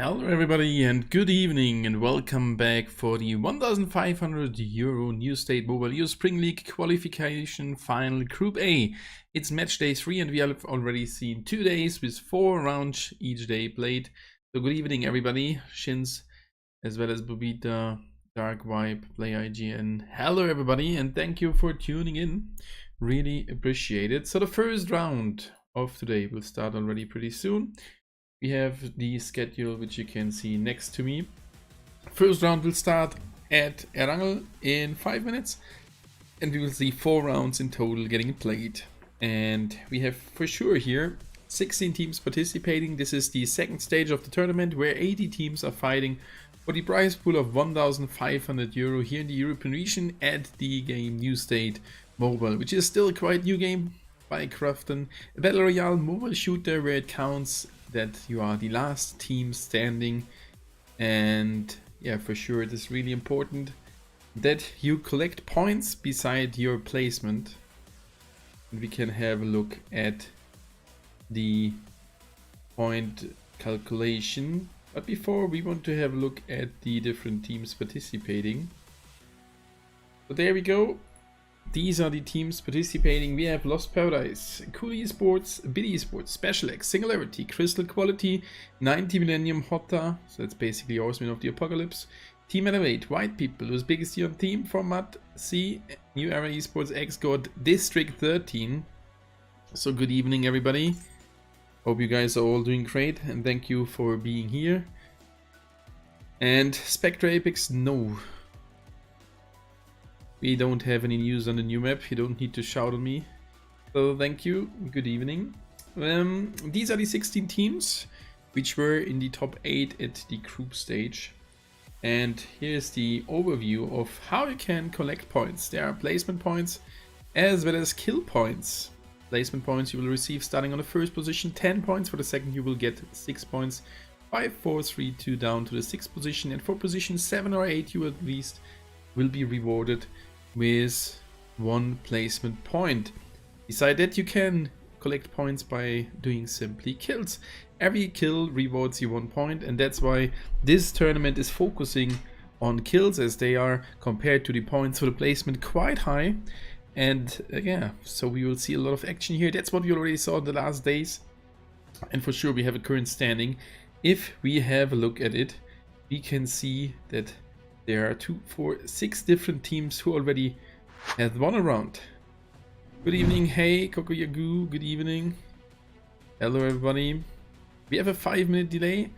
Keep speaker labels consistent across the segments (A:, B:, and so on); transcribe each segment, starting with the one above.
A: Hello everybody and good evening and welcome back for the 1,500 euro New State Mobile EU Spring League Qualification Final Group A. It's match day 3 and we have already seen 2 days with 4 rounds each day played. So good evening everybody, Shins as well as Bobita, Dark Vibe, Play IGN. Hello everybody and thank you for tuning in, really appreciate it. So the first round of today will start already pretty soon. We have the schedule which you can see next to me. First round will start at Erangel in 5 minutes and we will see 4 rounds in total getting played. And we have for sure here 16 teams participating. This is the second stage of the tournament where 80 teams are fighting for the prize pool of 1,500 euro here in the European region at the game New State Mobile, which is still a quite new game by Crafton. A Battle Royale mobile shooter where it counts that you are the last team standing, and yeah, for sure it is really important that you collect points beside your placement. And we can have a look at the point calculation, but before we want to have a look at the different teams participating. So there we go. These are the teams participating. We have Lost Paradise, Cool Esports, Bid Esports, Special X, Singularity, Crystal Quality, 90 Millennium Hotta, so that's basically Horsemen of the Apocalypse, Team Elevate, White People, who's biggest on team, Format C, New Era Esports, X-God, District 13. So good evening everybody. Hope you guys are all doing great and thank you for being here. And Spectre Apex, no. We don't have any news on the new map, you don't need to shout on me. So thank you, good evening. These are the 16 teams which were in the top 8 at the group stage. And here's the overview of how you can collect points. There are placement points as well as kill points. Placement points you will receive starting on the first position, 10 points. For the second you will get 6 points. 5, 4, 3, 2 down to the 6th position. And for position 7 or 8 you at least will be rewarded with 1 placement point. Besides that, you can collect points by doing simply kills. Every kill rewards you 1 point, and that's why this tournament is focusing on kills, as they are, compared to the points for the placement, quite high. And yeah, so we will see a lot of action here. That's what we already saw in the last days, and for sure we have a current standing. If we have a look at it, we can see that there are 2, 4, 6 different teams who already have won a round. Good evening, hey, Kokoyagu, good evening. Hello everybody. We have a 5-minute delay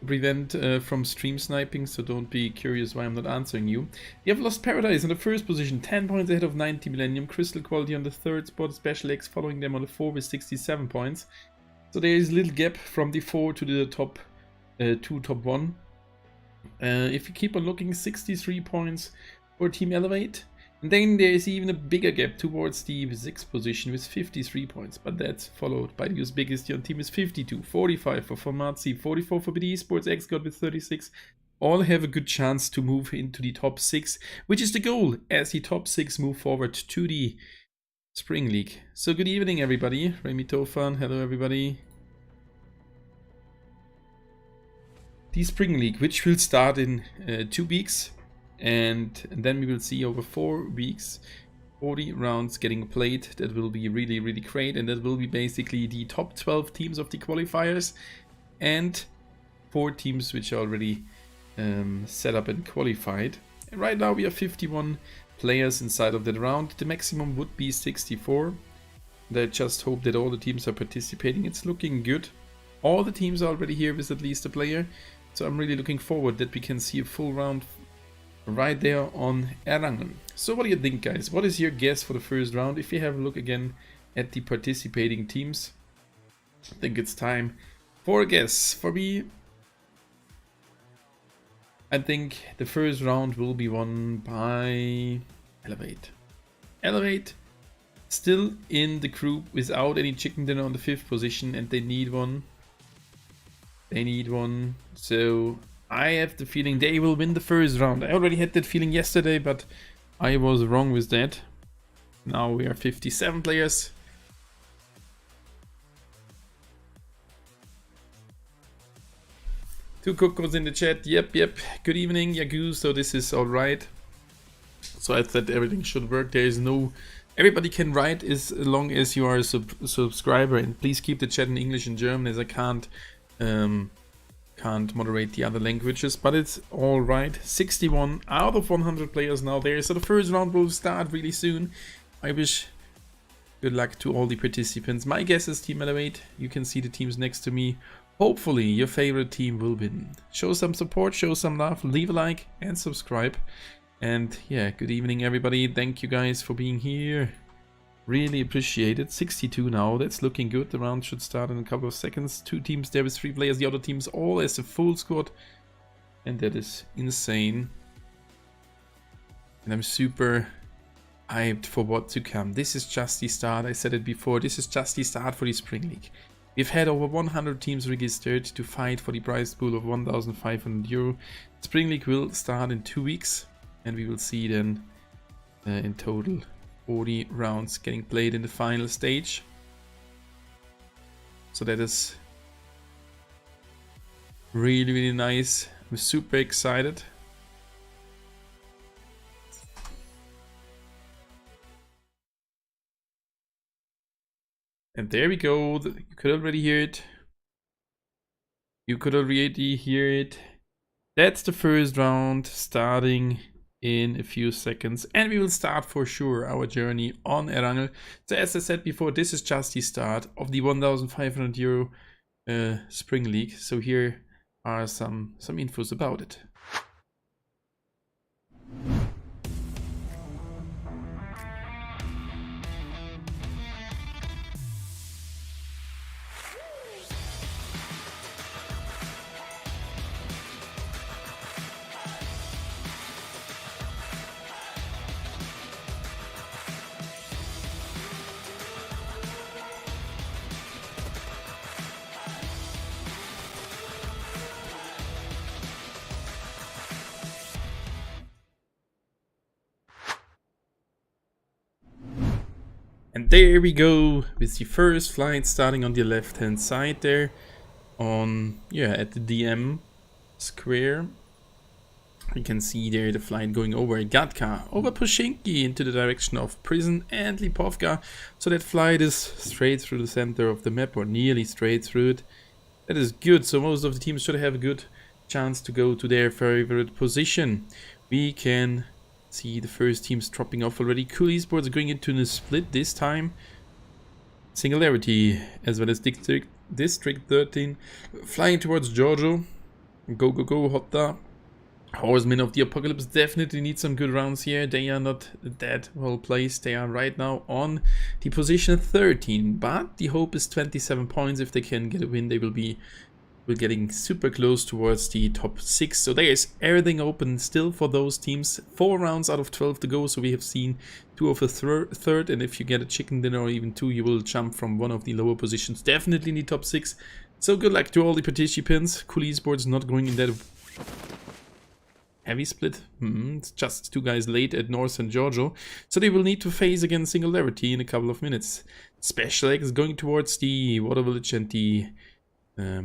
A: to prevent from stream sniping, so don't be curious why I'm not answering you. We have Lost Paradise in the first position, 10 points ahead of 90 Millennium. Crystal Quality on the 3rd spot, Special X following them on the 4 with 67 points. So there is a little gap from the 4 to the top 2, top 1. If you keep on looking, 63 points for Team Elevate. And then there is even a bigger gap towards the 6th position with 53 points. But that's followed by the biggest on team is 52, 45 for Formatzi, 44 for BD Esports, X-God with 36. All have a good chance to move into the top 6, which is the goal as the top 6 move forward to the Spring League. So good evening everybody. Remy Tofan, hello everybody. The Spring League, which will start in 2 weeks, and then we will see over 4 weeks 40 rounds getting played. That will be really great, and that will be basically the top 12 teams of the qualifiers and 4 teams which are already set up and qualified. And right now we have 51 players inside of that round. The maximum would be 64, and I just hope that all the teams are participating. It's looking good. All the teams are already here with at least a player. So I'm really looking forward that we can see a full round right there on Erangel. So what do you think, guys? What is your guess for the first round? If you have a look again at the participating teams, I think it's time for a guess. For me, I think the first round will be won by Elevate. Elevate still in the group without any chicken dinner on the 5th position, and they need one. They need one, so I have the feeling they will win the first round. I already had that feeling yesterday, but I was wrong with that. Now we are 57 players. Two Cocos in the chat. Yep. Good evening, Yagu. So this is all right. So I thought everything should work. There is no... Everybody can write as long as you are a subscriber. And please keep the chat in English and German, as I can't moderate the other languages. But it's all right. 61 out of 100 players now there. So the first round will start really soon. I wish good luck to all the participants. My guess is Team Elevate. You can see the teams next to me. Hopefully your favorite team will win. Show some support, show some love, leave a like and subscribe. And yeah, good evening everybody. Thank you guys for being here. Really appreciate it. 62 now, that's looking good. The round should start in a couple of seconds. Two teams there with 3 players, the other teams all as a full squad. And that is insane. And I'm super hyped for what to come. This is just the start. I said it before, this is just the start for the Spring League. We've had over 100 teams registered to fight for the prize pool of 1,500 euro. Spring League will start in 2 weeks, and we will see then in total 40 rounds getting played in the final stage. So that is really nice. I'm super excited. And there we go. You could already hear it. You could already hear it. That's the first round starting in a few seconds. And we will start for sure our journey on Erangel. So as I said before, this is just the start of the 1,500 euro Spring League. So here are some infos about it. And there we go with the first flight starting on the left hand side there on, yeah, at the DM square. You can see there the flight going over Gatka, over Pushinki into the direction of Prison and Lipovka. So that flight is straight through the center of the map, or nearly straight through it. That is good, so most of the teams should have a good chance to go to their favorite position. We can see the first teams dropping off already. Cool Esports going into the split this time. Singularity as well as District 13 flying towards Giorgio. Go Hotta. Horsemen of the Apocalypse definitely need some good rounds here. They are not that well placed. They are right now on the position 13, but the hope is 27 points. If they can get a win, they will be getting super close towards the top 6. So there is everything open still for those teams. 4 rounds out of 12 to go, so we have seen 2 of a third, and if you get a chicken dinner or even 2, you will jump from one of the lower positions definitely in the top 6. So good luck to all the participants. Cool Esports not going in that heavy split. It's just 2 guys late at North and Giorgio, so they will need to face again Singularity in a couple of minutes. Special X going towards the Water Village and the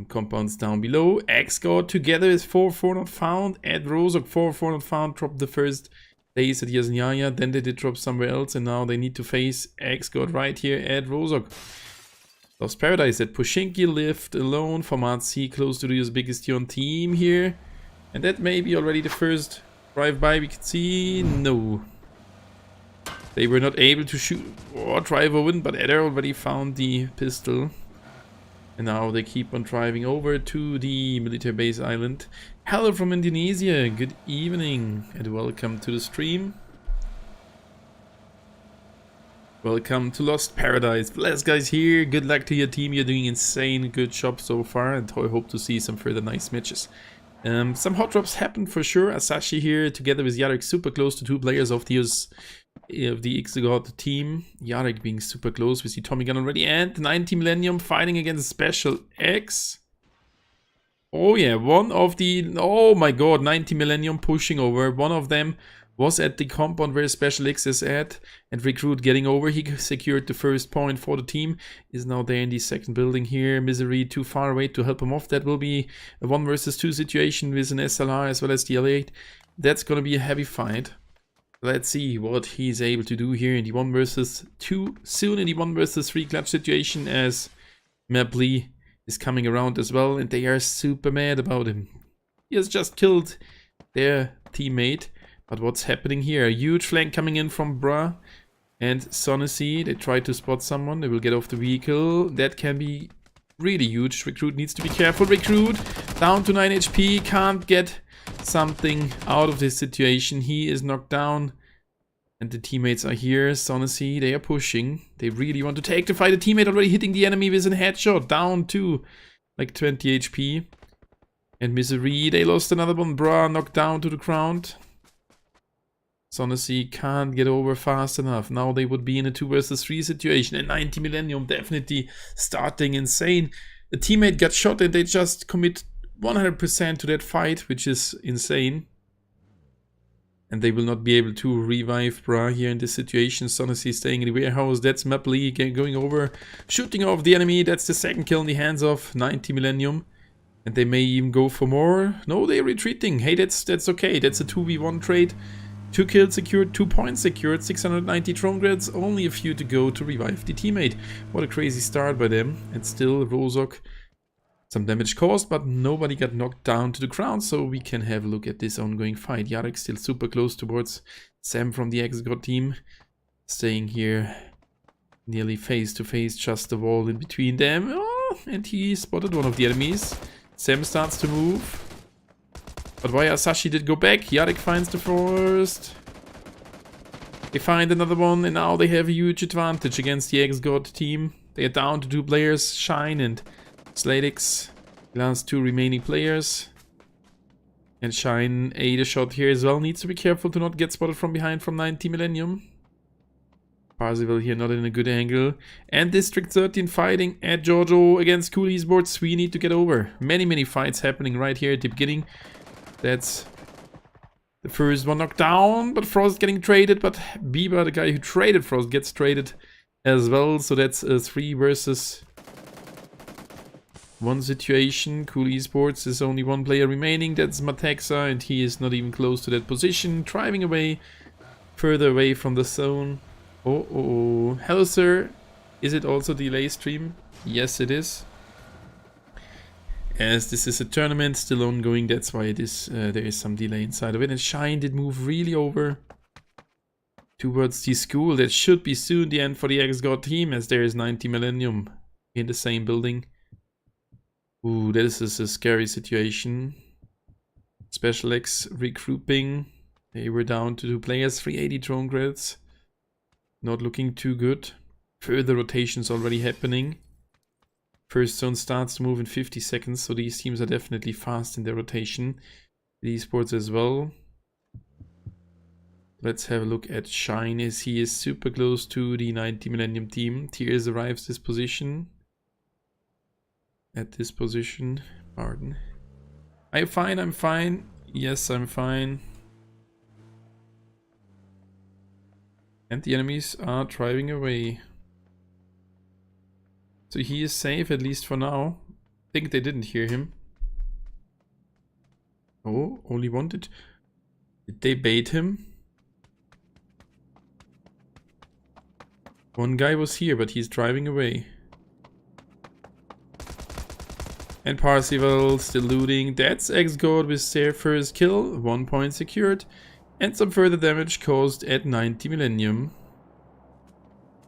A: compounds down below. X-God together is 4-4 not found. Ed Rozok 4-4 not found. Dropped the first place at Yasnyaya. Then they did drop somewhere else, and now they need to face X-God right here. Ed Rozok. Lost Paradise at Pushinki left alone. Format C close to the biggest Yon team here. And that may be already the first drive-by we can see. No. They were not able to shoot or drive over, but Eder already found the pistol. And now they keep on driving over to the military base island. Hello from Indonesia, good evening and welcome to the stream. Welcome to Lost Paradise. Bless guys here, good luck to your team, you're doing insane good job so far, and I hope to see some further nice matches. Some hot drops happened for sure. Asashi here together with Yarek super close to 2 players of the X-God team. Yarek being super close with the Tommy gun already, and 90 Millennium fighting against Special X. Oh yeah, one of the, oh my god, 90 Millennium pushing over. One of them was at the compound where Special X is at, and Recruit getting over. He secured the first point for the team, is now there in the second building here. Misery too far away to help him off. That will be a 1 versus 2 situation with an SLR as well as the L8. That's gonna be a heavy fight. Let's see what he's able to do here in the 1 versus 2, soon in the 1 versus 3 clutch situation, as Mapley is coming around as well, and they are super mad about him. He has just killed their teammate. But what's happening here? A huge flank coming in from Bra and Sonacy. They try to spot someone. They will get off the vehicle. That can be really huge. Recruit needs to be careful. Recruit down to 9 HP. Can't get something out of this situation. He is knocked down. And the teammates are here. Sonacy, they are pushing. They really want to take the fight. The teammate already hitting the enemy with a headshot. Down to like 20 HP. And Misery, they lost another one. Bra knocked down to the ground. Sonacy can't get over fast enough. Now they would be in a 2 versus 3 situation. And 90 Millennium definitely starting insane. The teammate got shot and they just commit 100% to that fight, which is insane. And they will not be able to revive Bra here in this situation. Sonacy staying in the warehouse. That's Mapley going over, shooting off the enemy. That's the second kill in the hands of 90 Millennium. And they may even go for more. No, they're retreating. Hey, that's okay. That's a 2v1 trade. 2 kills secured, 2 points secured, 690 drone grades, only a few to go to revive the teammate. What a crazy start by them. And still, Rozok, some damage caused, but nobody got knocked down to the ground, so we can have a look at this ongoing fight. Yarek still super close towards Sam from the XGOT team, staying here nearly face to face, just the wall in between them. Oh, and he spotted one of the enemies. Sam starts to move. But why Asashi did go back? Yarek finds the first. They find another one, and now they have a huge advantage against the XGOT team. They are down to 2 players, Shine and Sladix, the last 2 remaining players. And Shine ate a shot here as well. Needs to be careful to not get spotted from behind from 90 Millennium. Parzival here not in a good angle. And District 13 fighting at Giorgio against Cool Esports. We need to get over. Many fights happening right here at the beginning. That's the first one knocked down, but Frost getting traded. But Bieber, the guy who traded Frost, gets traded as well. So that's a 3 versus 1 situation. Cool Esports is only 1 player remaining. That's Matexa, and he is not even close to that position. Driving away, further away from the zone. Oh. Hello, sir. Is it also delay stream? Yes, it is. As this is a tournament still ongoing, that's why it is. There is some delay inside of it. And Shine did move really over towards the school. That should be soon the end for the XGOT team, as there is 90 Millennium in the same building. Ooh, this is a scary situation. Special X regrouping. They were down to 2 players, 380 drone grids. Not looking too good. Further rotations already happening. First zone starts to move in 50 seconds, so these teams are definitely fast in their rotation. The esports as well. Let's have a look at Shine, as he is super close to the 90 Millennium team. Tears arrives this position. At this position. Pardon. I'm fine. Yes, I'm fine. And the enemies are driving away. So he is safe, at least for now. I think they didn't hear him. Oh, only wanted. Did they bait him? One guy was here, but he's driving away. And Parzival still looting. That's XGOT with their first kill. 1 point secured. And some further damage caused at 90 Millennium.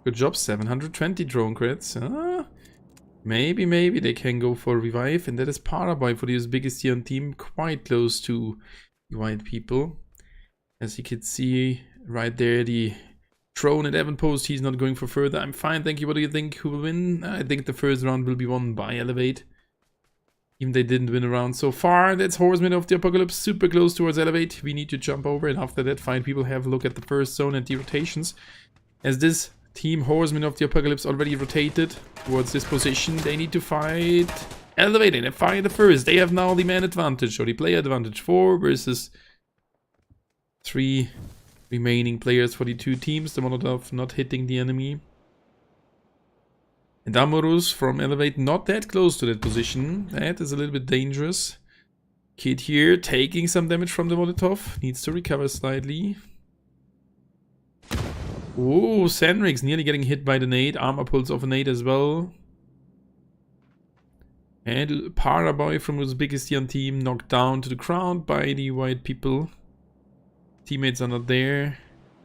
A: Good job, 720 drone crits. Maybe they can go for a revive. And that is Paraboy for the biggest Sion team. Quite close to the white people. As you can see right there, the drone at Evan Post. He's not going for further. I'm fine, thank you. What do you think? Who will win? I think the first round will be won by Elevate. Even they didn't win a round so far. That's Horseman of the Apocalypse, super close towards Elevate. We need to jump over, and after that fight we will have a look at the first zone and the rotations. As this team, Horseman of the Apocalypse, already rotated towards this position. They need to fight Elevate, and they fight the first. They have now the man advantage, or the player advantage. 4 versus 3 remaining players for the two teams. The Molotov not hitting the enemy. And Amorus from Elevate not that close to that position. That is a little bit dangerous. Kid here taking some damage from the Molotov. Needs to recover slightly. Oh, Sandrix nearly getting hit by the nade. Armor pulls off a nade as well. And Paraboy from Uzbekistan team knocked down to the ground by the white people. Teammates are not there.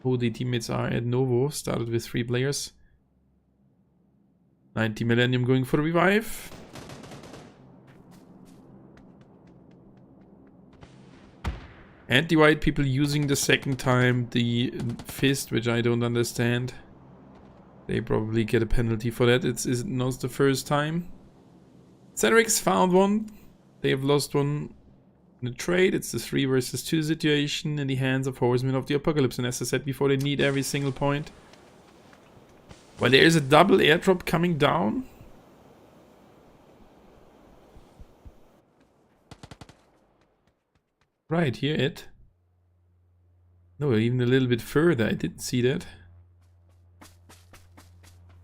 A: Oh, the teammates are at Novo. Started with 3 players. 90 Millennium going for the revive. And the white people using the second time the fist, which I don't understand. They probably get a penalty for that. It's not the first time. Cedric's found one. They have lost one in the trade. It's the 3 versus 2 situation in the hands of Horsemen of the Apocalypse. And as I said before, they need every single point. Well, there is a double airdrop coming down. Right here, it. No, even a little bit further. I didn't see that.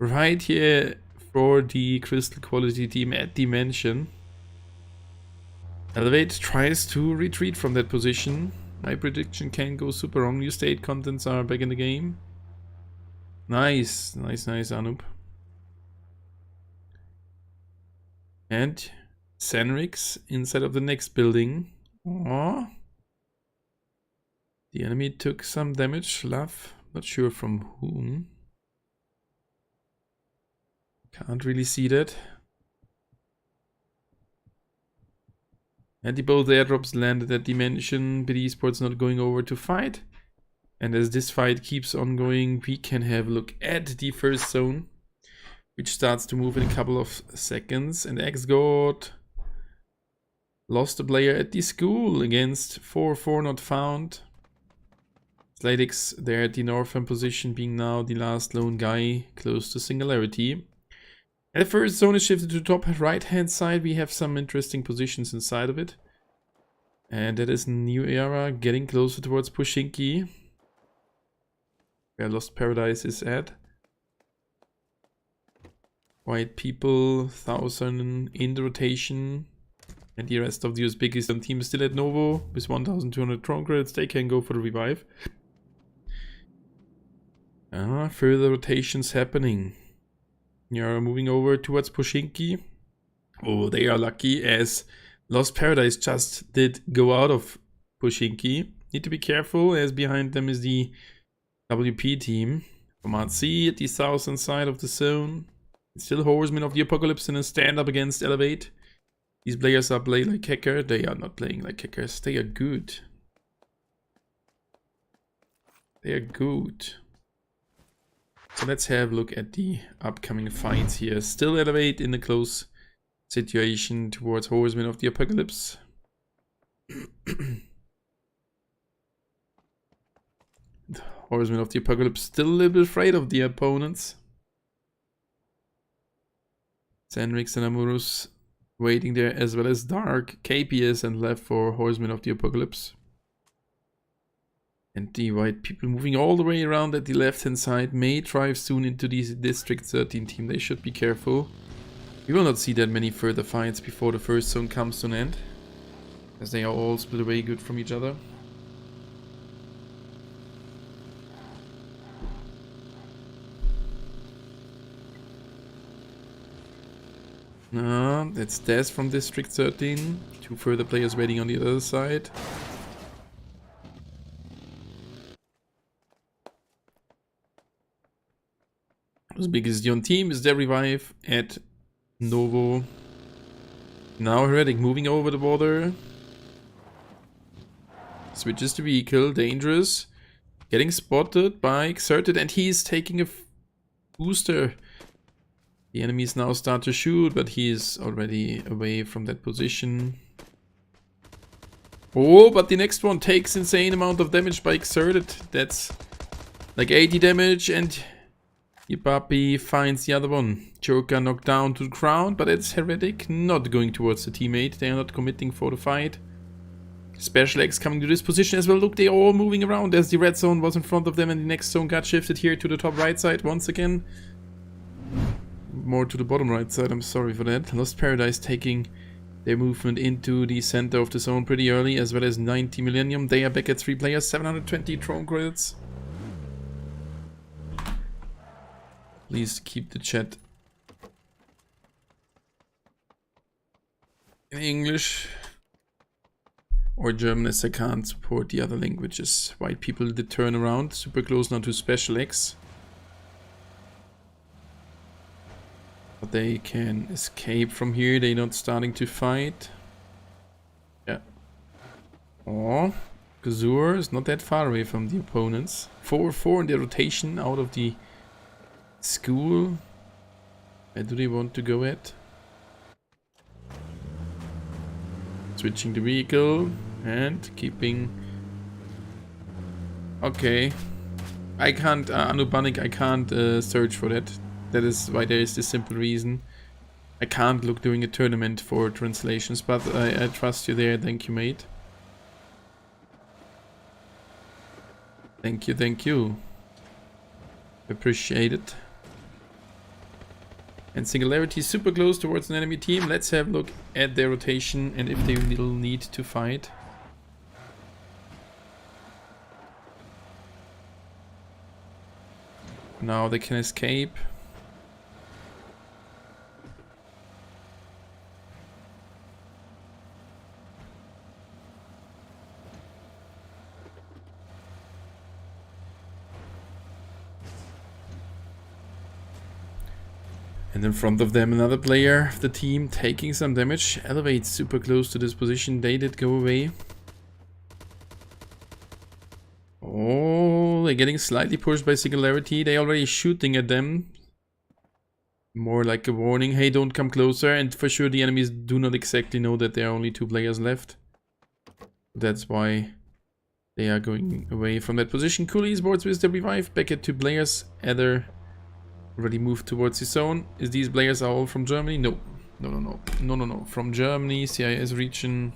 A: Right here for the Crystal Quality team at Dimension. Elevate tries to retreat from that position. My prediction can go super wrong. New state contents are back in the game. Nice, nice, nice, Anup. And Senrix inside of the next building. Aww. The enemy took some damage. Love, not sure from whom. Can't really see that. And the both airdrops landed at Dimension. BD Esports not going over to fight. And as this fight keeps on going, we can have a look at the first zone, which starts to move in a couple of seconds. And X-God lost a player at the school against 4-4 not found. Sladix there at the northern position, being now the last lone guy close to Singularity. And the first zone is shifted to the top right hand side. We have some interesting positions inside of it. And that is New Era getting closer towards Pushinki, where Lost Paradise is at. White people, 1000 in the rotation. And the rest of the Uzbekistan team is still at Novo with 1200 Tron credits. They can go for the revive. Further rotations happening. You're moving over towards Pushinki. Oh, they are lucky as Lost Paradise just did go out of Pushinki. Need to be careful as behind them is the WP team. Command C at the southern side of the zone. Still Horsemen of the Apocalypse in a stand-up against Elevate. These players are playing like hacker. They are not playing like hackers. They are good. They are good. So let's have a look at the upcoming fights here. Still Elevate in a close situation towards Horsemen of the Apocalypse. Horsemen of the Apocalypse still a little bit afraid of the opponents. Sandrix and Amurus waiting there, as well as Dark, KPS and left for Horsemen of the Apocalypse. And the white people moving all the way around at the left hand side may drive soon into the District 13 team. They should be careful. We will not see that many further fights before the first zone comes to an end, as they are all split away good from each other. That's Des from District 13. 2 further players waiting on the other side. Uzbekistan team is their revive at Novo. Now Heretic moving over the border. Switches the vehicle, dangerous. Getting spotted by Exerted, and he's taking a booster. The enemies now start to shoot, but he is already away from that position. Oh, but the next one takes insane amount of damage by Exerted. That's like 80 damage, and Yipapi finds the other one. Joker knocked down to the ground, but it's Heretic not going towards the teammate. They are not committing for the fight. Special X coming to this position as well. Look, they're all moving around as the red zone was in front of them and the next zone got shifted here to the top right side once again. More to the bottom right side, I'm sorry for that. Lost Paradise taking their movement into the center of the zone pretty early, as well as 90 Millennium. They are back at 3 players, 720 drone credits. Please keep the chat in English or German, as I can't support the other languages. White people did turn around, super close now to Special X. But they can escape from here, they're not starting to fight. Yeah. Oh, Gazur is not that far away from the opponents. 4-4 in their rotation out of the school. Where do they want to go at? Switching the vehicle and keeping... Okay. I can't, Anubanik, I can't search for that. That is why there is this simple reason. I can't look during a tournament for translations, but I trust you there. Thank you, mate. Thank you, thank you. Appreciate it. And Singularity super close towards an enemy team. Let's have a look at their rotation and if they will need to fight. Now they can escape. And in front of them another player of the team taking some damage. Elevate super close to this position. They did go away. Oh, they're getting slightly pushed by Singularity. They're already shooting at them. More like a warning. Hey, don't come closer. And for sure the enemies do not exactly know that there are only 2 players left. That's why they are going away from that position. Cool Esports with the revive. Back at 2 players. Ether already moved towards the zone. Is these players are all from Germany? No. No. From Germany, CIS region.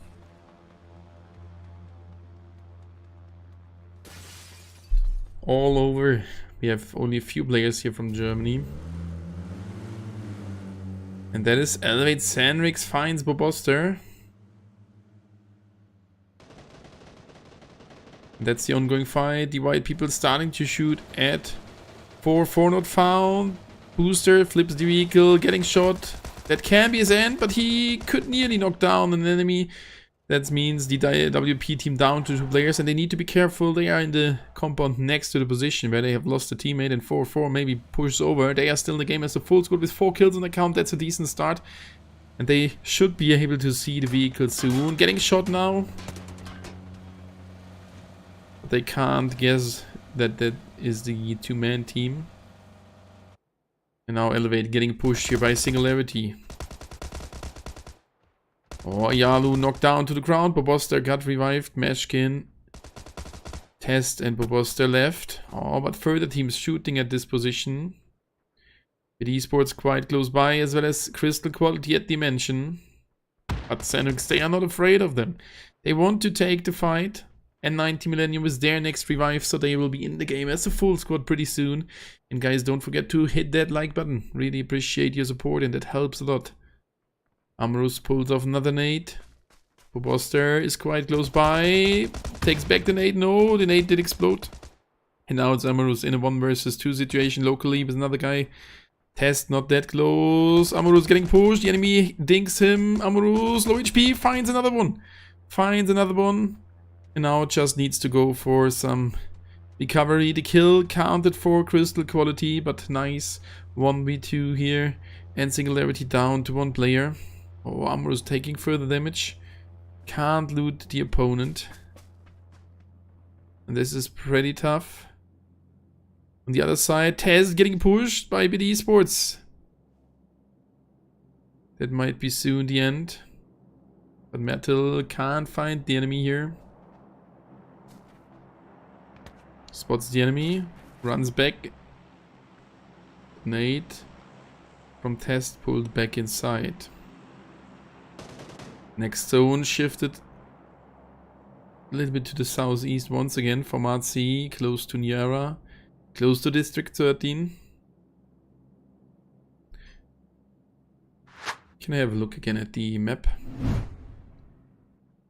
A: All over. We have only a few players here from Germany. And that is Elevate Sandrix finds Boboster. That's the ongoing fight. The white people starting to shoot at 4-4 not found. Booster flips the vehicle, getting shot. That can be his end, but he could nearly knock down an enemy. That means the WP team down to 2 players, and they need to be careful. They are in the compound next to the position where they have lost a teammate, and 4-4 maybe pushes over. They are still in the game as a full squad with 4 kills on the count. That's a decent start. And they should be able to see the vehicle soon. Getting shot now. But they can't guess that that is the 2-man team. And now Elevate getting pushed here by Singularity. Oh, Yalu knocked down to the ground. Boboster got revived. Meshkin, Test and Boboster left. Oh, but further teams shooting at this position. With Esports quite close by, as well as Crystal Quality at Dimension. But Xenix, they are not afraid of them. They want to take the fight. And 90 Millennium is their next revive, so they will be in the game as a full squad pretty soon. And guys, don't forget to hit that like button. Really appreciate your support, and that helps a lot. Amorous pulls off another nade. Boboster is quite close by. Takes back the nade. No, the nade did explode. And now it's Amorous in a 1 versus 2 situation locally with another guy. Test not that close. Amorous getting pushed. The enemy dinks him. Amorous, low HP, finds another one. And now just needs to go for some recovery. The kill counted for Crystal Quality, but nice 1v2 here. And Singularity down to 1 player. Oh, Amorous taking further damage. Can't loot the opponent. And this is pretty tough. On the other side, Tez getting pushed by BD Esports. That might be soon the end. But Metal can't find the enemy here. Spots the enemy. Runs back. Nade from Test pulled back inside. Next zone shifted A little bit to the southeast once again. Format C, close to Niara, close to District 13. Can I have a look again at the map?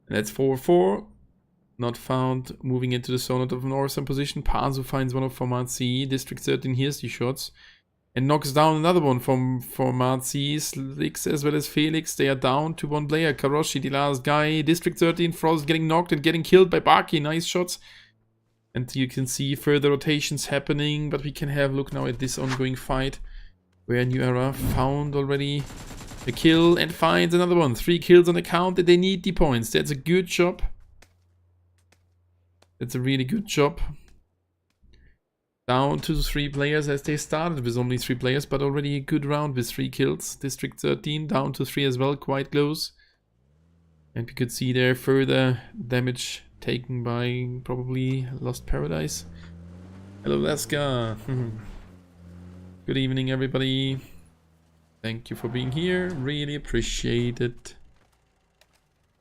A: That's 4-4. Not found. Moving into the zone of northern position. Pazu finds one of Format C. District 13 hears the shots. And knocks down another one from Format C. Slicks as well as Felix. They are down to one player. Karoshi, the last guy. District 13, Frost getting knocked and getting killed by Baki. Nice shots. And you can see further rotations happening. But we can have a look now at this ongoing fight. Where New Era found already a kill and finds another one. 3 kills on the count and they need the points. That's a good job. That's a really good job. Down to 3 players as they started with only 3 players, but already a good round with 3 kills. District 13 down to 3 as well, quite close. And we could see there further damage taken by probably Lost Paradise. Hello Laska. Good evening everybody. Thank you for being here, really appreciate it.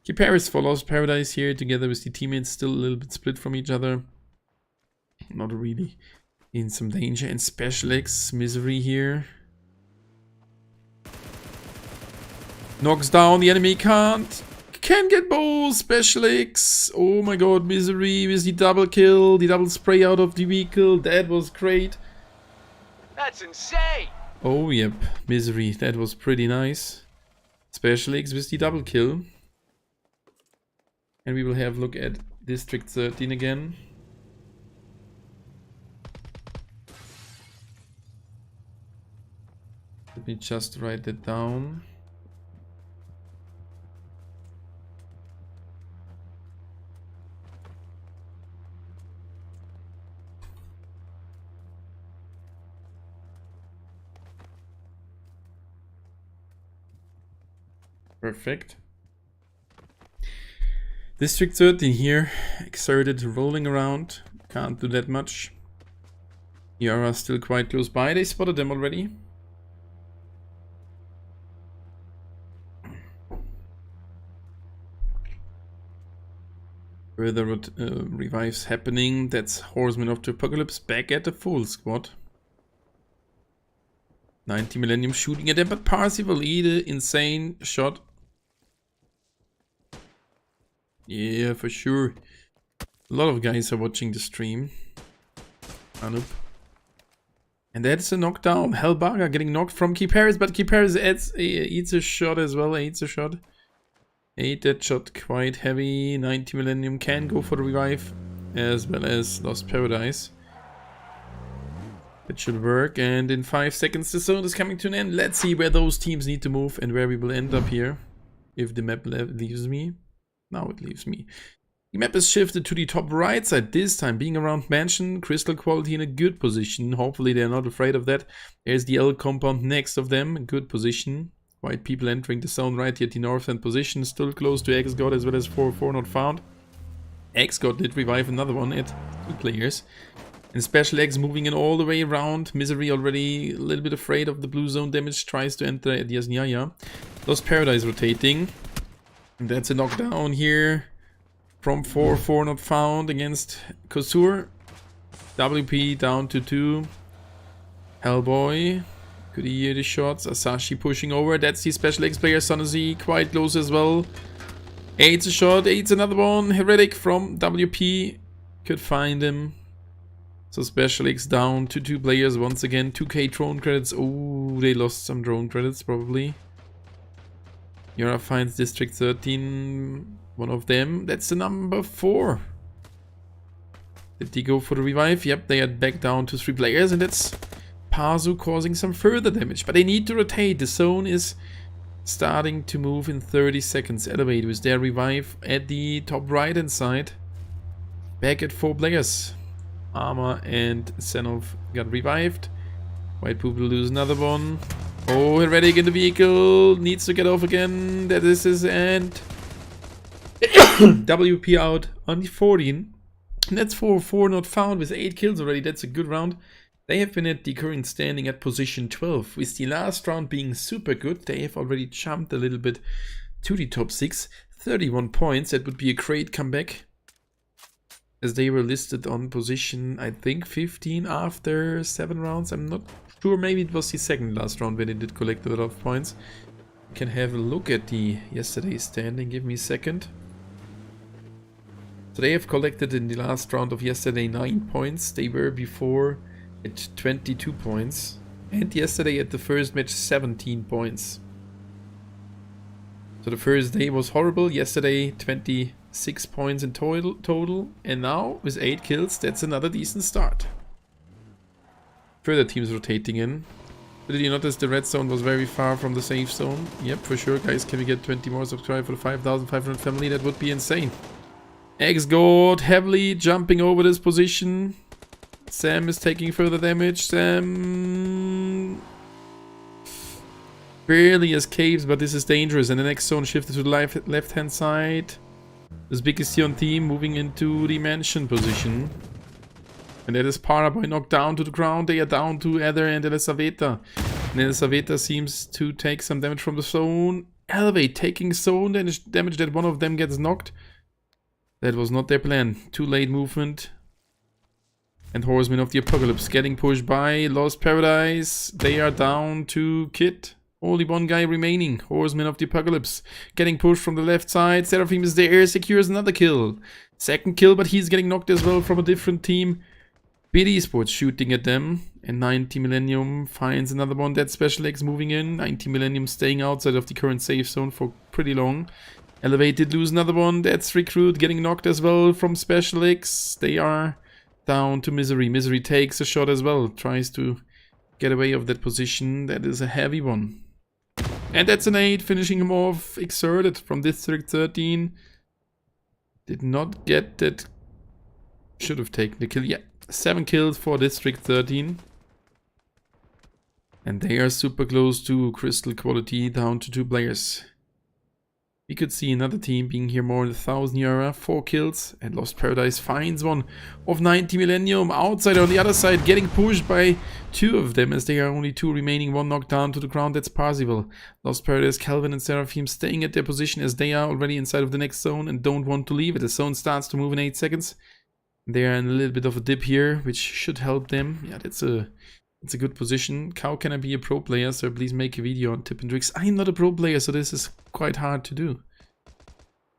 A: Keep Paris for Lost Paradise here together with the teammates, still a little bit split from each other. Not really in some danger. And Special X, Misery here. Knocks down the enemy, can get both. Special X, oh my god, Misery with the double kill, the double spray out of the vehicle, that was great.
B: That's insane!
A: Oh yep, Misery, that was pretty nice. Special X with the double kill. And we will have a look at District 13 again. Let me just write that down. Perfect. District 13 here, exerted, rolling around, can't do that much. Yara still quite close by, they spotted them already. Further revives happening, that's Horseman of the Apocalypse back at the full squad. 90 Millennium shooting at them, but Parzival, the insane shot. Yeah, for sure. A lot of guys are watching the stream. Anup. And that's a knockdown. Hellbaga getting knocked from Keep Harris, but Keep Harris eats a shot as well. Ate that shot quite heavy. 90 Millennium can go for the revive, as well as Lost Paradise. That should work. And in 5 seconds, the zone is coming to an end. Let's see where those teams need to move and where we will end up here. If the map leaves me. Now it leaves me. The map is shifted to the top right side this time, being around Mansion. Crystal Quality in a good position. Hopefully they're not afraid of that. There's the L compound next of them. Good position. White people entering the zone right here at the north end position. Still close to X-God as well as 4-4 not found. X-God did revive another one at 2 players. And Special X moving in all the way around. Misery already a little bit afraid of the blue zone damage. Tries to enter at Yasnyaya. Lost Paradise rotating. And that's a knockdown here. From 4-4 not found against Kosur. WP down to 2. Hellboy. Could he hear the shots? Asashi pushing over. That's the Special X player. Sonozy quite close as well. Aids a shot. Aids another one. Heretic from WP. Could find him. So Special X down to 2 players once again. 2k drone credits. Oh, they lost some drone credits probably. Yara finds District 13, one of them. That's the number 4. Did they go for the revive? Yep, they are back down to 3 players, and that's Pazu causing some further damage. But they need to rotate. The zone is starting to move in 30 seconds. Elevate with their revive at the top right hand side. Back at 4 players. Armor and Senov got revived. White Poop will lose another one. Oh, Heretic in the vehicle. Needs to get off again. That is his end. WP out on the 14. And that's 4-4 not found with 8 kills already. That's a good round. They have been at the current standing at position 12. With the last round being super good, they have already jumped a little bit to the top 6. 31 points. That would be a great comeback. as they were listed on position, I think 15 after 7 rounds. I'm not sure, maybe it was the second last round when they did collect a lot of points. You can have a look at the yesterday's standing, give me a second. So they have collected in the last round of yesterday 9 points. They were before at 22 points. And yesterday at the first match 17 points. So the first day was horrible. Yesterday 26 points in total. And now with 8 kills, that's another decent start. Further teams rotating in. Did you notice the red zone was very far from the safe zone? Yep, for sure. Guys, can we get 20 more subscribers for the 5,500 family? That would be insane. X-God heavily jumping over this position. Sam is taking further damage. Sam barely escapes, but this is dangerous. And the next zone shifted to the left-hand side. This biggest Sion team moving into the mansion position. And that is Paraboy knocked down to the ground. They are down to Ether and Elisaveta. And Elisaveta seems to take some damage from the zone. Elevate taking zone damage that one of them gets knocked. That was not their plan. Too late movement. And Horsemen of the Apocalypse getting pushed by Lost Paradise. They are down to Kit. Only one guy remaining. Horsemen of the Apocalypse getting pushed from the left side. Seraphim is there. Secures another kill. Second kill, but he's getting knocked as well from a different team. Bid Esports shooting at them. And 90 Millennium finds another one. That Special X moving in. 90 Millennium staying outside of the current safe zone for pretty long. Elevate did lose another one. That's Recruit getting knocked as well from Special X. They are down to Misery. Misery takes a shot as well. Tries to get away of that position. That is a heavy one. And that's an 8. Finishing him off. Exerted from District 13. Did not get that. Should have taken the kill. Yeah. 7 kills for District 13. And they are super close to Crystal Quality. Down to 2 players. We could see another team being here more in the 1000 era. 4 kills. And Lost Paradise finds one of 90 Millennium. Outside on the other side getting pushed by 2 of them as there are only 2 remaining. 1 knocked down to the ground. That's Parzival. Lost Paradise, Calvin and Seraphim staying at their position as they are already inside of the next zone and don't want to leave it. The zone starts to move in 8 seconds. They are in a little bit of a dip here, which should help them. Yeah, it's a good position. How can I be a pro player? So please make a video on tip and tricks. I'm not a pro player, so this is quite hard to do.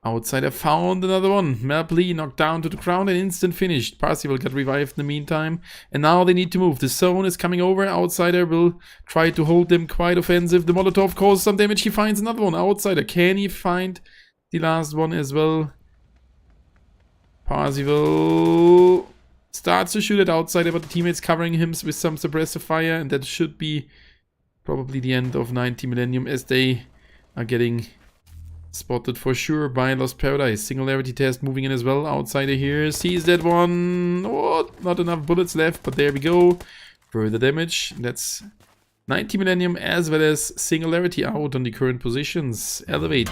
A: Outside I found another one. Melpley knocked down to the ground and instant finished. Parzival got revived in the meantime. And now they need to move. The zone is coming over. Outsider will try to hold them quite offensive. The Molotov causes some damage. He finds another one. Outsider. Can he find the last one as well? Parzival starts to shoot at Outsider, but the teammates covering him with some suppressive fire, and that should be probably the end of 90 Millennium as they are getting spotted for sure by Lost Paradise. Singularity test moving in as well. Outsider here sees that one. Oh, not enough bullets left, but there we go. Further damage. That's 90 Millennium as well as Singularity out on the current positions. Elevate.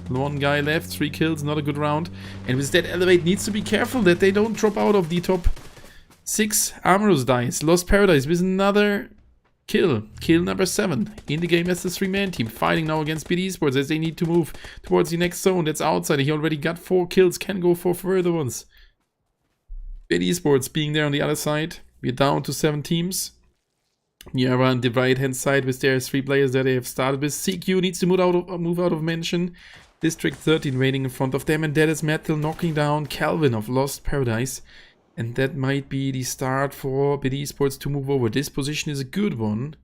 A: 1 guy left, 3 kills, not a good round. And with that, Elevate needs to be careful that they don't drop out of the top 6 Amorous dice. Lost Paradise with another kill. Kill number 7 in the game as the 3-man team. Fighting now against BD Esports as they need to move towards the next zone. That's Outsider. He already got 4 kills. Can go for further ones. BD Esports being there on the other side. We're down to 7 teams. Niara on the right hand side with their 3 players that they have started with. CQ needs to move out of Mansion. District 13 waiting in front of them, and that is Metal knocking down Calvin of Lost Paradise. And that might be the start for BD Esports to move over. This position is a good one.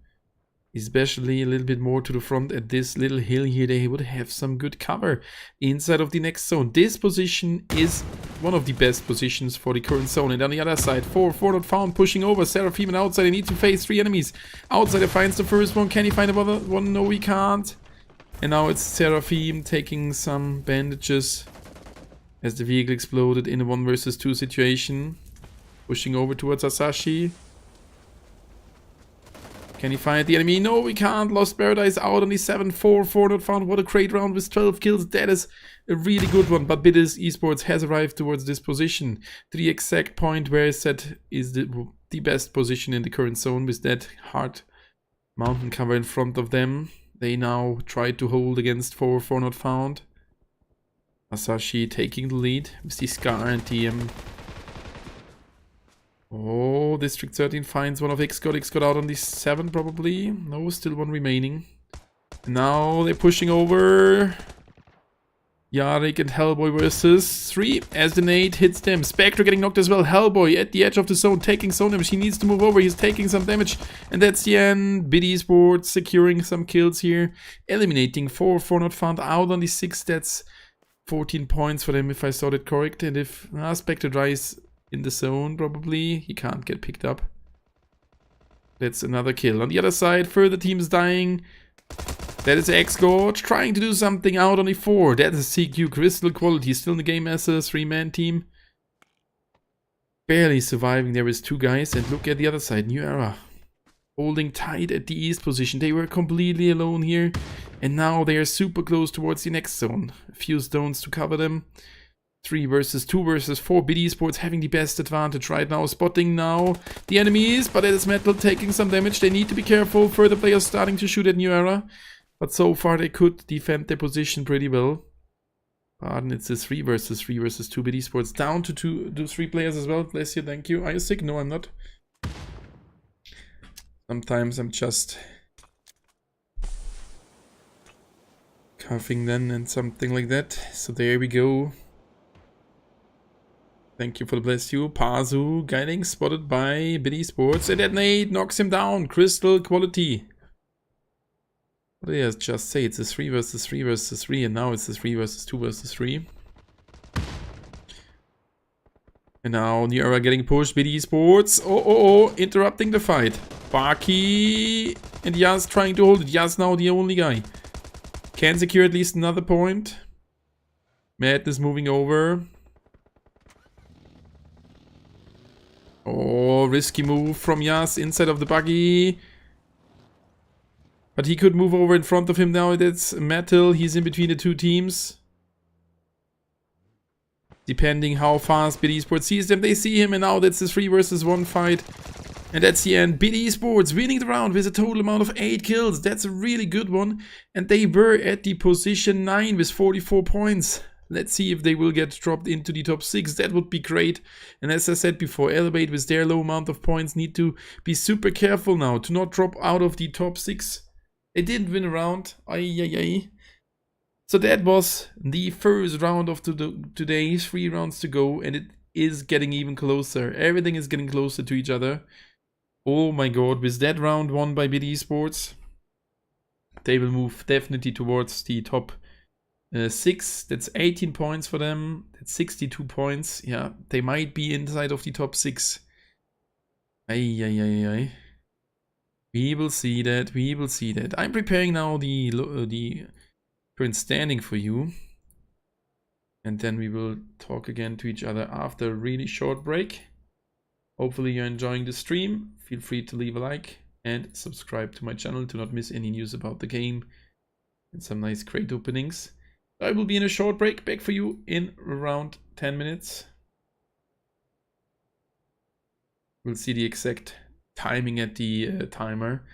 A: Especially a little bit more to the front at this little hill here. They would have some good cover inside of the next zone. This position is one of the best positions for the current zone. And on the other side, 4 not found, pushing over. Seraphim and Outsider need to face 3 enemies. Outsider finds the first one. Can he find another one? No, he can't. And now it's Seraphim taking some bandages as the vehicle exploded in a 1 versus 2 situation. Pushing over towards Asashi. Can he find the enemy? No, we can't. Lost Paradise out on the 7-4 not found. What a great round with 12 kills. That is a really good one. But BD Esports has arrived towards this position. To the exact point where it's set is the best position in the current zone with that hard mountain cover in front of them. They now try to hold against 4 not found. Asashi taking the lead with the Scar and the Oh, District 13 finds one of X-God. X-God out on the 7 probably. No, still one remaining. Now they're pushing over. Yarrick and Hellboy versus 3 as the nade hits them. Spectre getting knocked as well. Hellboy at the edge of the zone, taking zone damage. He needs to move over. He's taking some damage. And that's the end. Biddy Sports securing some kills here. Eliminating 4 not found out on the 6. That's 14 points for them if I saw that correct. And if Spectre dies in the zone, probably he can't get picked up. That's another kill. On the other side, further teams dying. That is X-God trying to do something out on the 4. That is CQ Crystal Quality, still in the game as a 3-man team. Barely surviving there with 2 guys. And look at the other side, New Era. Holding tight at the east position. They were completely alone here. And now they are super close towards the next zone. A few stones to cover them. 3 versus 2 versus 4. Biddy Sports having the best advantage right now. Spotting now the enemies, but it is Metal taking some damage. They need to be careful. Further players starting to shoot at New Era. But so far they could defend their position pretty well. Pardon, it's a 3 versus 2 Biddy Sports. Down to 3 players as well. Bless you, thank you. Are you sick? No, I'm not. Sometimes I'm just coughing then and something like that. So there we go. Thank you for the bless you. Pazu getting spotted by Biddy Sports. And that nade knocks him down. Crystal Quality. What did I just say? It's a 3 versus 3 versus 3. And now it's a 3 versus 2 versus 3. And now New Era getting pushed. Biddy Sports. Oh. Interrupting the fight. Baki. And Yas trying to hold it. Yas now the only guy. Can secure at least another point. Madness moving over. Oh, risky move from Yas inside of the buggy. But he could move over in front of him now. That's Metal. He's in between the 2 teams. Depending how fast Biddy Sports sees them, they see him. And now that's the 3 versus 1 fight. And that's the end. Biddy Sports winning the round with a total amount of 8 kills. That's a really good one. And they were at the position 9 with 44 points. Let's see if they will get dropped into the top 6. That would be great. And as I said before, Elevate with their low amount of points need to be super careful now to not drop out of the top 6. They didn't win a round. So that was the first round of today. 3 rounds to go and it is getting even closer. Everything is getting closer to each other. Oh my god, with that round won by Biddy Sports, they will move definitely towards the top 6. That's 18 points for them. That's 62 points. Yeah, they might be inside of the top 6. We will see that. We will see that. I'm preparing now the current standing for you. And then we will talk again to each other after a really short break. Hopefully you're enjoying the stream. Feel free to leave a like and subscribe to my channel to not miss any news about the game and some nice crate openings. I will be in a short break, back for you in around 10 minutes. We'll see the exact timing at the timer.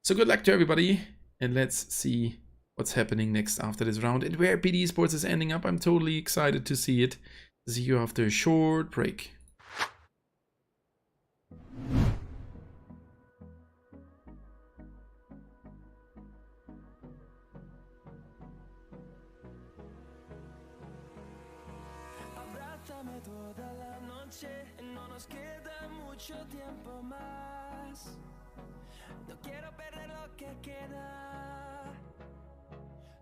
A: So good luck to everybody, and let's see what's happening next after this round and where Biddy Sports is ending up. I'm totally excited to see it. See you after a short break.
C: Abrázame toda la noche, no nos queda mucho tiempo más. No quiero perder lo que queda.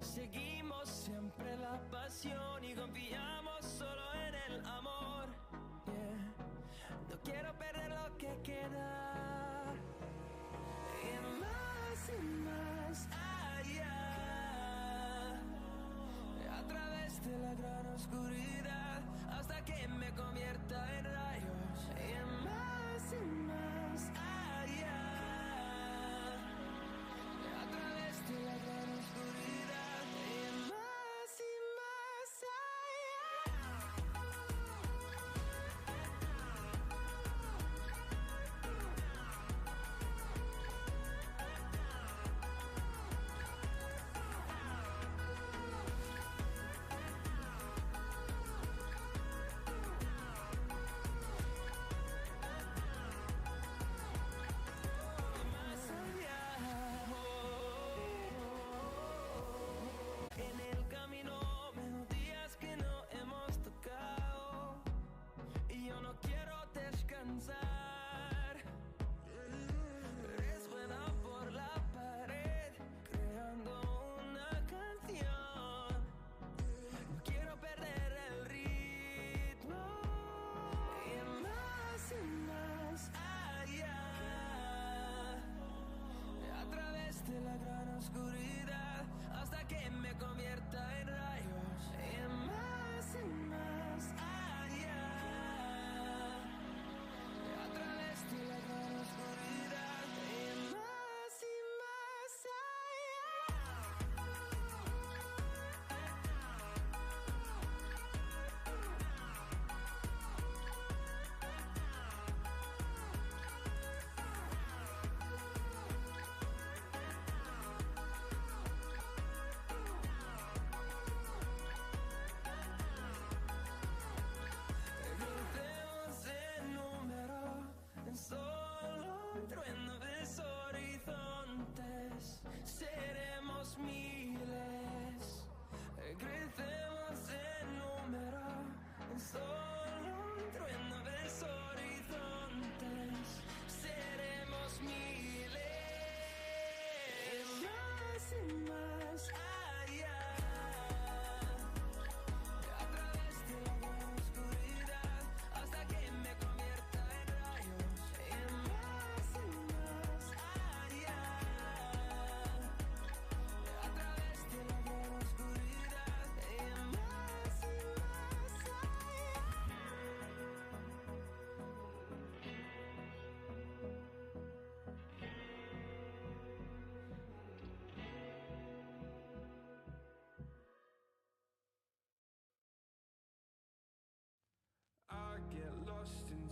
C: Seguimos siempre la pasión y confiamos solo en el amor. Yeah. No quiero perder lo que queda. Y más allá. A través de la gran oscuridad hasta que me convierta en rayos. Y más allá. A través de la gran oscuridad y más allá.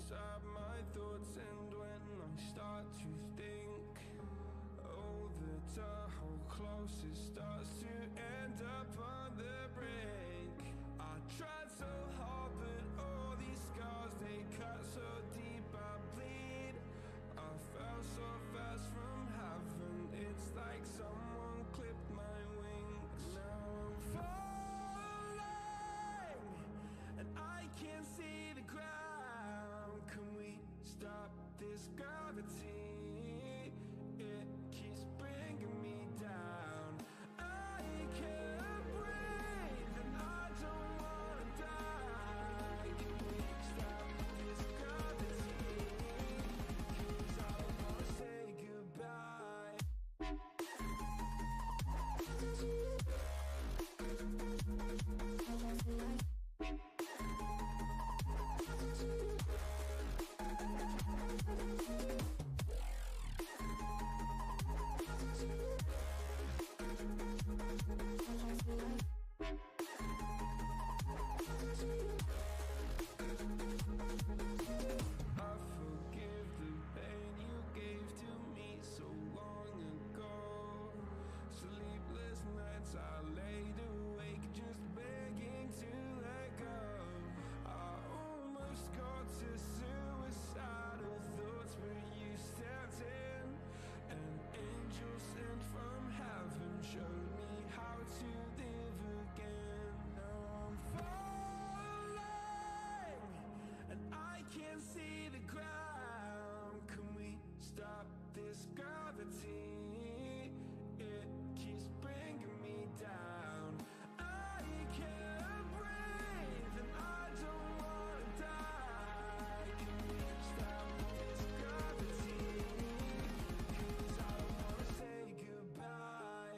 C: inside my thoughts, and when I start to think, oh, that our whole closest starts to end up on the brink. I tried so hard, but all these scars, they cut so deep, I bleed. I fell so fast from heaven, it's like someone clipped my wings. Now I'm falling, and I can't see the ground. Can we stop this gravity? It keeps bringing me down. I can't breathe, and I don't wanna die. Can we stop this gravity? 'Cause I don't wanna say goodbye. I forgive the pain you gave to me so long ago. Sleepless nights I laid awake just begging to let go. I almost got to suicidal thoughts, but you stepped in. An angel sent from heaven showed me how to live again. Now I'm falling, and I can't see the ground. Can we stop this gravity? It keeps bringing me down. I can't breathe, and I don't wanna die. Can we stop this gravity? 'Cause I don't wanna say goodbye.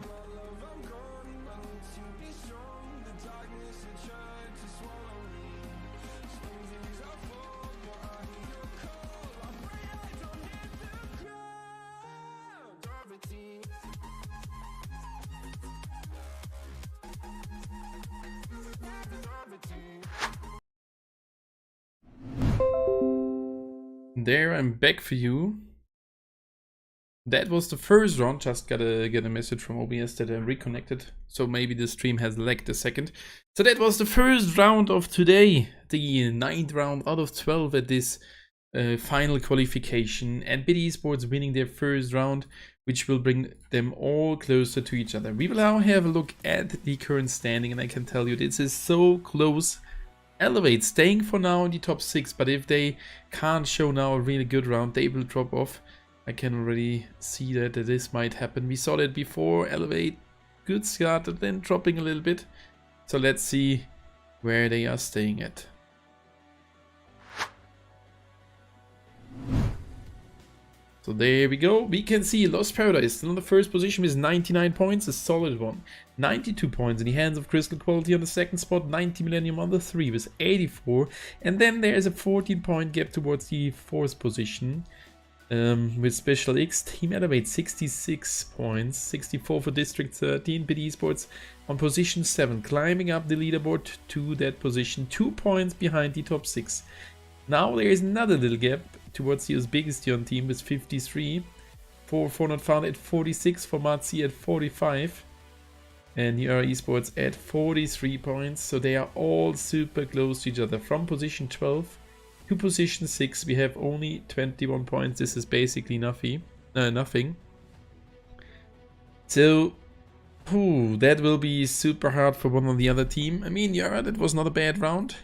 C: My love, I'm gone. I need to be strong. The darkness had tried to swallow me. Some days I fall, but I hear your call. I pray I don't hit the ground. Gravity. Gravity.
A: There, I'm back for you. That was the first round. Just get a message from OBS that I'm reconnected, so maybe the stream has lagged a second. So that was the first round of today, the 9th round out of 12 at this final qualification, and BD Esports winning their first round, which will bring them all closer to each other. We will now have a look at the current standing, and I can tell you this is so close. Elevate staying for now in the top 6, but if they can't show now a really good round, they will drop off. I can already see that this might happen. We saw that before. Elevate, good start, and then dropping a little bit. So let's see where they are staying at. So there we go. We can see Lost Paradise still in the first position with 99 points, a solid one. 92 points in the hands of Crystal Quality on the second spot, 90 Millennium on the 3 with 84. And then there's a 14-point gap towards the 4th position. With Special X, Team Elevate 66 points, 64 for District 13, BD Esports on position 7, climbing up the leaderboard to that position, 2 points behind the top 6. Now there is another little gap towards the Uzbekistan team with 53, for Not Found at 46, for Matzi at 45, and here Esports at 43 points, so they are all super close to each other. From position 12 to position 6 we have only 21 points. This is basically nothing. So that will be super hard for one or the other team. I mean, Yara, that was not a bad round.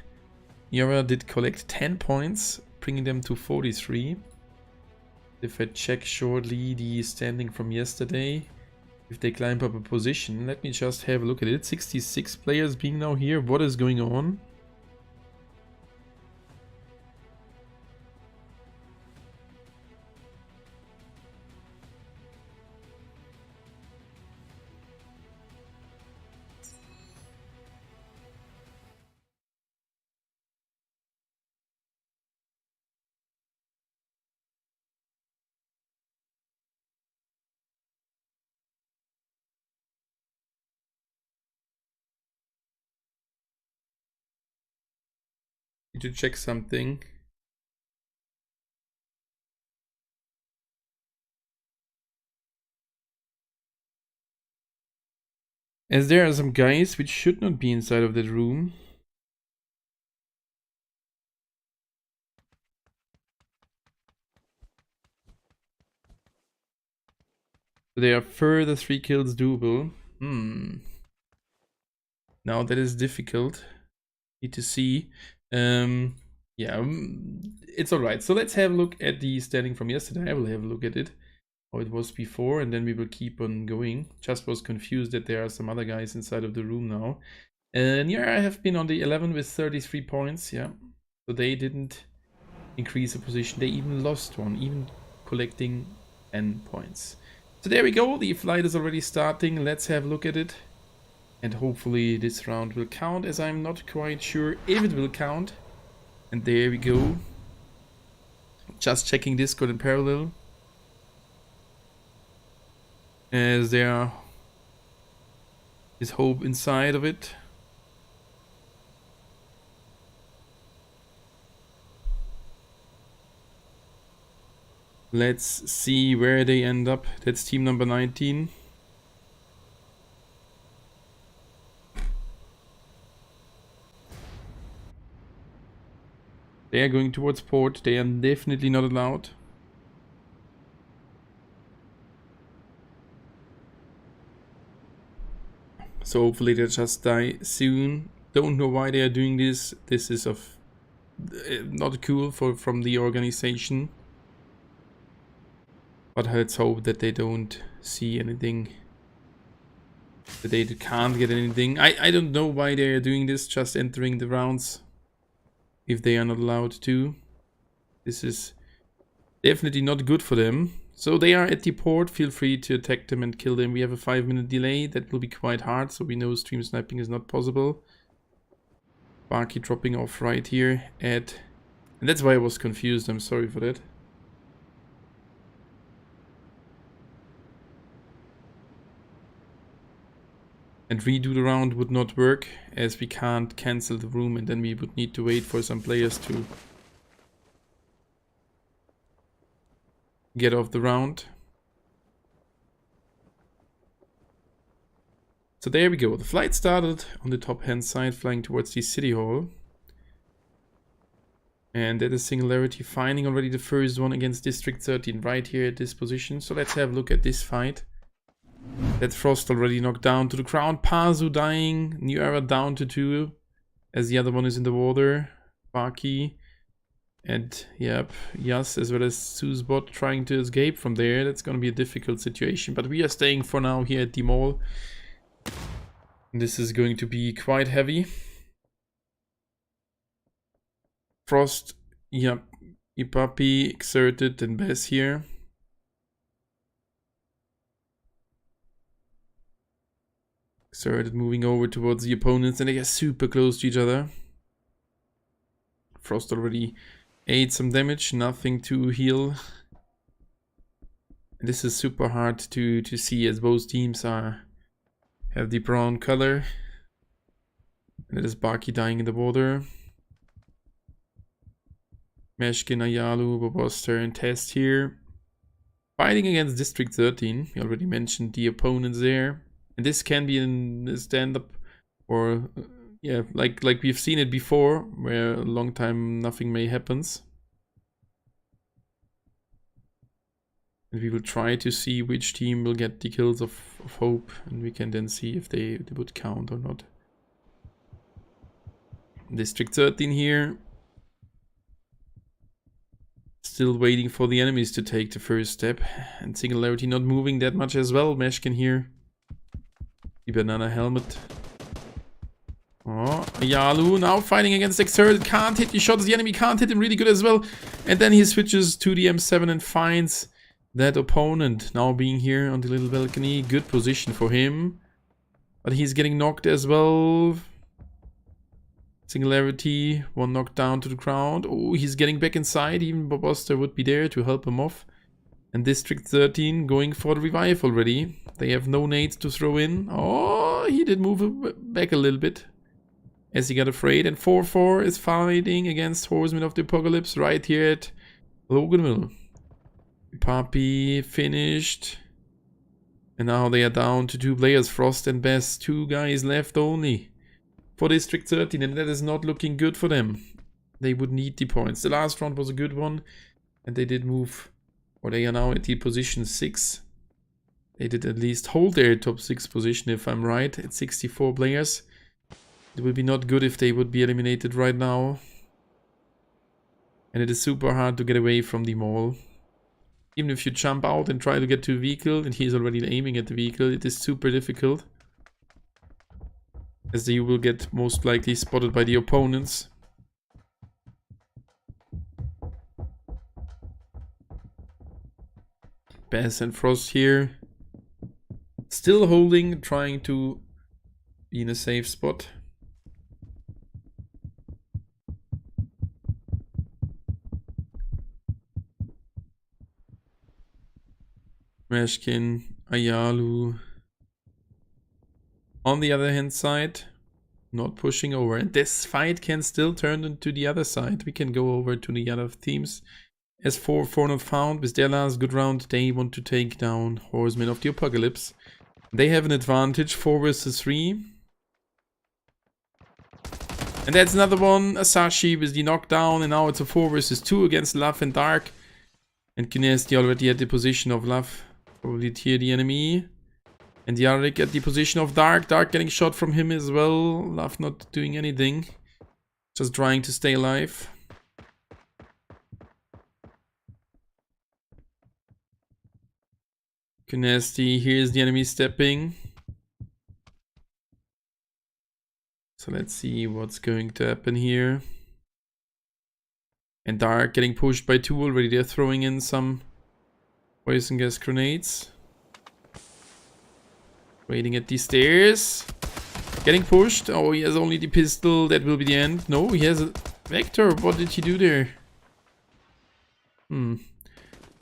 A: Yara did collect 10 points, bringing them to 43. If I check shortly the standing from yesterday, if they climb up a position, let me just have a look at it. 66 players being now here. What is going on? Need to check something. As there are some guys which should not be inside of that room. There are further 3 kills doable. Now that is difficult. Need to see. Yeah, it's alright. So let's have a look at the standing from yesterday. I will have a look at it. How it was before, and then we will keep on going. Just was confused that there are some other guys inside of the room now. And yeah, I have been on the 11 with 33 points. Yeah, so they didn't increase a position. They even lost one, even collecting 10 points. So there we go. The flight is already starting. Let's have a look at it. And hopefully this round will count, as I'm not quite sure if it will count. And there we go. Just checking Discord in parallel, as there is hope inside of it. Let's see where they end up. That's team number 19. They are going towards port. They are definitely not allowed. So hopefully they just die soon. Don't know why they are doing this. This is not cool from the organization. But let's hope that they don't see anything. That they can't get anything. I don't know why they are doing this, just entering the rounds if they are not allowed to. This is definitely not good for them. So they are at the port. Feel free to attack them and kill them. We have a 5-minute delay. That will be quite hard, so we know stream sniping is not possible. Baki dropping off right here at... And that's why I was confused. I'm sorry for that. And redo the round would not work, as we can't cancel the room, and then we would need to wait for some players to get off the round. So there we go. The flight started on the top hand side, flying towards the city hall. And that is Singularity finding already the first one against District 13 right here at this position. So let's have a look at this fight. That Frost already knocked down to the ground. Pazu dying. New Era down to 2. As the other one is in the water. Baki. And yep, Yas as well as Suzbot trying to escape from there. That's going to be a difficult situation. But we are staying for now here at the mall. This is going to be quite heavy. Frost, yep, Ipapi, Exerted, and Bess here. Exerted moving over towards the opponents, and they get super close to each other. Frost already ate some damage, nothing to heal. This is super hard to see, as both teams have the brown color. And that is Baki dying in the water. Meshkin, Ayalu, Boboster, and Test here. Fighting against District 13. We already mentioned the opponents there. And this can be in a stand-up, or yeah, like we've seen it before, where a long time nothing may happens. And we will try to see which team will get the kills of hope, and we can then see if they would count or not. District 13 here. Still waiting for the enemies to take the first step. And Singularity not moving that much as well. Meshkin here. The banana helmet. Oh, Yalu now fighting against Exerted. Can't hit the shots. The enemy can't hit him really good as well. And then he switches to the M7 and finds that opponent. Now being here on the little balcony. Good position for him. But he's getting knocked as well. Singularity. One knocked down to the ground. Oh, he's getting back inside. Even Boboster would be there to help him off. And District 13 going for the revive already. They have no nades to throw in. Oh, he did move back a little bit. as he got afraid. And 4-4 is fighting against Horsemen of the Apocalypse right here at Loganville. Papi finished. And now they are down to 2 players, Frost and Bess. 2 guys left only for District 13, and that is not looking good for them. They would need the points. The last round was a good one, and they did move, or they are now at the position 6. They did at least hold their top 6 position, if I'm right, at 64 players. It would be not good if they would be eliminated right now. And it is super hard to get away from the mall. Even if you jump out and try to get to a vehicle, and he's already aiming at the vehicle, it is super difficult. As you will get most likely spotted by the opponents. Bass and Frost here. Still holding, trying to be in a safe spot. Meshkin, Ayalu. On the other hand side, not pushing over. And this fight can still turn into the other side. We can go over to the other teams. As 4-4 not found, with their last good round, they want to take down Horsemen of the Apocalypse. They have an advantage, 4 versus 3. And that's another one, Asashi with the knockdown, and now it's a 4 versus 2 against Love and Dark. And Kinesti already at the position of Love. Probably tear the enemy. And Yarik at the position of Dark. Dark getting shot from him as well. Love not doing anything. Just trying to stay alive. Kinesti, here's the enemy stepping. So let's see what's going to happen here. And Dark getting pushed by 2 already. They're throwing in some poison gas grenades. Waiting at the stairs. Getting pushed. Oh, he has only the pistol. That will be the end. No, he has a Vector. What did he do there? And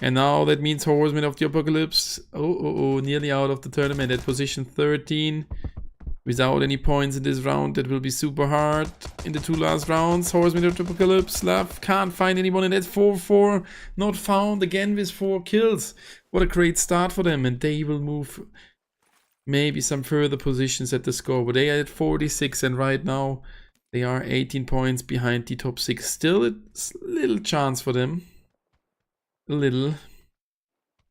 A: now that means Horsemen of the Apocalypse. Oh, nearly out of the tournament at position 13. Without any points in this round, that will be super hard. In the 2 last rounds, Horsemen of the Apocalypse. Love can't find anyone, and that's 4-4. Not found again with 4 kills. What a great start for them, and they will move maybe some further positions at the score. But they are at 46, and right now they are 18 points behind the top 6. Still a little chance for them. A little.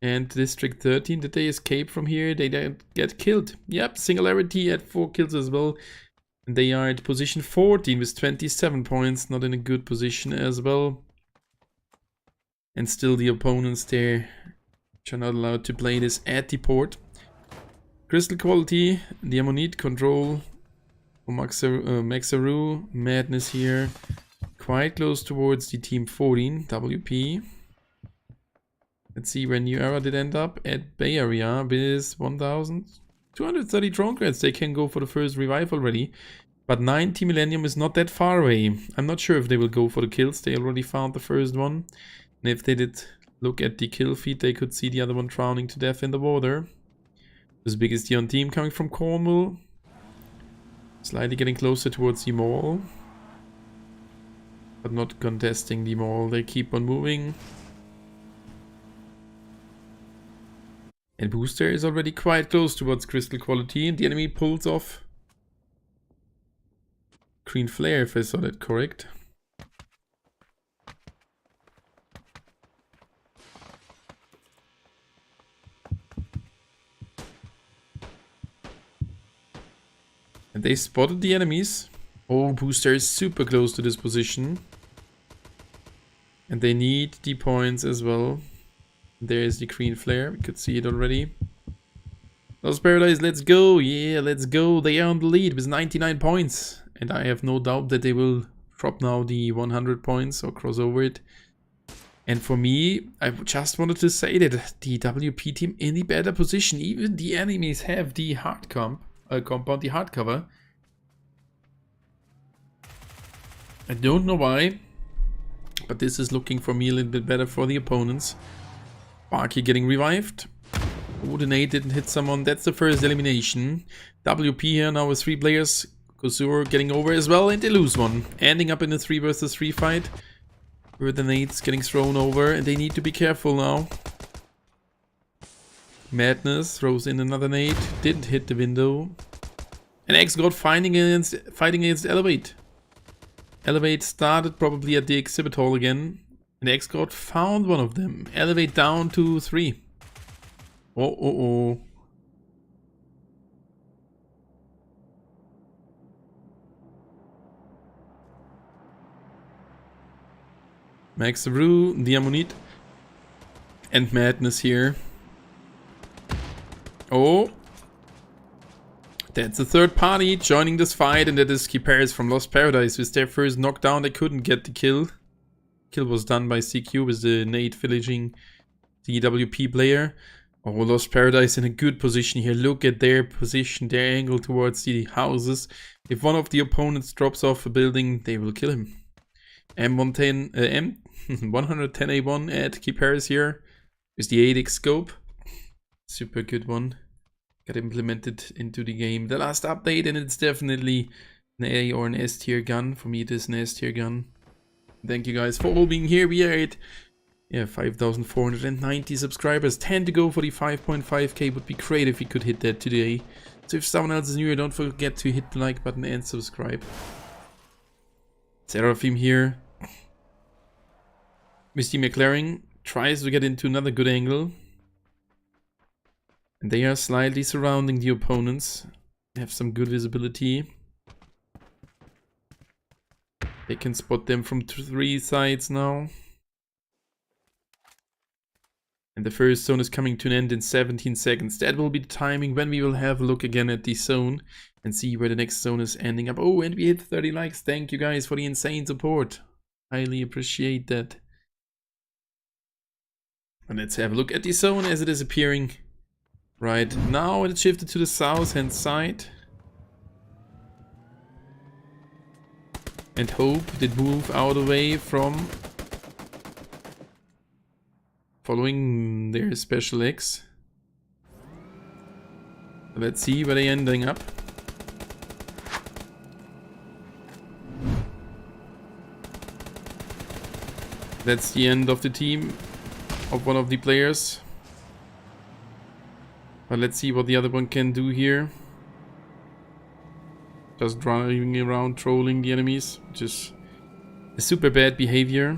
A: And District 13, did they escape from here? They don't get killed. Yep, Singularity at 4 kills as well. And they are at position 14 with 27 points. Not in a good position as well. And still the opponents there, which are not allowed to play this at the port. Crystal Quality, the Ammonite control. Maxaru, Madness here. Quite close towards the team 14, WP. Let's see where New Era did end up. At Bay Area with 1,230 drone credits. They can go for the first revive already. But 90 Millennium is not that far away. I'm not sure if they will go for the kills. They already found the first one. And if they did look at the kill feed, they could see the other one drowning to death in the water. This biggest Dion team coming from Cornwall. Slightly getting closer towards the mall. But not contesting the mall. They keep on moving. And Booster is already quite close towards Crystal Quality, and the enemy pulls off Green Flare, if I saw that correct. And they spotted the enemies. Oh, Booster is super close to this position. And they need the points as well. There's the Green Flare. We could see it already. Lost Paradise, let's go. Yeah, let's go. They are on the lead with 99 points. And I have no doubt that they will drop now the 100 points or cross over it. And for me, I just wanted to say that the WP team in the better position. Even the enemies have the hard compound, the hardcover. I don't know why. But this is looking for me a little bit better for the opponents. Barky getting revived. Ordinate didn't hit someone. That's the first elimination. WP here now with 3 players Kosur getting over as well, and they lose one. Ending up in a 3 versus 3 fight. Where the nades getting thrown over, and they need to be careful now. Madness throws in another nade. Didn't hit the window. And X got fighting against Elevate. Elevate started probably at the exhibit hall again. And X got found one of them. Elevate down to 3. Oh. Max Rue, Diamonite, and Madness here. Oh, that's the third party joining this fight, and that is Keepers from Lost Paradise. With their first knockdown, they couldn't get the kill. Kill was done by CQ with the nade villaging the WP player. Oh, Lost Paradise in a good position here. Look at their position, their angle towards the houses. If one of the opponents drops off a building, they will kill him. M110, M110A1 at Keepers here with the 8x scope. Super good one. Got implemented into the game. The last update, and it's definitely an A or an S tier gun. For me, it is an S tier gun. Thank you guys for all being here. We are at 5,490 subscribers. 10 to go for the 5.5k. Would be great if we could hit that today. So if someone else is new, don't forget to hit the like button and subscribe. Seraphim here. Misty McLaren tries to get into another good angle. And they are slightly surrounding the opponents. They have some good visibility. They can spot them from 3 sides now. And the first zone is coming to an end in 17 seconds. That will be the timing when we will have a look again at the zone and see where the next zone is ending up. Oh, and we hit 30 likes. Thank you guys for the insane support. Highly appreciate that. And let's have a look at the zone as it is appearing right now. It shifted to the south hand side. And Hope did move out away from following their special X. Let's see where they're ending up. That's the end of the team of one of the players. But let's see what the other one can do here. Just driving around, trolling the enemies, which is a super bad behavior.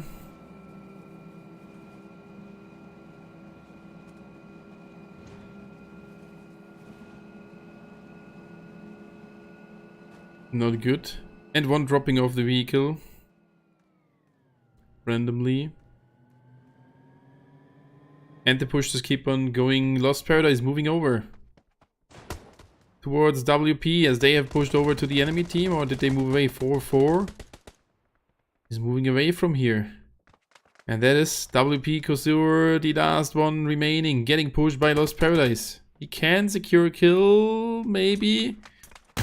A: Not good. And one dropping off the vehicle randomly. And the push just keep on going. Lost Paradise moving over towards WP as they have pushed over to the enemy team, or did they move away? 4-4 is moving away from here. And that is WP Kosur, the last one remaining, getting pushed by Lost Paradise. He can secure a kill, maybe.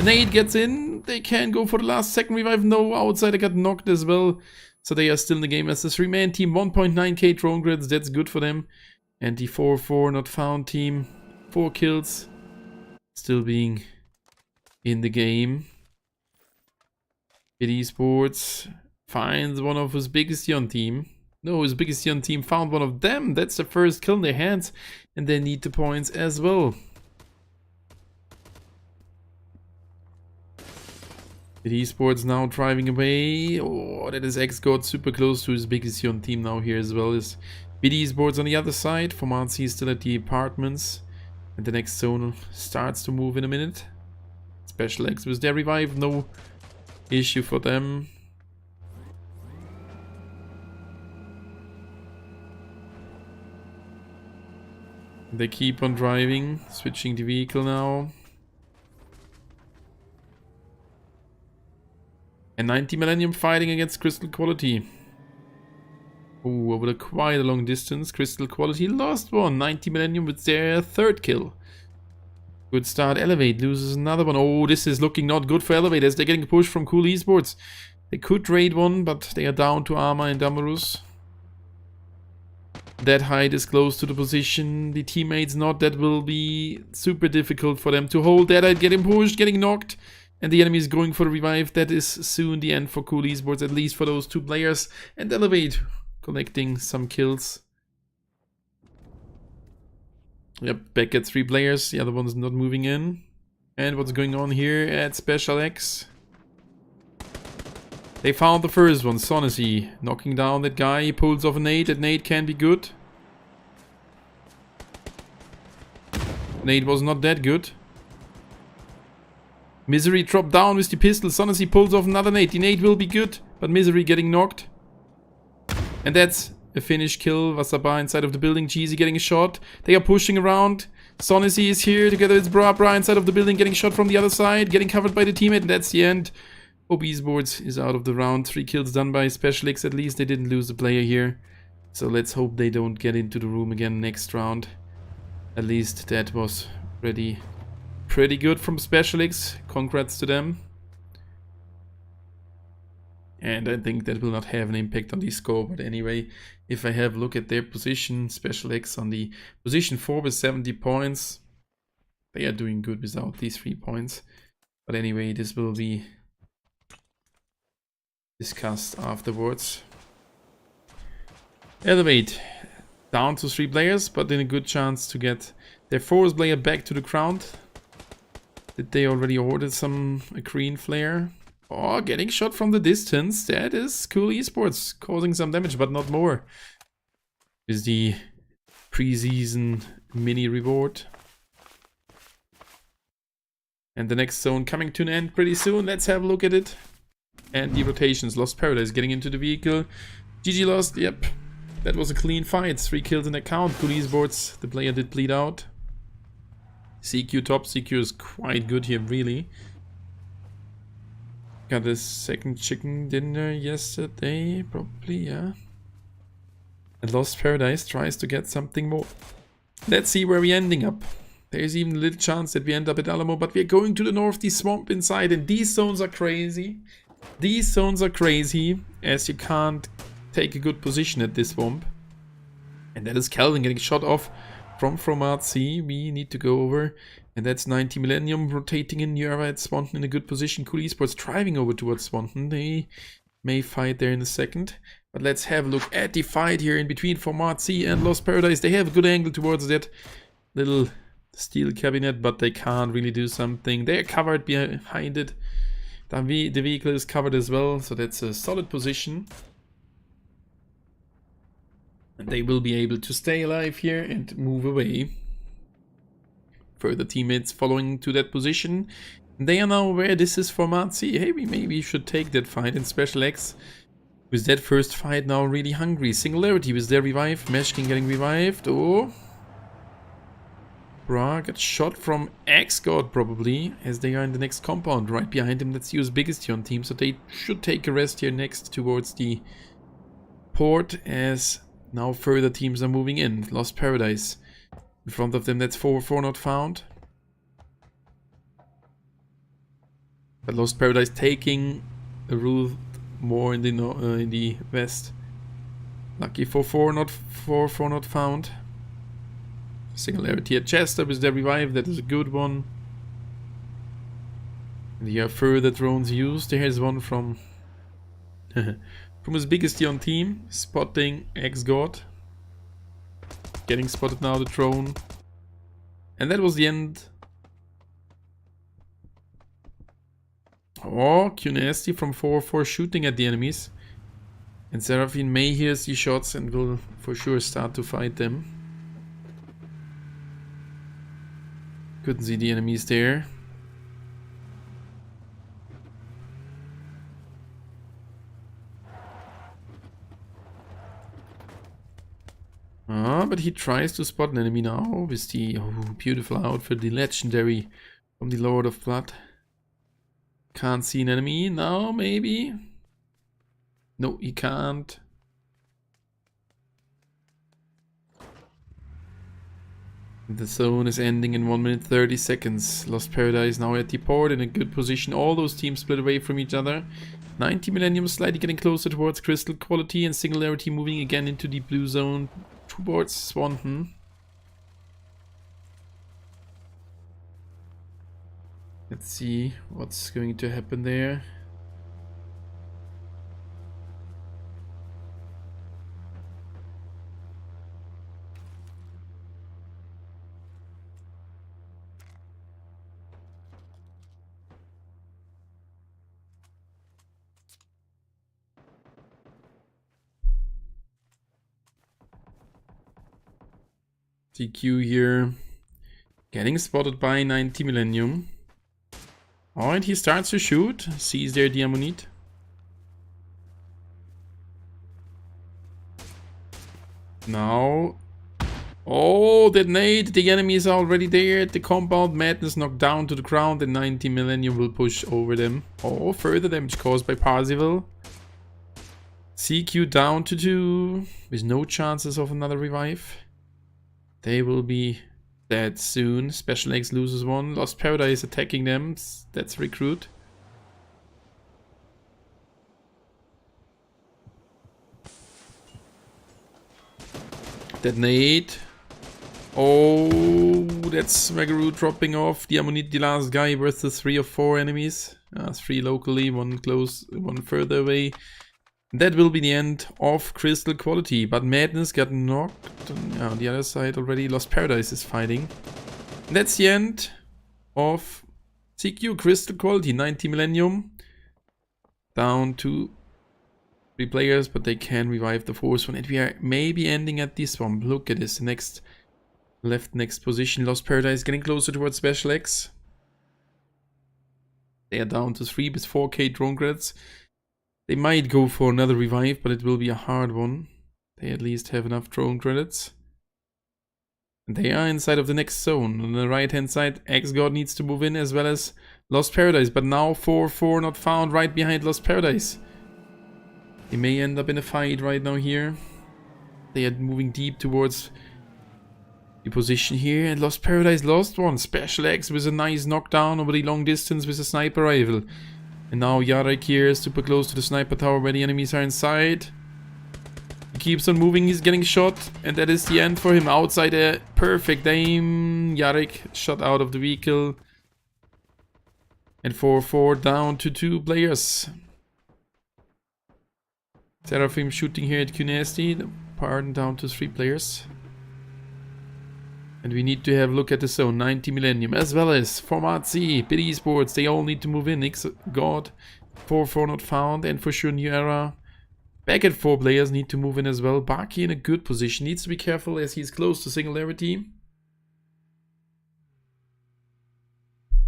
A: Nade gets in. They can go for the last second revive. No, outsider got knocked as well. So they are still in the game as a 3-man team. 1.9k drone grids, that's good for them. And the 4-4 not found team, 4 kills, still being in the game. Esports finds one of his biggest Yon team. No, his biggest Yon team found one of them. That's the first kill in their hands. And they need the points as well. Esports now driving away. Oh, that is X got super close to his biggest Yon team now here as well as Esports on the other side. Formanzi is still at the apartments. And the next zone starts to move in a minute. Special X with their revive, no issue for them. They keep on driving, switching the vehicle now. And 90 Millennium fighting against Crystal Quality. Oh, over quite a long distance. Crystal Quality lost one. 90 Millennium with their third kill. Good start. Elevate loses another one. Oh, this is looking not good for Elevate as they're getting pushed from Cool Esports. They could trade one, but they are down to Arma and Damarus. That height is close to the position. The teammates not. That will be super difficult for them to hold. That height getting pushed, getting knocked. And the enemy is going for the revive. That is soon the end for Cool Esports, at least for those 2 players. And Elevate collecting some kills. Yep, back at 3 players. The other one's not moving in. And what's going on here at Special X? They found the first one, Sonacy, knocking down that guy. He pulls off a nade. That nade can be good. Nade was not that good. Misery dropped down with the pistol. Sonacy pulls off another nade. The nade will be good, but Misery getting knocked. And that's a finish kill. Wasaba inside of the building. Cheesy getting a shot. They are pushing around. Sonacy is here together with Bra inside of the building, getting shot from the other side, getting covered by the teammate, and that's the end. OB Sports is out of the round. 3 kills done by Special X. At least they didn't lose a player here. So let's hope they don't get into the room again next round. At least that was pretty good from Special X. Congrats to them. And I think that will not have an impact on the score. But anyway, if I have a look at their position, Special X on the position 4 with 70 points. They are doing good without these 3 points. But anyway, this will be discussed afterwards. Elevate down to 3 players, but in a good chance to get their 4th player back to the ground. Did they already order a green flare? Oh, getting shot from the distance. That is Cool Esports causing some damage, but not more. Is the preseason mini reward. And the next zone coming to an end pretty soon. Let's have a look at it. And the rotations. Lost Paradise getting into the vehicle. GG Lost, yep. That was a clean fight. 3 kills in the count. Cool Esports, the player did bleed out. CQ top. CQ is quite good here, really. Got a second chicken dinner yesterday, probably, yeah. And Lost Paradise tries to get something more. Let's see where we're ending up. There's even a little chance that we end up at Alamo, but we're going to the north, the swamp inside, and these zones are crazy. These zones are crazy, as you can't take a good position at this swamp. And that is Calvin getting shot off from Fromatzi. We need to go over. And that's 90 Millennium rotating in Yerva at Swanton in a good position. Cool Esports driving over towards Swanton. They may fight there in a second. But let's have a look at the fight here in between Formatzi and Lost Paradise. They have a good angle towards that little steel cabinet, but they can't really do something. They're covered behind it. The vehicle is covered as well, so that's a solid position. And they will be able to stay alive here and move away. Further teammates following to that position. They are now aware this is Formatzi. Hey, we maybe should take that fight in Special X. With that first fight now really hungry. Singularity with their revive. Meshkin getting revived. Oh. Bra got shot from X-God probably, as they are in the next compound. Right behind him, that's US biggest here on team. So they should take a rest here next towards the port, as now further teams are moving in. Lost Paradise. In front of them, that's 4 not found. But Lost Paradise taking a rule more in the west. Lucky for 4 not found. Singularity at Chester with their revive, that is a good one. And here are further drones used. There's one from his biggest on team, spotting X-God. Getting spotted now, the drone. And that was the end. Oh, Q-Nasty from 4-4 shooting at the enemies. And Seraphine may hear the shots and will for sure start to fight them. Couldn't see the enemies there. But he tries to spot an enemy now with the beautiful outfit, the legendary from the Lord of Blood. Can't see an enemy now, maybe? No, he can't. The zone is ending in 1 minute 30 seconds. Lost Paradise now at the port in a good position. All those teams split away from each other. 90 Millennium slightly getting closer towards Crystal Quality, and Singularity moving again into the blue zone towards Swanton. Let's see what's going to happen there. CQ here. Getting spotted by 90 Millennium. Alright, he starts to shoot. Sees their Diamonite. Now. Oh, that nade. The enemy is already there at the compound. Madness knocked down to the ground. And 90 Millennium will push over them. Oh, further damage caused by Parzival. CQ down to 2. With no chances of another revive. They will be dead soon. Special X loses 1. Lost Paradise attacking them. That's recruit. Detonate. Oh, that's Megaroot dropping off. Diamonite, the last guy versus 3 or 4 enemies. 3 locally, 1 close, 1 further away. That will be the end of Crystal Quality. But Madness got knocked on the other side already. Lost Paradise is fighting. And that's the end of CQ Crystal Quality. 90 Millennium. Down to 3 players, but they can revive the 4th one. And we are maybe ending at this one. Look at this. Next position. Lost Paradise getting closer towards Special X. They are down to 3 with 4k drone credits. They might go for another revive, but it will be a hard one. They at least have enough drone credits. And they are inside of the next zone. On the right hand side, X-God needs to move in as well as Lost Paradise. But now 4-4 not found right behind Lost Paradise. They may end up in a fight right now here. They are moving deep towards the position here. And Lost Paradise lost one. Special X with a nice knockdown over the long distance with a sniper rifle. And now Jarek here is super close to the sniper tower where the enemies are inside. He keeps on moving, he's getting shot. And that is the end for him. Outside a perfect aim. Jarek shot out of the vehicle. And 4-4 down to 2 players. Seraphim shooting here at Cunesti. Pardon, down to 3 players. And we need to have a look at the zone. 90 Millennium as well as Format C, Bid Esports. They all need to move in. God, 4-4 not found. And for sure New Era. Back at 4 players need to move in as well. Baki in a good position. Needs to be careful as he's close to Singularity.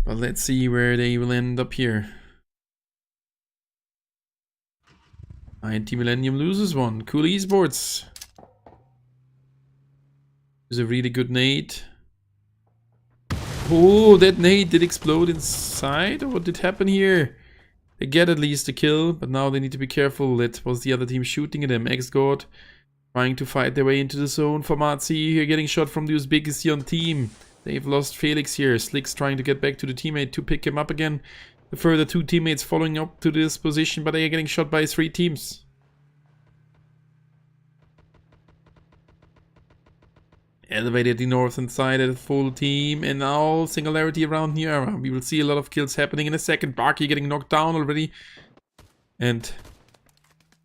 A: But let's see where they will end up here. 90 Millennium loses one. Cool Esports. Is a really good nade. Oh, that nade did explode inside? Or what did happen here? They get at least a kill, but now they need to be careful. That was the other team shooting at them. X-God trying to fight their way into the zone. Format C here getting shot from the Uzbekistan team. They've lost Felix here. Slick's trying to get back to the teammate to pick him up again. The further 2 teammates following up to this position, but they are getting shot by 3 teams. Elevated the northern side at a full team, and now Singularity around New Era. We will see a lot of kills happening in a second. Baki getting knocked down already. And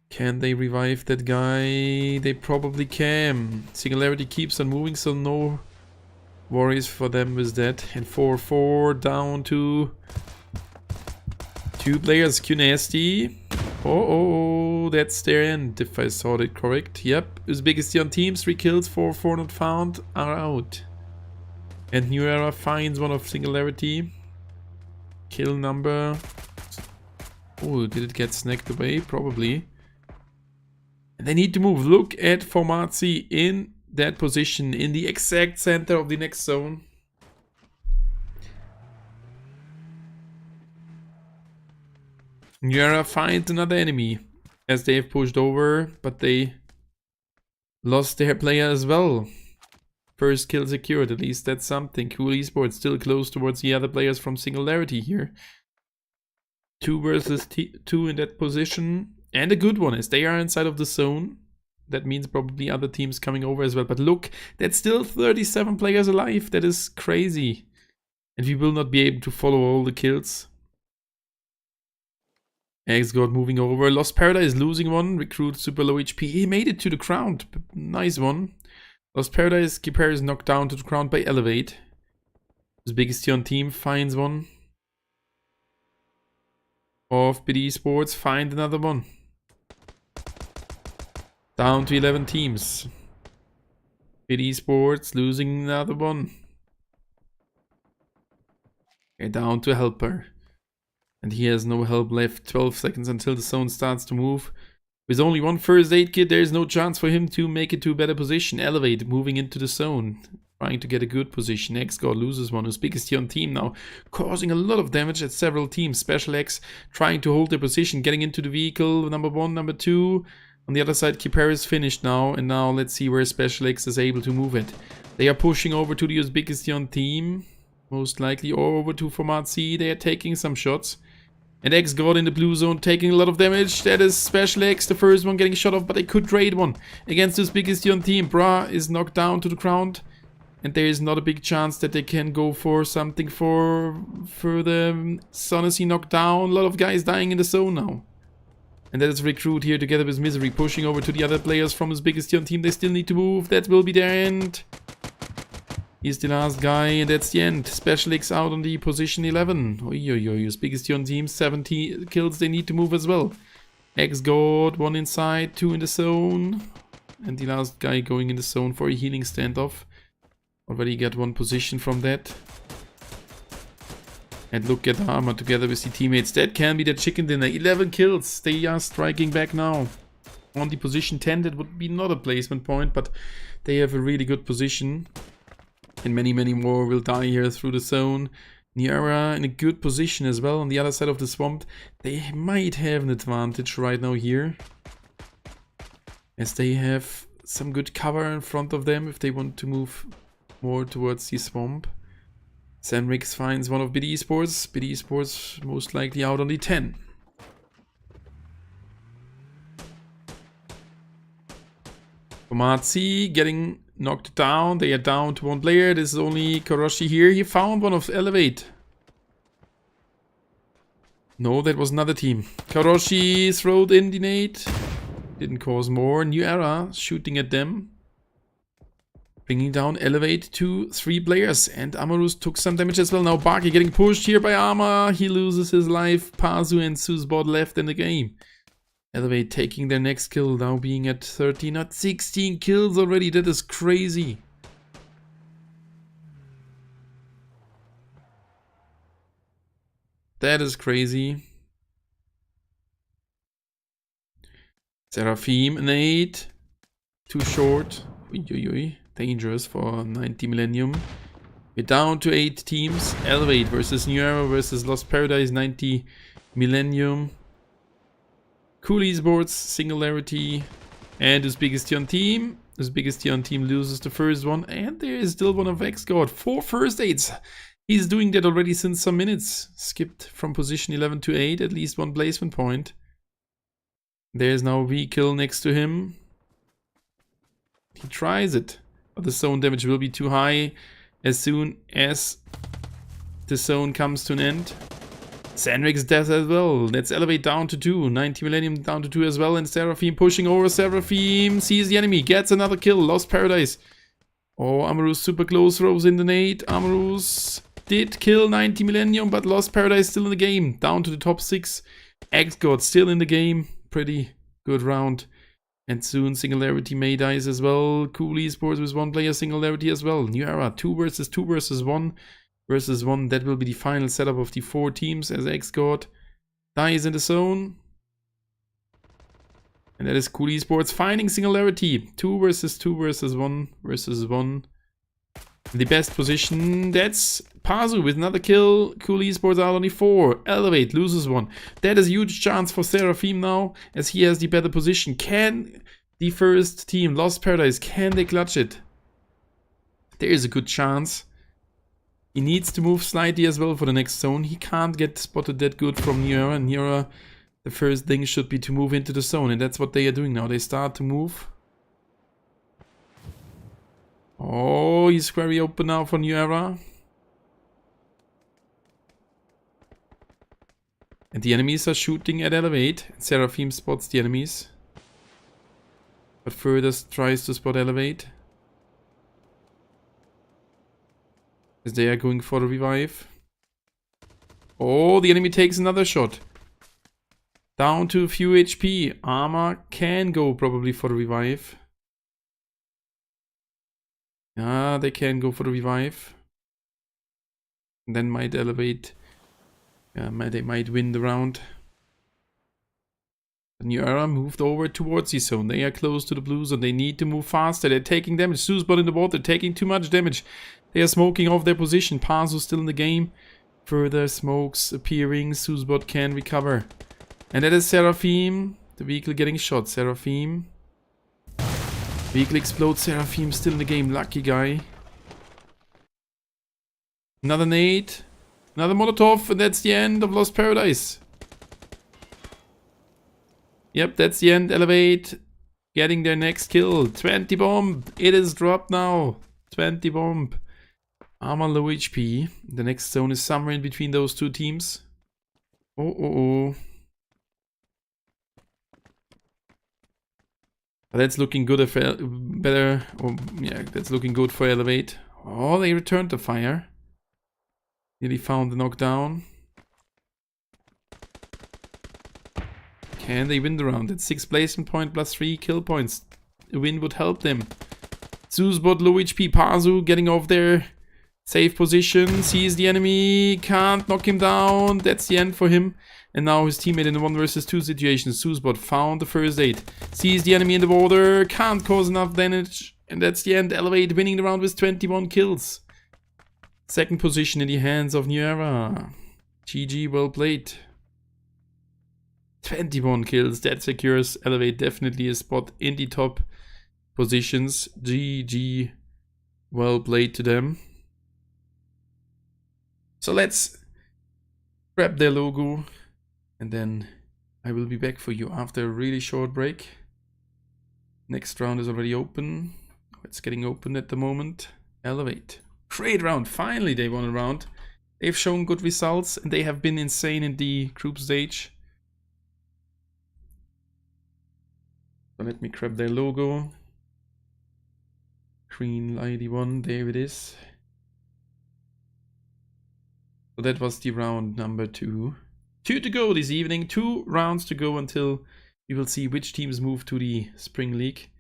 A: can they revive that guy? They probably can. Singularity keeps on moving, so no worries for them with that. And 4-4 down to 2 players. Cunesti. Oh, that's their end, if I saw it correct. Yep, Uzbekistan team, 3 kills, 4-4 not found, are out. And New Era finds one of Singularity. Kill number... Oh, did it get snagged away? Probably. And they need to move. Look at Formazi in that position, in the exact center of the next zone. New Era finds another enemy as they have pushed over, but they lost their player as well. First kill secured, at least that's something. Cool Esports still close towards the other players from Singularity here. 2 versus 2 in that position. And a good one as they are inside of the zone. That means probably other teams coming over as well. But look, that's still 37 players alive. That is crazy. And we will not be able to follow all the kills. X-God moving over. Lost Paradise losing one. Recruit super low HP. He made it to the ground. Nice one. Lost Paradise. Keeper is knocked down to the ground by Elevate. His biggest on team finds one. Of BD Sports find another one. Down to 11 teams. BD Sports losing another one. Okay, down to Helper. And he has no help left. 12 seconds until the zone starts to move. With only one first aid kit, there is no chance for him to make it to a better position. Elevate moving into the zone. Trying to get a good position. X-God loses one. His biggest on team now. Causing a lot of damage at several teams. Special X trying to hold their position. Getting into the vehicle. Number 1, number 2. On the other side, Keeper is finished now. And now let's see where Special X is able to move it. They are pushing over to the Uzbekistan team. Most likely over to Format C. They are taking some shots. And X-God in the blue zone taking a lot of damage. That is Special X, the first one getting shot off, but they could trade one against this Uzbekistan team. Bra is knocked down to the ground. And there is not a big chance that they can go for something for the Sonacy knocked down. A lot of guys dying in the zone now. And that is Recruit here together with Misery pushing over to the other players from Uzbekistan team. They still need to move. That will be their end. He's the last guy, and that's the end. Special X out on the position 11. Uzbekistan team, 70 kills. They need to move as well. X-God, 1 inside, 2 in the zone. And the last guy going in the zone for a healing standoff. Already get 1 position from that. And look at Armor together with the teammates. That can be the chicken dinner. 11 kills. They are striking back now. On the position 10, that would be not a placement point, but they have a really good position. And many more will die here through the zone. Niara in a good position as well on the other side of the swamp. They might have an advantage right now here, as they have some good cover in front of them if they want to move more towards the swamp. Zenrix finds one of BD Sports. BD Sports most likely out on the 10. Komatsi getting knocked down. They are down to 1 player. This is only Karoshi here. He found one of Elevate. No, that was another team. Karoshi throwed in the nade. Didn't cause more. New Era shooting at them. Bringing down Elevate to 3 players. And Amarus took some damage as well. Now Baki getting pushed here by Arma. He loses his life. Pazu and Susbot left in the game. Elevate taking their next kill, now being at 13, not 16 kills already. That is crazy. That is crazy. Seraphim, an 8. Too short. Dangerous for 90 Millennium. We're down to 8 teams. Elevate versus New Era versus Lost Paradise, 90 Millennium. Cool Esports, Singularity, and Uzbekistan team. Uzbekistan team loses the first one, and there is still one of X-God. 4 first aids. He's doing that already since some minutes. Skipped from position 11 to 8, at least 1 placement point. There's now a V-kill next to him. He tries it, but the zone damage will be too high as soon as the zone comes to an end. Zenrix death as well. Let's Elevate down to 2. 90 Millennium down to 2 as well. And Seraphim pushing over. Seraphim sees the enemy. Gets another kill. Lost Paradise. Oh, Amarus super close. Throws in the nade. Amarus did kill 90 Millennium, but Lost Paradise still in the game. Down to the top 6. X-God still in the game. Pretty good round. And soon Singularity may dies as well. Cool Esports with 1 player Singularity as well. New Era 2 versus 2 versus 1. Versus 1, that will be the final setup of the 4 teams as X-God dies in the zone. And that is Cool Esports finding Singularity. 2 versus 2 versus 1 versus 1. The best position, that's Pazu with another kill. Cool Esports out on the 4. Elevate loses 1. That is a huge chance for Seraphim now, as he has the better position. Can the first team, Lost Paradise, can they clutch it? There is a good chance. He needs to move slightly as well for the next zone. He can't get spotted that good from Niera. And Niera, the first thing should be to move into the zone. And that's what they are doing now. They start to move. Oh, he's very open now for Niera. And the enemies are shooting at Elevate. Seraphim spots the enemies. But further tries to spot Elevate. As they are going for the revive. Oh, the enemy takes another shot. Down to a few HP. Armor can go probably for the revive. Yeah, they can go for the revive. And then might Elevate. Yeah, they might win the round. The New Era moved over towards the zone. They are close to the blue zone. They need to move faster. They're taking damage. Zeusbot in the water, taking too much damage. They are smoking off their position. Pazu still in the game. Further smokes appearing. Zeusbot can recover. And that is Seraphim. The vehicle getting shot. Seraphim. Vehicle explodes. Seraphim still in the game. Lucky guy. Another nade. Another Molotov. And that's the end of Lost Paradise. Yep, that's the end. Elevate. Getting their next kill. 20 bomb. It is dropped now. 20 bomb. Armor low HP. The next zone is somewhere in between those two teams. Oh. That's looking good. Better. Oh, yeah, that's looking good for Elevate. Oh, they returned the fire. Nearly found the knockdown. Can they win the round? At 6 placement point plus 3 kill points. A win would help them. Zeusbot low HP. Pazu getting off their safe position. Sees the enemy. Can't knock him down. That's the end for him. And now his teammate in the 1 versus 2 situation. Zeusbot found the first aid. Sees the enemy in the water. Can't cause enough damage. And that's the end. Elevate winning the round with 21 kills. Second position in the hands of New Era. GG, well played. 21 kills. That secures Elevate definitely a spot in the top positions. GG, well played to them. So let's grab their logo. And then I will be back for you after a really short break. Next round is already open. It's getting open at the moment. Elevate. Great round. Finally they won a round. They've shown good results and they have been insane in the group stage. So let me grab their logo. Green ID 1. There it is. So that was the round number 2. 2 to go this evening. 2 rounds to go until we will see which teams move to the Spring League.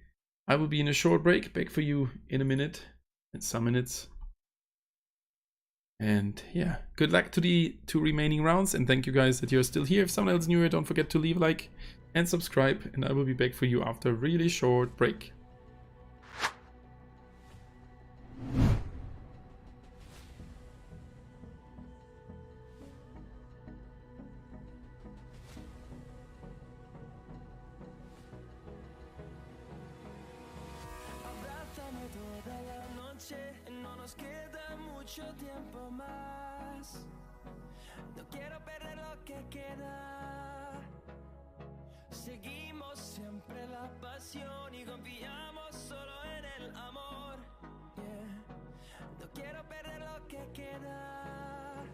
A: I will be in a short break. Back for you in a minute. In some minutes. And yeah, good luck to the 2 remaining rounds. And thank you guys that you're still here. If someone else is new here, don't forget to leave a like and subscribe. And I will be back for you after a really short break.
C: Abrázame toda la noche, no nos queda mucho tiempo más. No quiero perder lo que queda. Seguimos siempre la pasión y confiamos solo en el amor. Yeah. No quiero perder lo que queda.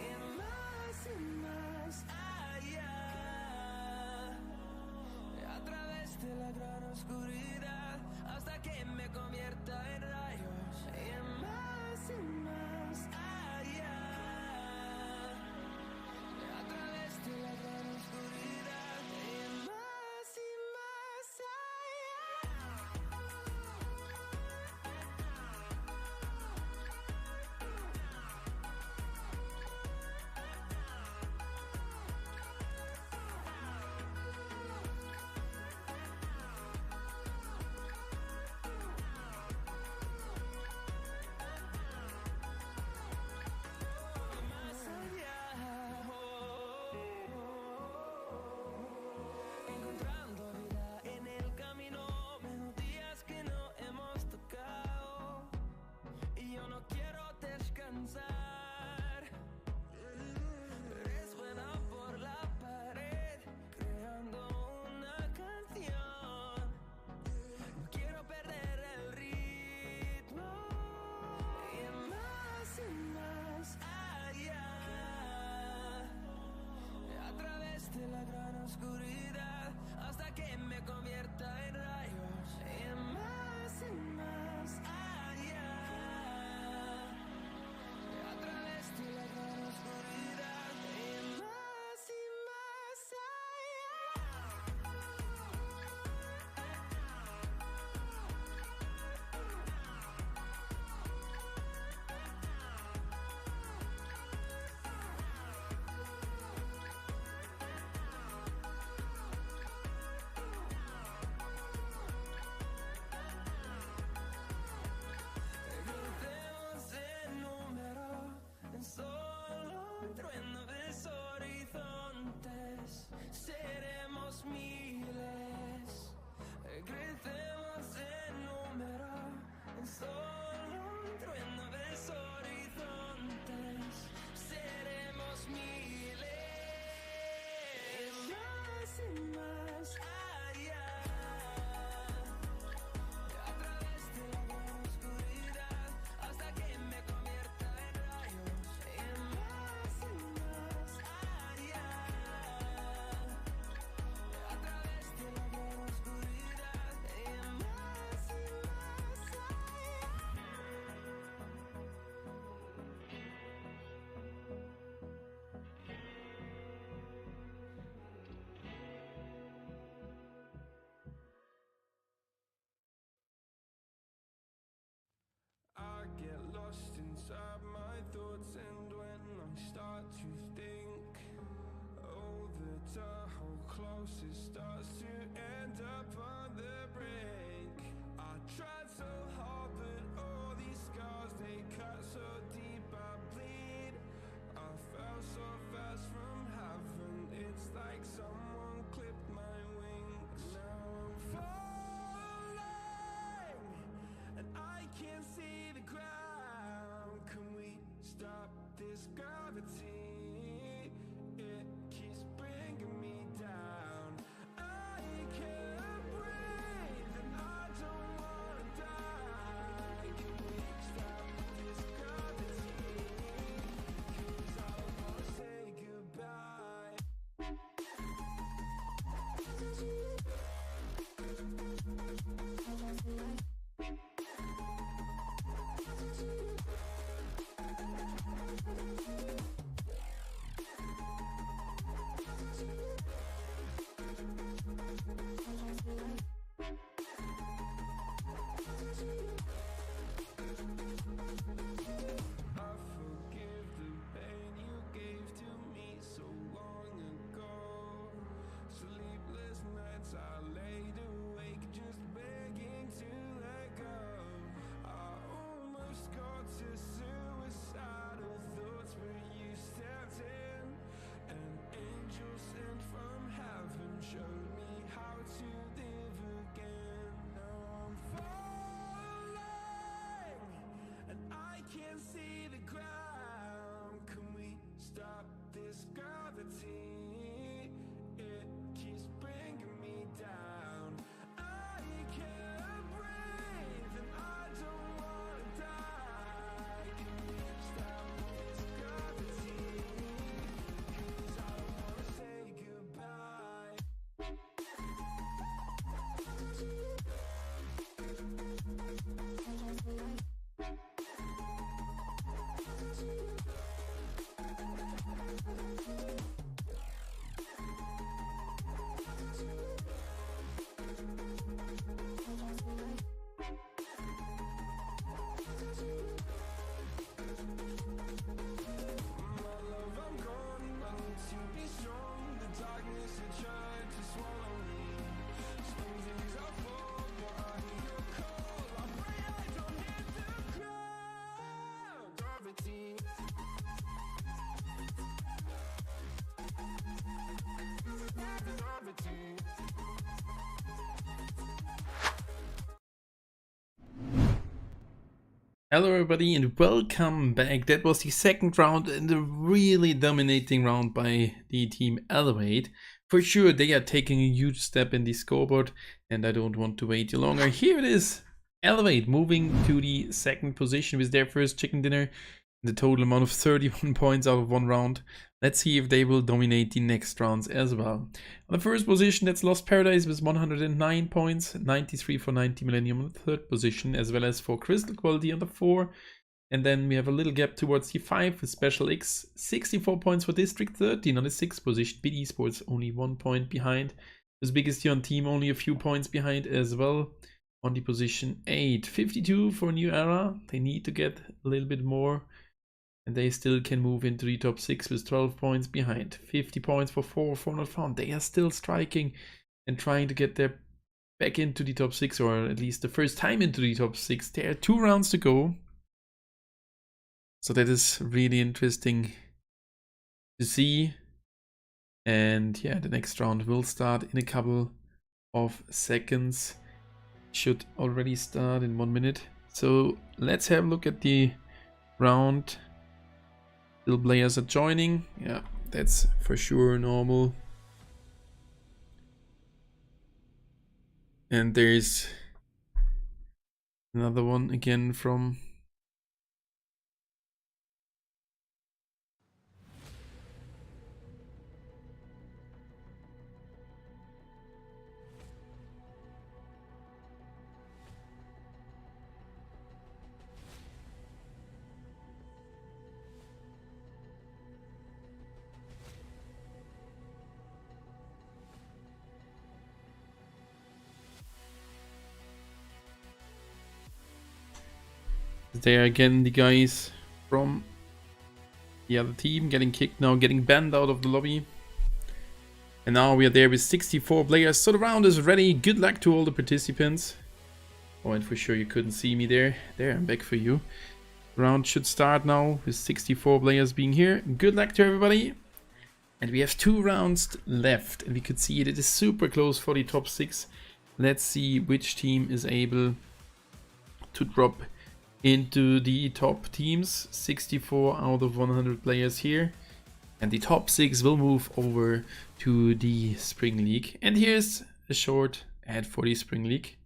C: Y más allá. A través de la gran oscuridad hasta que me convierta en rayos. Y más allá. A través de la gran oscuridad. Y más allá. lost inside my thoughts, and when I start to think, oh, the hole closest starts to end up on the brink. I tried so hard, but all these scars, they cut so deep I bleed. I fell so fast from heaven, it's like someone clipped my wings. Now I'm falling, and I can't see the ground. Can we stop this gravity? It keeps bringing me down. I can't breathe, and I don't wanna die. Can we stop this gravity? 'Cause I don't wanna say goodbye. I forgive the pain you gave to me so long ago. Sleepless nights I laid awake just begging to let go. I almost got to suicidal thoughts, but you stepped in. An angel sent from heaven showed me how to live again. Now I'm falling, and I can't see the ground. Can we stop this gravity? It keeps bringing me down. I can't breathe, and I don't wanna die. Can we stop this gravity? 'Cause I don't wanna say goodbye. My love, I'm gone. I need to be strong. The darkness it tried to swallow me. Some days I fall, but I hear your call. I pray I don't hit the ground. Gravity. Gravity.
A: Hello everybody and welcome back. That was the second round and a really dominating round by the team Elevate. For sure they are taking a huge step in the scoreboard and I don't want to wait longer. Here it is. Elevate moving to the second position with their first chicken dinner. The total amount of 31 points out of one round. Let's see if they will dominate the next rounds as well. On the first position, that's Lost Paradise with 109 points, 93 for 90 Millennium on the third position, as well as for Crystal Quality on the 4. And then we have a little gap towards the 5 with Special X, 64 points for District 13 on the 6th position. Bid Esports only 1 point behind. With Biggest Yon Team only a few points behind as well. On the position 8, 52 for New Era. They need to get a little bit more. And they still can move into the top 6 with 12 points behind. 50 points for 4 Not Found. They are still striking and trying to get their back into the top 6, or at least the first time into the top 6. There are 2 rounds to go. So that is really interesting to see. And yeah, the next round will start in a couple of seconds. Should already start in 1 minute. So let's have a look at the round. Still players are joining. Yeah, that's for sure normal. And there's another one again from There again, the guys from the other team getting kicked now, getting banned out of the lobby. And now we are there with 64 players, so the round is ready. Good luck to all the participants. Oh, and for sure you couldn't see me there. There, I'm back for you. The round should start now with 64 players being here. Good luck to everybody. And we have 2 rounds left, and we could see it is super close for the top 6. Let's see which team is able to drop into the top teams. 64 out of 100 players here. And the top 6 will move over to the Spring League. And here's a short ad for the Spring League.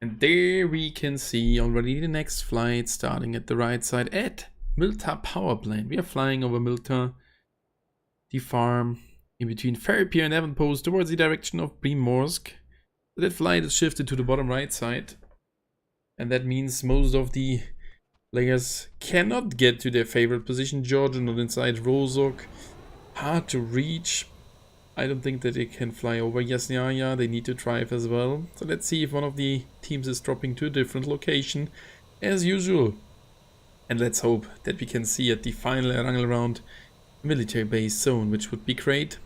A: And there we can see already the next flight starting at the right side at Milta Power Plant. We are flying over Milta, the farm in between Ferry Pier and Avonpost towards the direction of Primorsk. So that flight is shifted to the bottom right side. And that means most of the players cannot get to their favorite position. Georgia not inside, Rozok, hard to reach. I don't think that they can fly over Yasnaya, they need to drive as well. So let's see if one of the teams is dropping to a different location, as usual. And let's hope that we can see at the final Erangel round military base zone, which would be great.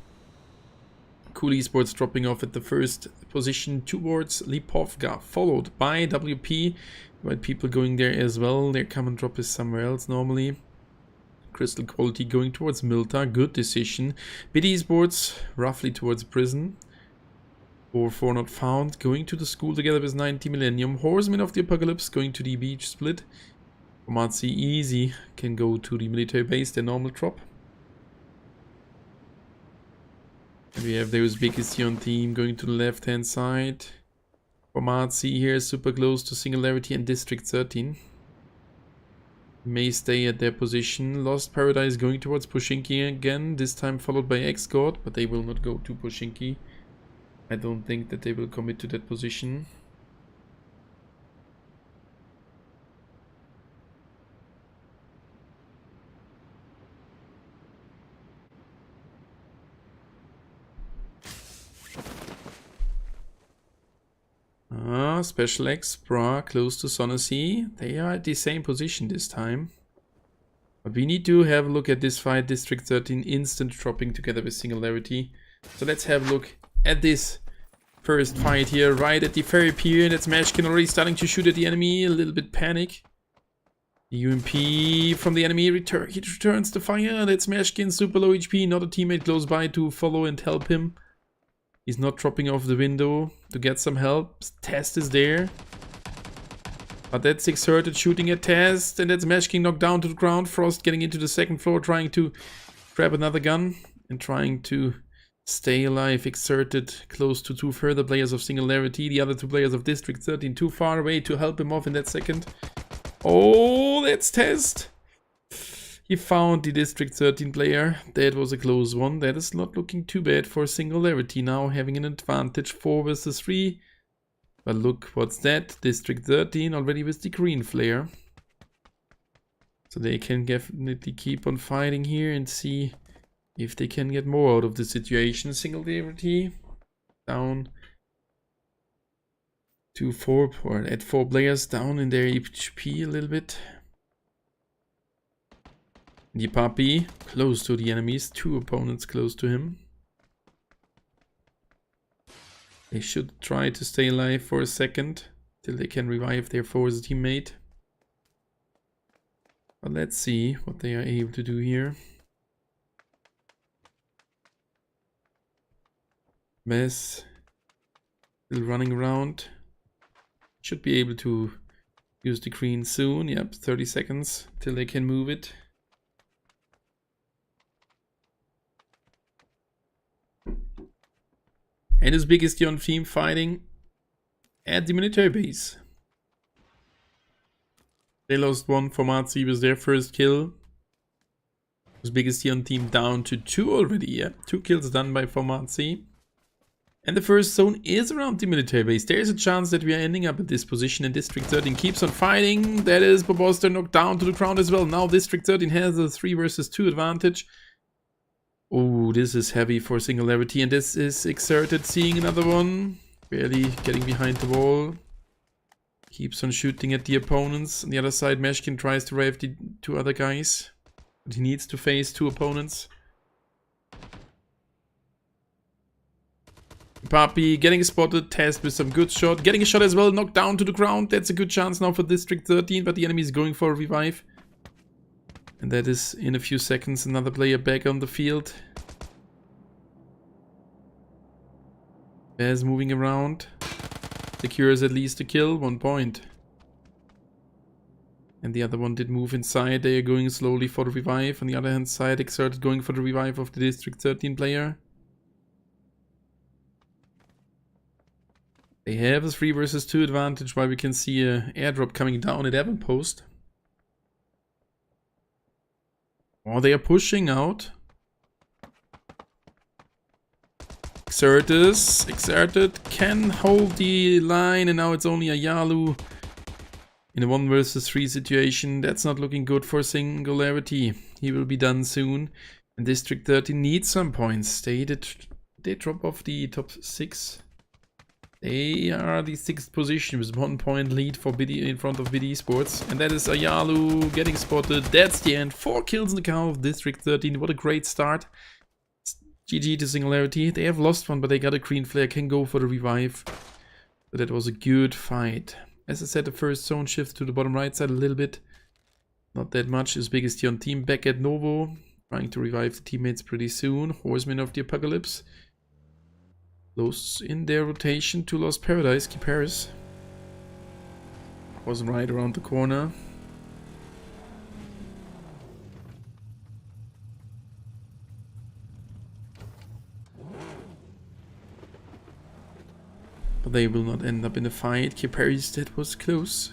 A: Cool Esports dropping off at the first position towards Lipovka, followed by WP. White people going there as well, their common drop is somewhere else normally. Crystal Quality going towards Milta, good decision. BD Sports roughly towards prison. 4-4 not found, going to the school together with 90 Millennium. Horsemen of the Apocalypse going to the beach split. Komatsi easy can go to the military base, their normal drop. And we have the Uzbekistan team going to the left hand side. Komatsi here super close to Singularity and District 13. May stay at their position. Lost Paradise going towards Pushinki again, this time followed by X-God, but they will not go to Pushinki. I don't think that they will commit to that position. Special X, Bra, close to Sonacy. They are at the same position this time. But we need to have a look at this fight. District 13 instant dropping together with Singularity. So let's have a look at this first fight here, right at the ferry pier. That's Mashkin already starting to shoot at the enemy. A little bit panic. The UMP from the enemy he returns the fire. That's Mashkin, super low HP. Not a teammate close by to follow and help him. He's not dropping off the window to get some help. Test is there. But that's Exerted shooting at Test. And that's Mashkin knocked down to the ground. Frost getting into the second floor, trying to grab another gun. And trying to stay alive. Exerted close to 2 further players of Singularity. The other 2 players of District 13 too far away to help him off in that second. Oh, that's Test. He found the District 13 player. That was a close one. That is not looking too bad for Singularity now, having an advantage 4 versus 3. But look, what's that? District 13 already with the green flare. So they can definitely keep on fighting here and see if they can get more out of the situation. Singularity down to 4, or at 4 players down in their HP a little bit. The puppy close to the enemies, 2 opponents close to him. They should try to stay alive for a second till they can revive their force teammate. But let's see what they are able to do here. Mess still running around. Should be able to use the green soon. Yep, 30 seconds till they can move it. And Uzbekistan team fighting at the military base. They lost one. Formazi was their first kill. Uzbekistan team down to 2 already. Yeah, 2 kills done by Formazi. And the first zone is around the military base. There is a chance that we are ending up at this position, and District 13 keeps on fighting. That is Boboster knocked down to the ground as well. Now District 13 has a 3 versus 2 advantage. Oh, this is heavy for Singularity, and this is Exerted seeing another one. Barely getting behind the wall. Keeps on shooting at the opponents. On the other side, Meshkin tries to revive the 2 other guys. But he needs to face 2 opponents. Papi getting spotted, Test with some good shot. Getting a shot as well, knocked down to the ground. That's a good chance now for District 13, but the enemy is going for a revive. And that is in a few seconds another player back on the field. Bears moving around. Secures at least a kill, 1 point. And the other one did move inside. They are going slowly for the revive. On the other hand side, Exerted going for the revive of the District 13 player. They have a 3 versus 2 advantage, while we can see an airdrop coming down at Avonpost. Oh, they are pushing out. Exerted can hold the line, and now it's only a Yalu in a 1 versus 3 situation. That's not looking good for Singularity. He will be done soon. And District 13 needs some points. They drop off the top 6. They are the 6th position with 1 point lead for BD in front of BD Sports. And that is Ayalu getting spotted. That's the end. 4 kills in the count of District 13. What a great start. GG to Singularity. They have lost one, but they got a green flare. Can go for the revive. So that was a good fight. As I said, the first zone shift to the bottom right side a little bit. Not that much. Uzbekistan team back at Novo. Trying to revive the teammates pretty soon. Horsemen of the Apocalypse. Close in their rotation to Lost Paradise. Kiparis wasn't right around the corner. But they will not end up in a fight. Kiparis, that was close.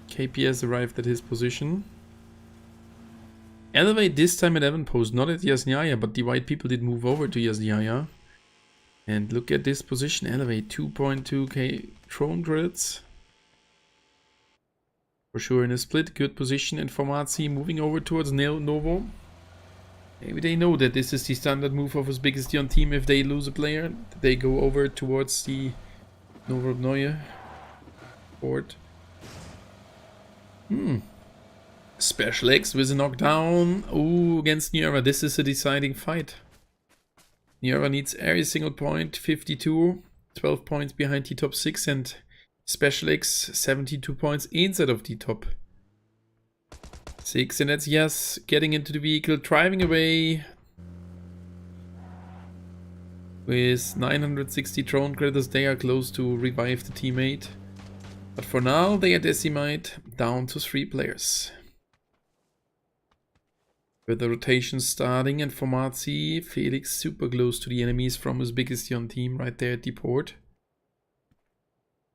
A: KPS arrived at his position. Elevate this time at Avonpost, not at Yasnaya, but the white people did move over to Yasnaya. And look at this position, Elevate, 2.2k drone grids. For sure in a split, good position. And Formazi moving over towards Novo. Maybe they know that this is the standard move of Uzbekistan team. If they lose a player, they go over towards the Novo port. Special X with a knockdown. Oh, against Nyera. This is a deciding fight. Nyera needs every single point. 52, 12 points behind the top 6, and Special X 72 points inside of the top 6. And that's Yas getting into the vehicle, driving away with 960 drone credits. They are close to revive the teammate. But for now, they are decimated down to 3 players. With the rotation starting, and Formazi, Felix super close to the enemies from Uzbekistan team right there at the port.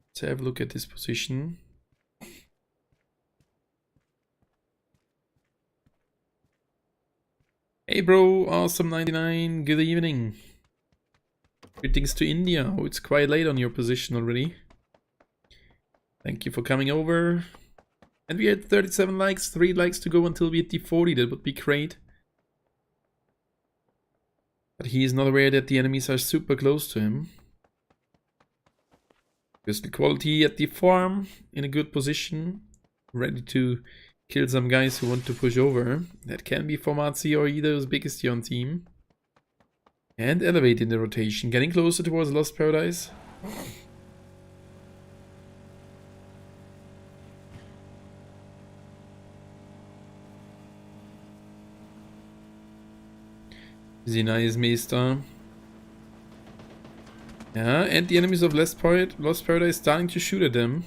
A: Let's have a look at this position. Hey bro, awesome 99, good evening. Greetings to India. Oh, it's quite late on your position already. Thank you for coming over. And we had 37 likes, 3 likes to go until we hit the 40, that would be great. But he is not aware that the enemies are super close to him. Crystal Quality at the farm, in a good position. Ready to kill some guys who want to push over. That can be Formazi or either Uzbekistan team. And Elevate in the rotation, getting closer towards Lost Paradise. Nice Meister. Yeah, and the enemies of Lost Paradise starting to shoot at them.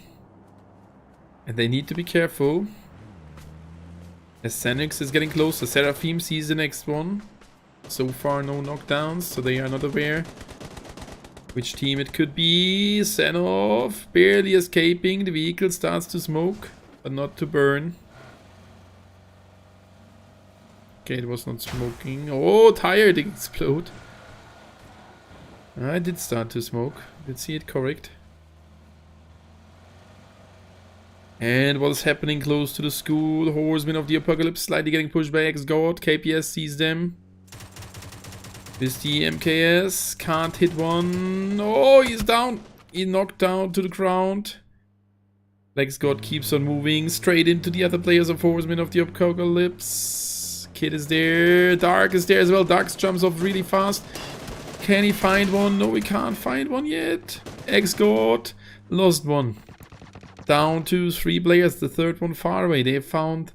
A: And they need to be careful. As Xenix is getting closer, Seraphim sees the next one. So far no knockdowns, so they are not aware Which team it could be. Senov barely escaping. The vehicle starts to smoke, but not to burn. Okay, it was not smoking. Oh, tire did explode. I did start to smoke. Did see it correct. And what is happening close to the school? Horsemen of the Apocalypse slightly getting pushed by X-God. KPS sees them. With the MKS. Can't hit one. Oh, he's down. He knocked down to the ground. X-God keeps on moving straight into the other players of Horsemen of the Apocalypse. Kid is there. Dark is there as well. Dark jumps off really fast. Can he find one? No, he can't find one yet. X-God lost one. Down to 3 players. The third one far away. They found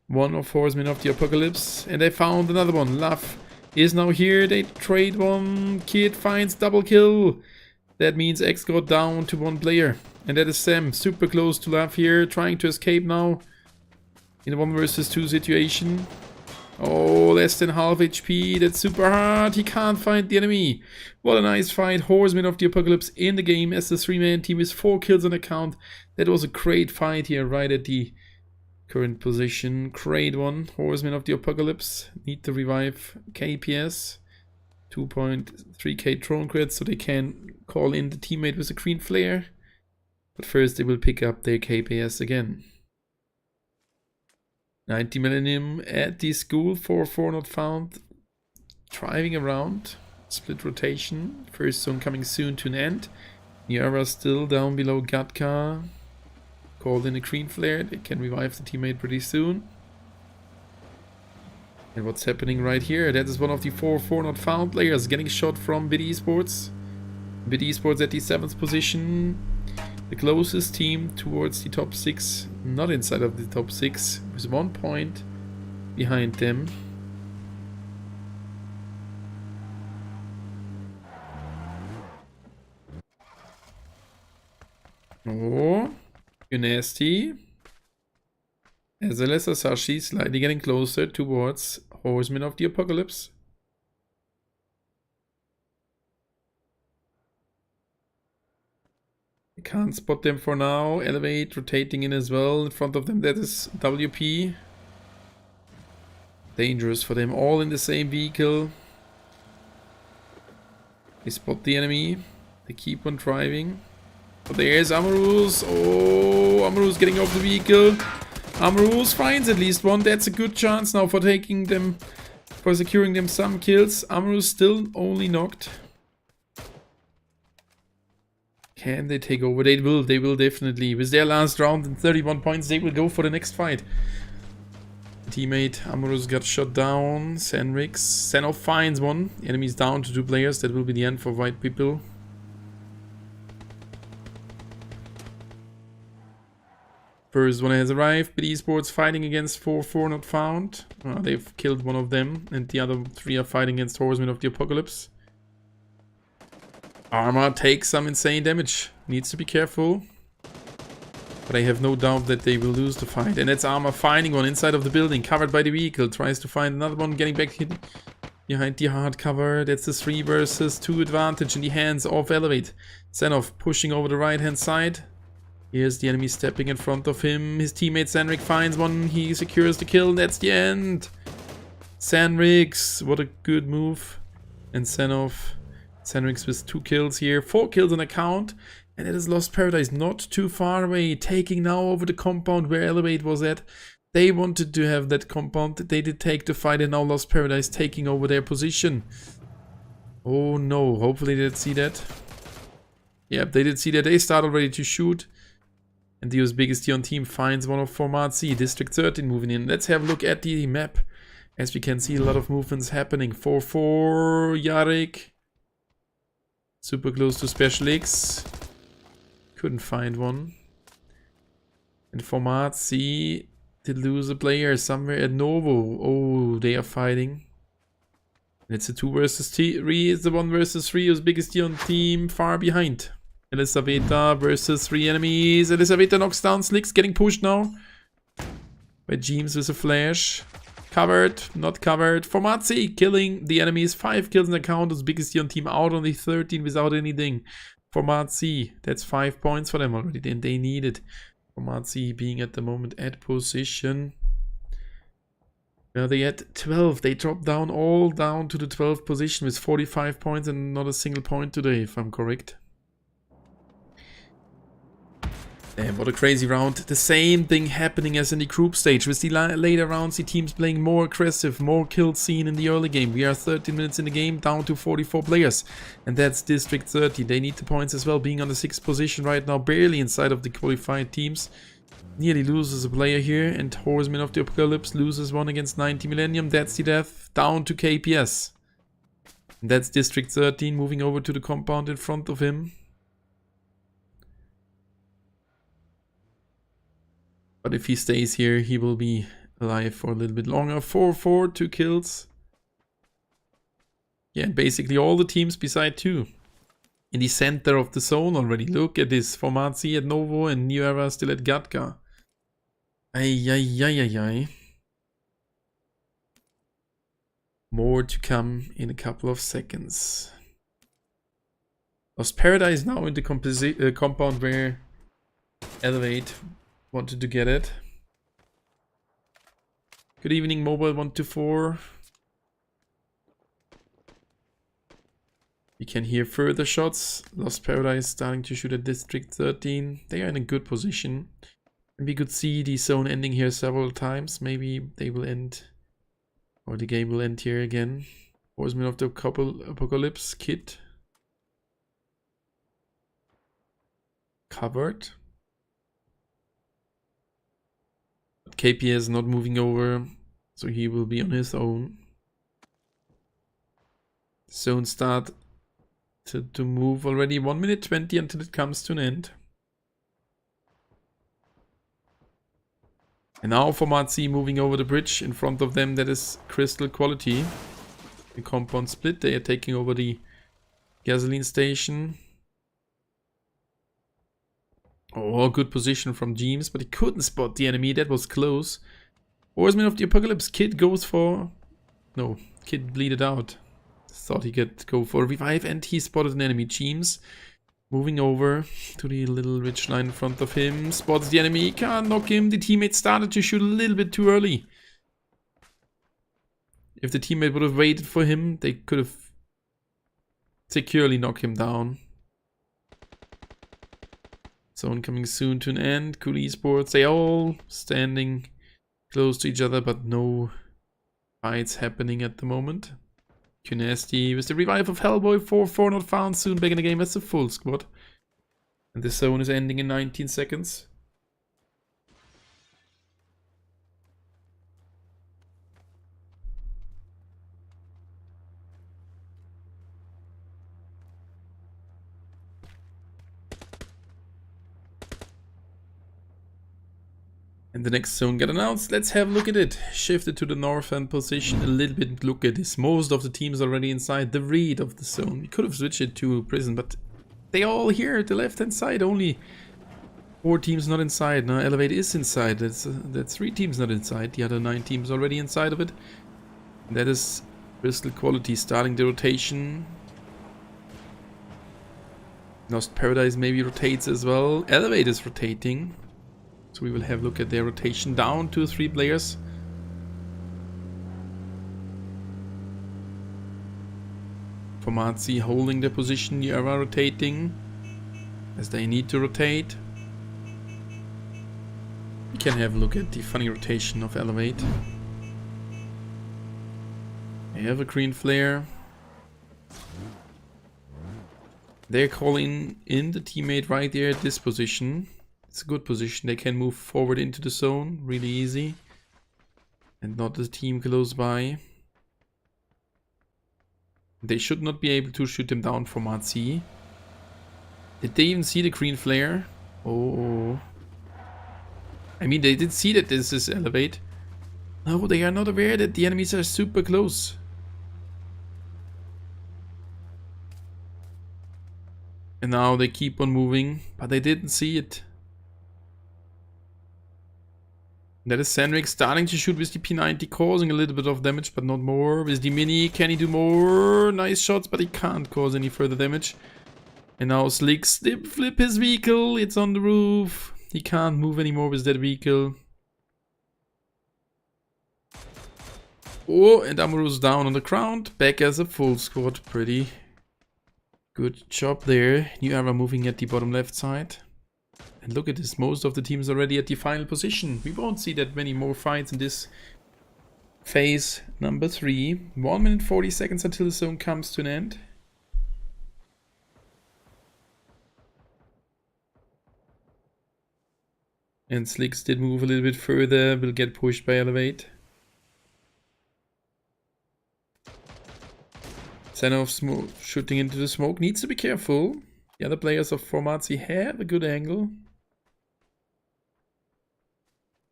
A: one of Horsemen of the Apocalypse. And they found another one. Love is now here. They trade one. Kid finds double kill. That means X got down to 1 player. And that is Sam. Super close to Love here. Trying to escape now. In a 1 versus 2 situation. Oh, less than half HP. That's super hard. He can't find the enemy. What a nice fight. Horsemen of the Apocalypse in the game as the 3-man team with 4 kills on account. That was a great fight here right at the current position. Great one. Horsemen of the Apocalypse need to revive KPS. 2.3k drone credits so they can call in the teammate with a green flare. But first they will pick up their KPS again. 90 millennium at the school, 4-4 not found. Driving around, split rotation, first zone coming soon to an end. Niara still down below Gatka. Called in a green flare, they can revive the teammate pretty soon. And what's happening right here? That is one of the 4-4 not found players getting shot from Bid Esports. Bid Esports at the 7th position. The closest team towards the top 6, not inside of the top 6, with 1 point behind them. Oh, you're nasty. As well as Asashi slightly getting closer towards Horsemen of the Apocalypse. Can't spot them for now. Elevate, rotating in as well. In front of them, that is WP. Dangerous for them. All in the same vehicle. They spot the enemy. They keep on driving. But there's Amarus. Oh, Amarus getting off the vehicle. Amarus finds at least one. That's a good chance now for taking them, for securing them some kills. Amarus still only knocked. Can they take over? They will definitely. With their last round and 31 points, they will go for the next fight. Teammate Amorous got shot down. Senrix. Senov finds one. Enemies down to 2 players. That will be the end for white people. First one has arrived. Bid Esports fighting against 4-4 not found. They've killed one of them. And the other 3 are fighting against Horsemen of the Apocalypse. Arma takes some insane damage. Needs to be careful. But I have no doubt that they will lose the fight. And that's Arma finding one inside of the building, covered by the vehicle. Tries to find another one, getting back behind the hard cover. That's the 3 versus 2 advantage in the hands of Elevate. Senov pushing over the right hand side. Here's the enemy stepping in front of him. His teammate Sanrik finds one. He secures the kill. That's the end. Sanrix, what a good move. And Sanrix with 2 kills here. 4 kills on account. And it is Lost Paradise, not too far away. Taking now over the compound where Elevate was at. They wanted to have that compound. They did take the fight, and now Lost Paradise taking over their position. Oh no, hopefully they did see that. Yep, they did see that. They start already to shoot. And the Uzbekistan team finds one of Format C. District 13 moving in. Let's have a look at the map. As we can see, a lot of movements happening. 4-4, Yarek. Super close to Special X. Couldn't find one. And Format C did lose a player somewhere at Novo. Oh, they are fighting. And it's a 2 versus 3. It's the 1 versus 3 Uzbekistan team far behind. Elisaveta versus 3 enemies. Elisaveta knocks down Slicks, getting pushed now by James with a flash. Covered, not covered. Formazzi killing the enemies. 5 kills in the count. As biggest Dion team out on the 13 without anything. Formazzi, that's 5 points for them already. And they need it. Formazzi being at the moment at position. Now they had 12. They dropped down all down to the 12th position with 45 points and not a single point today, if I'm correct. Damn, what a crazy round. The same thing happening as in the group stage. With the later rounds, the teams playing more aggressive, more kills seen in the early game. We are 13 minutes in the game, down to 44 players. And that's District 30. They need the points as well, being on the 6th position right now, barely inside of the qualified teams. Nearly loses a player here, and Horseman of the Apocalypse loses one against 90 Millennium. That's the death, down to KPS. And that's District 13, moving over to the compound in front of him. But if he stays here, he will be alive for a little bit longer. 4-4, 2 kills. Yeah, and basically all the teams beside 2. In the center of the zone already. Look at this. Formazzi at Novo and New Era still at Gatka. Ay. More to come in a couple of seconds. Lost Paradise now in the compound where Elevate wanted to get it. Good evening, Mobile 124. You can hear further shots. Lost Paradise starting to shoot at District 13. They are in a good position. And we could see the zone ending here several times. Maybe they will end, or the game will end here again. Horseman of the Apocalypse, Kit. Covered. But KPS not moving over, so he will be on his own. Zone start to move already. 1 minute 20 until it comes to an end. And now Formazzi moving over the bridge. In front of them, that is Crystal Quality. The compound split. They are taking over the gasoline station. Oh, good position from James, but he couldn't spot the enemy. That was close. Horseman of the Apocalypse. Kid goes for... No, Kid bleeded out. Thought he could go for a revive, and he spotted an enemy. James moving over to the little ridge line in front of him. Spots the enemy. Can't knock him. The teammate started to shoot a little bit too early. If the teammate would have waited for him, they could have securely knocked him down. Zone coming soon to an end. Cool Esports. They all standing close to each other, but no fights happening at the moment. Nasty with the revive of Hellboy. 4-4 not found. Soon back in the game as a full squad. And the zone is ending in 19 seconds. And the next zone got announced. Let's have a look at it. Shifted to the northern position a little bit. Look at this. Most of the teams already inside the read of the zone. We could have switched it to prison, but they all here at the left hand side. Only 4 teams not inside. Now Elevate is inside. That's 3 teams not inside. The other 9 teams already inside of it. And that is Crystal Quality starting the rotation. Lost Paradise maybe rotates as well. Elevate is rotating. So we will have a look at their rotation. Down to 3 players. Formazzi holding their position. New Era rotating as they need to rotate. We can have a look at the funny rotation of Elevate. They have a green flare. They're calling in the teammate right there at this position. It's a good position. They can move forward into the zone really easy. And not the team close by. They should not be able to shoot them down from Formazzi. Did they even see the green flare? Oh. I mean, they did see that this is Elevate. No, they are not aware that the enemies are super close. And now they keep on moving, but they didn't see it. That is Sandrick starting to shoot with the P90, causing a little bit of damage, but not more. With the Mini, can he do more? Nice shots, but he can't cause any further damage. And now Slick flip his vehicle. It's on the roof. He can't move anymore with that vehicle. Oh, and Amuru's down on the ground. Back as a full squad. Pretty good job there. New Era moving at the bottom left side. And look at this, most of the teams already at the final position. We won't see that many more fights in this phase number 3. 1 minute 40 seconds until the zone comes to an end. And Slicks did move a little bit further, will get pushed by Elevate. Zenov shooting into the smoke, needs to be careful. The other players of Formazi have a good angle.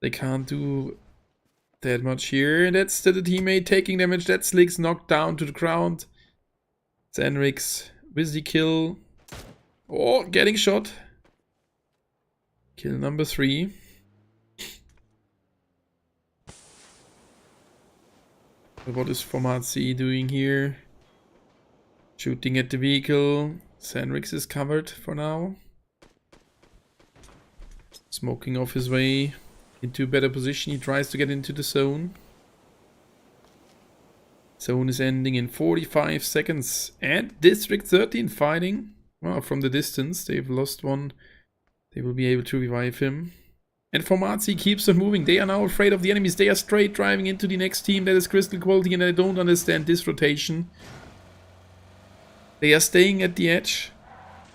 A: They can't do that much here. That's the teammate taking damage. That's Slicks knocked down to the ground. Zenrix with the kill. Oh, getting shot. Kill number 3. What is Formazi doing here? Shooting at the vehicle. Zenrix is covered for now. Smoking off his way into a better position. He tries to get into the zone. Zone is ending in 45 seconds. And District 13 fighting. Well, from the distance. They've lost one. They will be able to revive him. And Formazi keeps on moving. They are now afraid of the enemies. They are straight driving into the next team. That is Crystal Quality. And I don't understand this rotation. They are staying at the edge.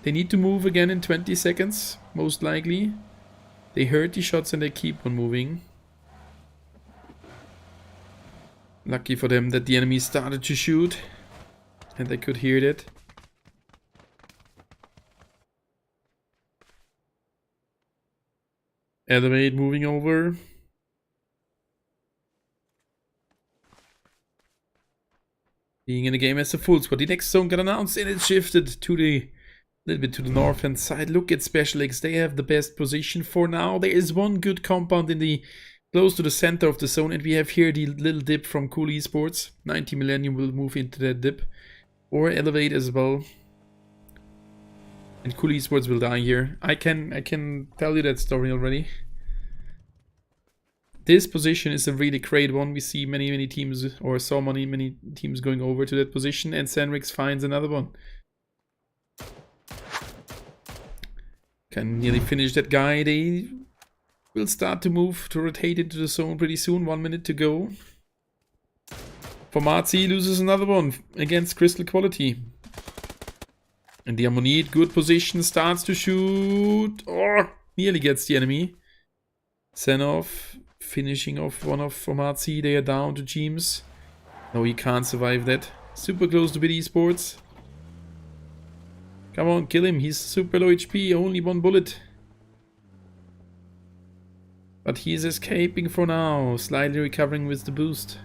A: They need to move again in 20 seconds. Most likely. They heard the shots and they keep on moving. Lucky for them that the enemy started to shoot. And they could hear that. Elevate moving over. Being in the game as a full squad. The next zone got announced and it shifted to the little bit to the north hand side. Look at Special X. They have the best position for now. There is one good compound in the close to the center of the zone, and we have here the little dip from Cool Esports. 90 Millennium will move into that dip. Or Elevate as well. And Cool Esports will die here. I can tell you that story already. This position is a really great one. We see many teams, or saw many teams going over to that position, and Senrix finds another one. Can nearly finish that guy. They will start to move to rotate into the zone pretty soon. 1 minute to go. Formazi loses another one against Crystal Quality. And the Ammonite, good position, starts to shoot. Oh, nearly gets the enemy. Zenov finishing off one of Formazi. They are down to James. No, he can't survive that. Super close to Bid Esports. Come on, kill him. He's super low HP. Only one bullet. But he's escaping for now. Slightly recovering with the boost.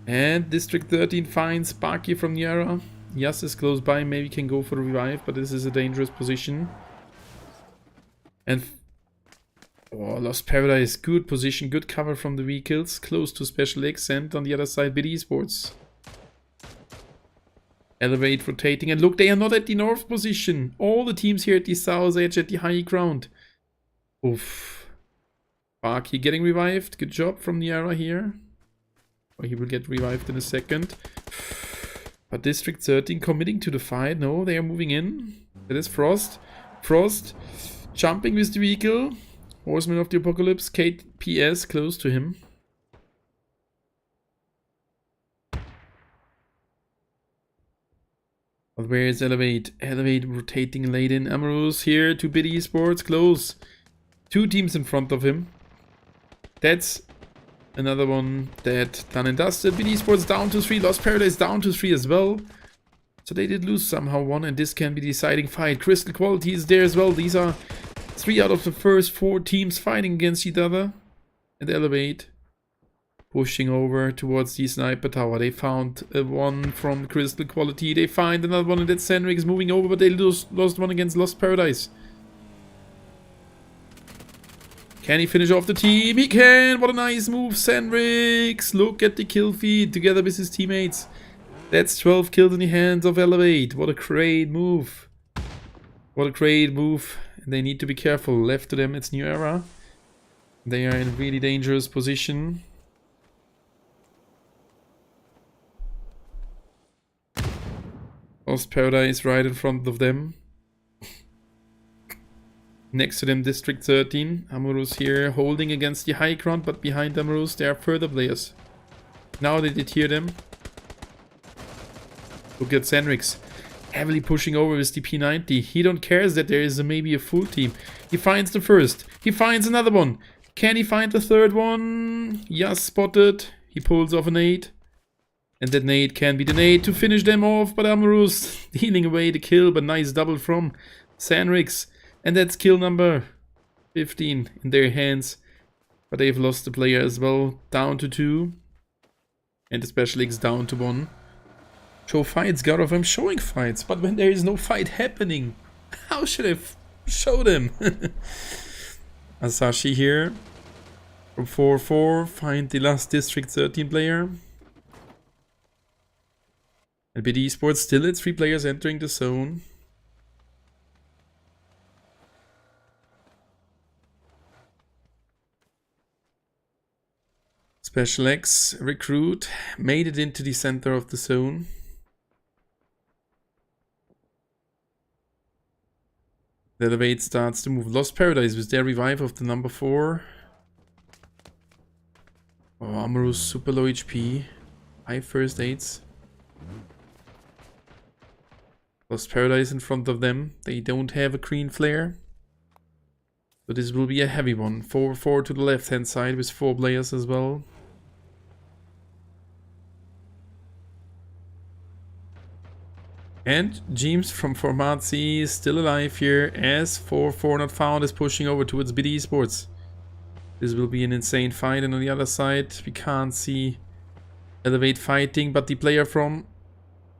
A: And District 13 finds Sparky from Niara. Yas is close by. Maybe can go for the revive. But this is a dangerous position. And oh, Lost Paradise. Good position. Good cover from the vehicles. Close to Special X. And on the other side, Bid Esports. Elevate rotating, and look, they are not at the north position. All the teams here at the south edge, at the high ground. Oof. Sparky getting revived. Good job from Niara here. Or he will get revived in a second. But District 13 committing to the fight. No, they are moving in. That is Frost. Frost jumping with the vehicle. Horseman of the Apocalypse. KPS close to him. But where is Elevate? Elevate rotating late in. Amorous here to Bid Esports. Close. 2 teams in front of him. That's another one that done and dusted. Bid Esports down to 3. Lost Paradise down to 3 as well. So they did lose somehow one, and this can be the deciding fight. Crystal Quality is there as well. These are 3 out of the first 4 teams fighting against each other. And Elevate pushing over towards the sniper tower. They found one from Crystal Quality. They find another one, and that Senric is moving over, but they lost one against Lost Paradise. Can he finish off the team? He can! What a nice move, Sandrix! Look at the kill feed together with his teammates. That's 12 kills in the hands of Elevate. What a great move. What a great move. They need to be careful. Left to them, it's New Era. They are in a really dangerous position. Lost Paradise right in front of them. Next to them, District 13. Amurus here holding against the high ground, but behind Amurus there are further players. Now they did hear them. Look at Sandrix. Heavily pushing over with the P90. He don't care that there is maybe a full team. He finds the first. He finds another one. Can he find the third one? Yes, spotted. He pulls off a nade. And that nade can be the nade to finish them off. But Amurus dealing away the kill. But nice double from Sandrix. And that's kill number 15 in their hands. But they've lost the player as well. Down to 2. And the Special X down to 1. Show fights, Garov. I'm showing fights. But when there is no fight happening, how should I show them? Asashi here. From 4-4. Find the last District 13 player. And BD Esports still at 3 players entering the zone. Special X recruit made it into the center of the zone. The Elevate starts to move. Lost Paradise with their revive of the number 4. Oh, Amurus super low HP. High first aids. Lost Paradise in front of them. They don't have a green flare. So this will be a heavy one. 4-4 to the left hand side with 4 players as well. And James from Formazi is still alive here as 4-4 not found is pushing over towards BD Esports. This will be an insane fight, and on the other side we can't see Elevate fighting, but the player from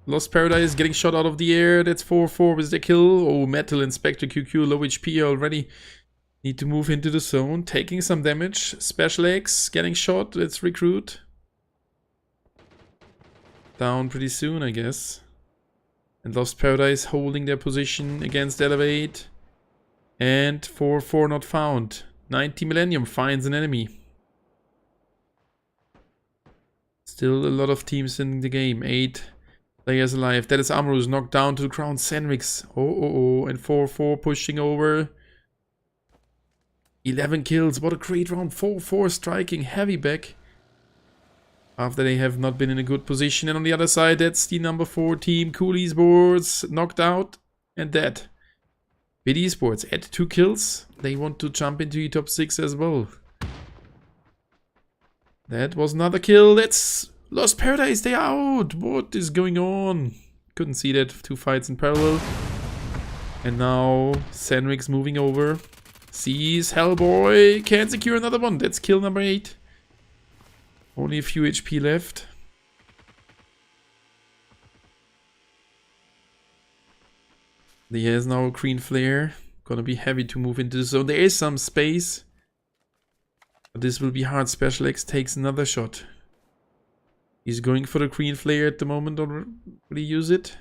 A: Lost Paradise getting shot out of the air. That's 4-4 with the kill. Oh, Metal Inspector QQ low HP already. Need to move into the zone, taking some damage. Special X getting shot. Let's recruit. Down pretty soon, I guess. And Lost Paradise holding their position against Elevate. And 4-4 not found. 90 Millennium finds an enemy. Still a lot of teams in the game. 8 players alive. That is Amurus knocked down to the ground. Senrix. Oh. And 4-4 pushing over. 11 kills. What a great round. 4-4 striking heavy back. After they have not been in a good position. And on the other side, that's the number 4 team. Cool Esports knocked out. And dead. BD Esports at 2 kills. They want to jump into the top 6 as well. That was another kill. That's Lost Paradise. They are out. What is going on? Couldn't see that. 2 fights in parallel. And now Senrix moving over. Sees Hellboy. Can't secure another one. That's kill number 8. Only a few HP left. He has now a green flare. Gonna be heavy to move into the zone. There is some space. But this will be hard. Special X takes another shot. He's going for the green flare at the moment. Or will he use it?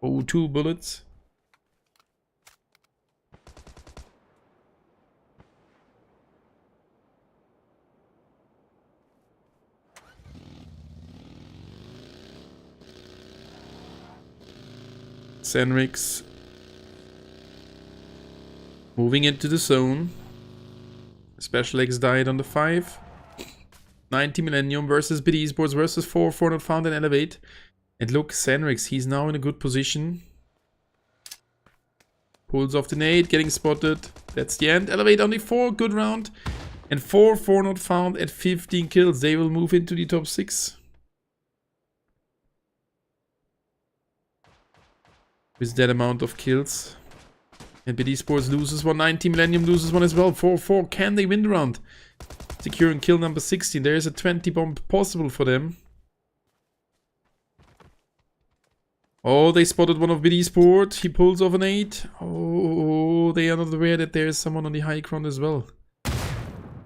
A: Oh, 2 bullets. Senrix moving into the zone. Special X died on the 5. 90 Millennium versus BD Esports versus 4-4 not found and Elevate. And look, Senrix, he's now in a good position. Pulls off the nade, getting spotted. That's the end. Elevate only 4, good round. And 4-4 not found at 15 kills. They will move into the top 6. With that amount of kills. And BD Sports loses one. 90 Millennium loses one as well. 4-4. Can they win the round? Securing kill number 16. There is a 20 bomb possible for them. Oh, they spotted one of BD Sport. He pulls off an 8. Oh, they are not aware that there is someone on the high ground as well.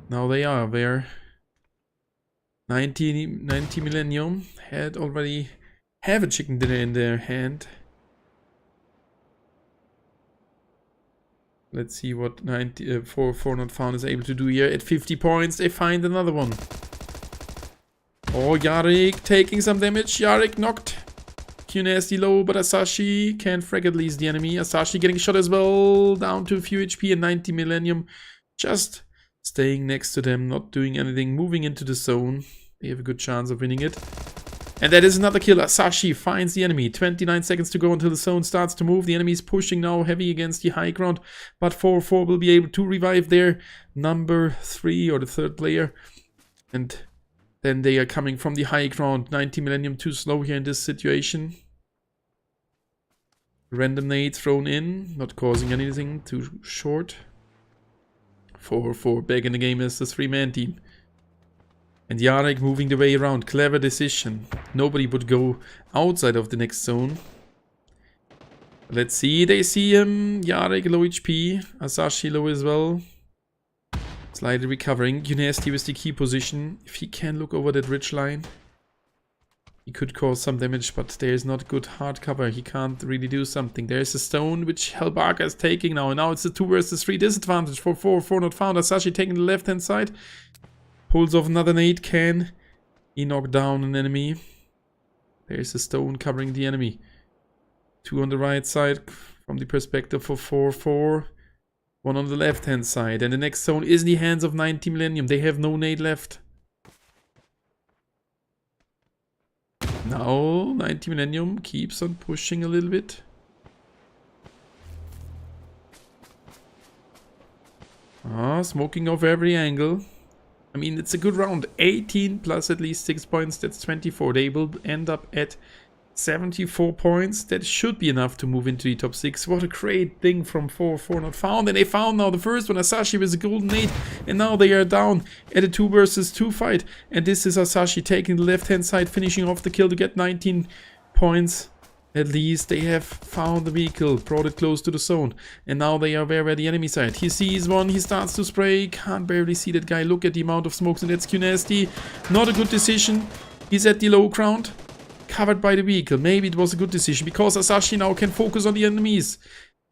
A: Now they are there. 90 Millennium had already have a chicken dinner in their hand. Let's see what 4 not found is able to do here. At 50 points, they find another one. Oh, Yarik taking some damage. Yarik knocked. Nasty low, but Asashi can frag at least the enemy. Asashi getting shot as well. Down to a few HP and 90 Millennium. Just staying next to them, not doing anything. Moving into the zone. They have a good chance of winning it. And that is another kill. Asashi finds the enemy. 29 seconds to go until the zone starts to move. The enemy is pushing now heavy against the high ground. But 4-4 will be able to revive their number 3 or the third player. And then they are coming from the high ground. 90 Millennium too slow here in this situation. Random nade thrown in. Not causing anything. Too short. 4-4 back in the game as the 3-man team. And Yarek moving the way around. Clever decision. Nobody would go outside of the next zone. Let's see. They see him. Yarek low HP. Asashi low as well. Slightly recovering. Unesti with the key position. If he can look over that ridge line, he could cause some damage, but there's not good hard cover. He can't really do something. There's a stone which Helbaka is taking now. And now it's a 2 versus 3 disadvantage for 4-4 not found. Asashi taking the left hand side. Pulls off another nade. Can he knock down an enemy? There's a stone covering the enemy. 2 on the right side from the perspective of 4-4. 1 on the left hand side. And the next zone is in the hands of 90 Millennium. They have no nade left. Now 90 Millennium keeps on pushing a little bit. Smoking off every angle. I mean, it's a good round. 18 plus at least 6 points. That's 24. They will end up at 74 points. That should be enough to move into the top 6. What a great thing from 4-4 not found. And they found now the first one. Asashi with a golden 8. And now they are down at a 2 versus 2 fight. And this is Asashi taking the left hand side, finishing off the kill to get 19 points. At least they have found the vehicle, brought it close to the zone. And now they are very at the enemy side. He sees one, he starts to spray. Can't barely see that guy. Look at the amount of smokes, and that's Nasty. Not a good decision. He's at the low ground, covered by the vehicle. Maybe it was a good decision because Asashi now can focus on the enemies.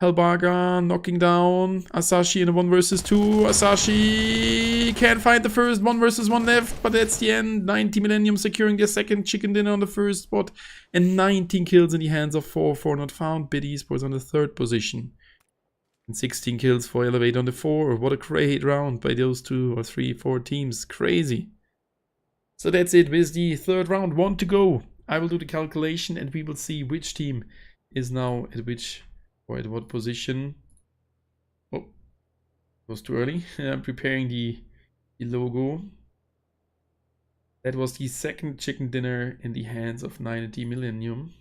A: Helbaga knocking down Asashi in a 1 versus 2. Asashi can't find the first 1 versus 1 left, but that's the end. 90 Millennium securing their second chicken dinner on the first spot. And 19 kills in the hands of 4-4 not found. Bid Esports on the 3rd position. And 16 kills for Elevate on the 4. What a great round by those 2 or 3, 4 teams. Crazy. So that's it with the 3rd round. 1 to go. I will do the calculation and we will see which team is now at which or at what position. Oh, it was too early. I'm preparing the logo. That was the 2nd chicken dinner in the hands of 90 Millennium.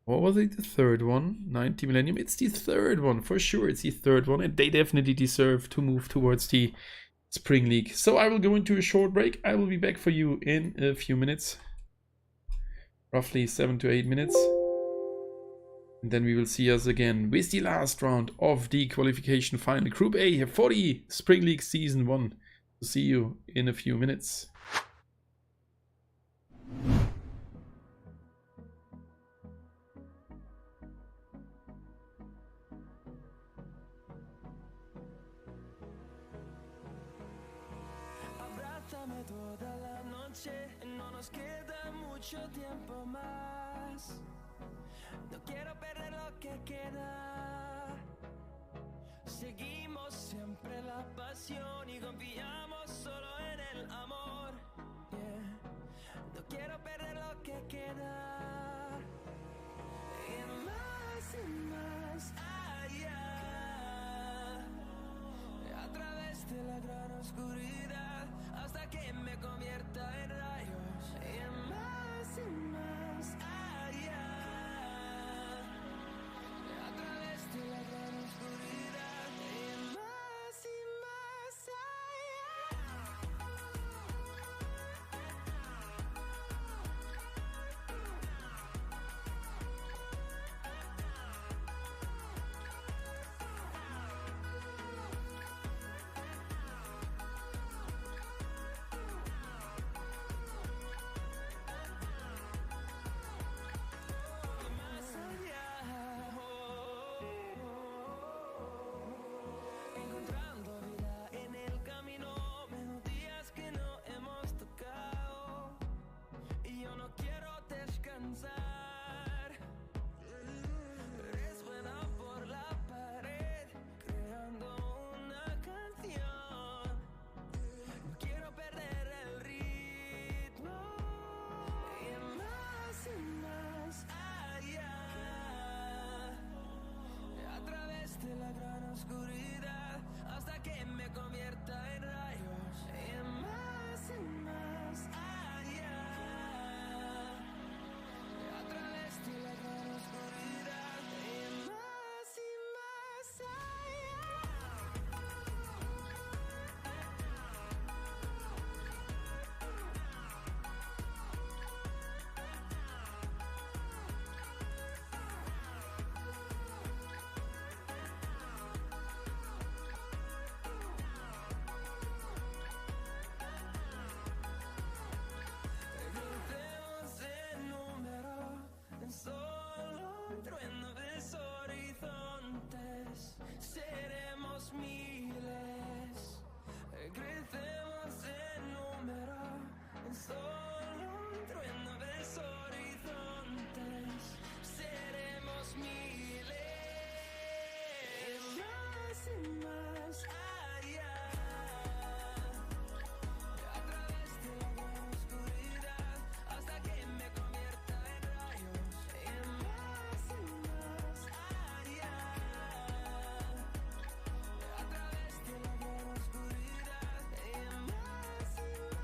A: What was it? The 3rd one? 90 Millennium. It's the 3rd one for sure. It's the 3rd one, and they definitely deserve to move towards the Spring League. So I will go into a short break. I will be back for you in a few minutes. Roughly 7 to 8 minutes. And then we will see us again with the last round of the qualification final. Group A for the Spring League Season 1. We'll see you in a few minutes.
C: Abrázame toda la noche, no nos queda mucho tiempo más. No quiero perder lo que queda. Seguimos siempre la pasión y confiamos solo en el amor. Yeah. No quiero perder lo que queda. Y más allá. A través de la gran oscuridad hasta que me convierta en rayos. Y más allá. A través de la gran oscuridad y más allá. oscuridad hasta que me convierta en rayos y más allá. A través de la gran oscuridad y más allá. Crucemos en número, en solo un trueno de horizontes, seremos miles. Crecemos en número, en solo un trueno de horizontes, seremos miles. Y más allá. A través de la gran oscuridad hasta que me convierta en rayos y más allá. A través de la gran oscuridad y más allá.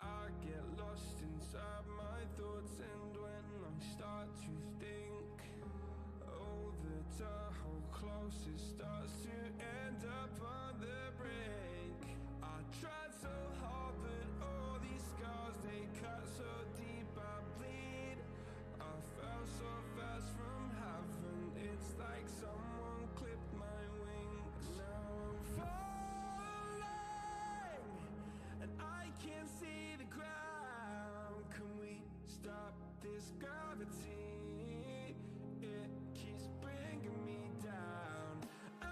C: I get lost inside my thoughts, and when I start to think, oh, the hole closest starts to end up on the brink. I tried so hard, but all these scars, they cut so deep, I bleed. I fell so fast from heaven, it's like someone clipped my wings. Now I'm falling, and I can't see the ground. Can we stop this gravity? It keeps bringing me down. I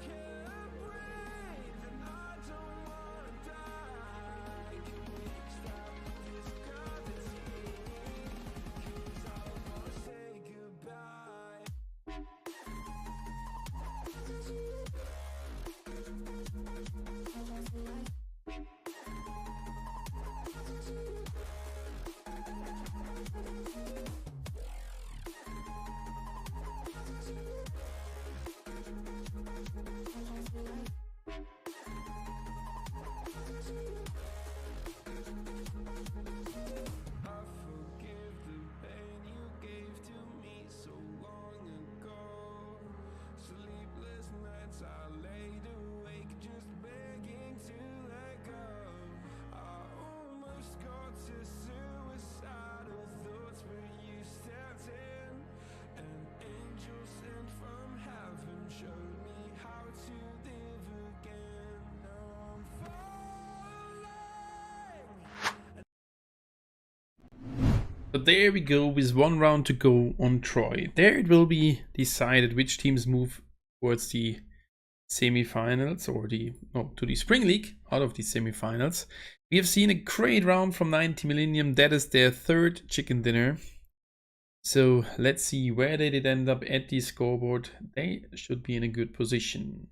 C: can't breathe and I don't wanna die. Can we stop this gravity? 'Cause I wanna say goodbye. I forgive the pain you gave to me so long ago. Sleepless nights I laid awake just begging to let go. I almost got to suicidal thoughts, but you stepped in. An angel sent from heaven showed me how to live again. Now I'm falling.
A: But there we go with one round to go on Troy. There it will be decided which teams move towards the semi-finals or to the Spring League out of the semi-finals. We have seen a great round from 90 Millennium. That is their third chicken dinner. So let's see where they did end up at the scoreboard. They should be in a good position.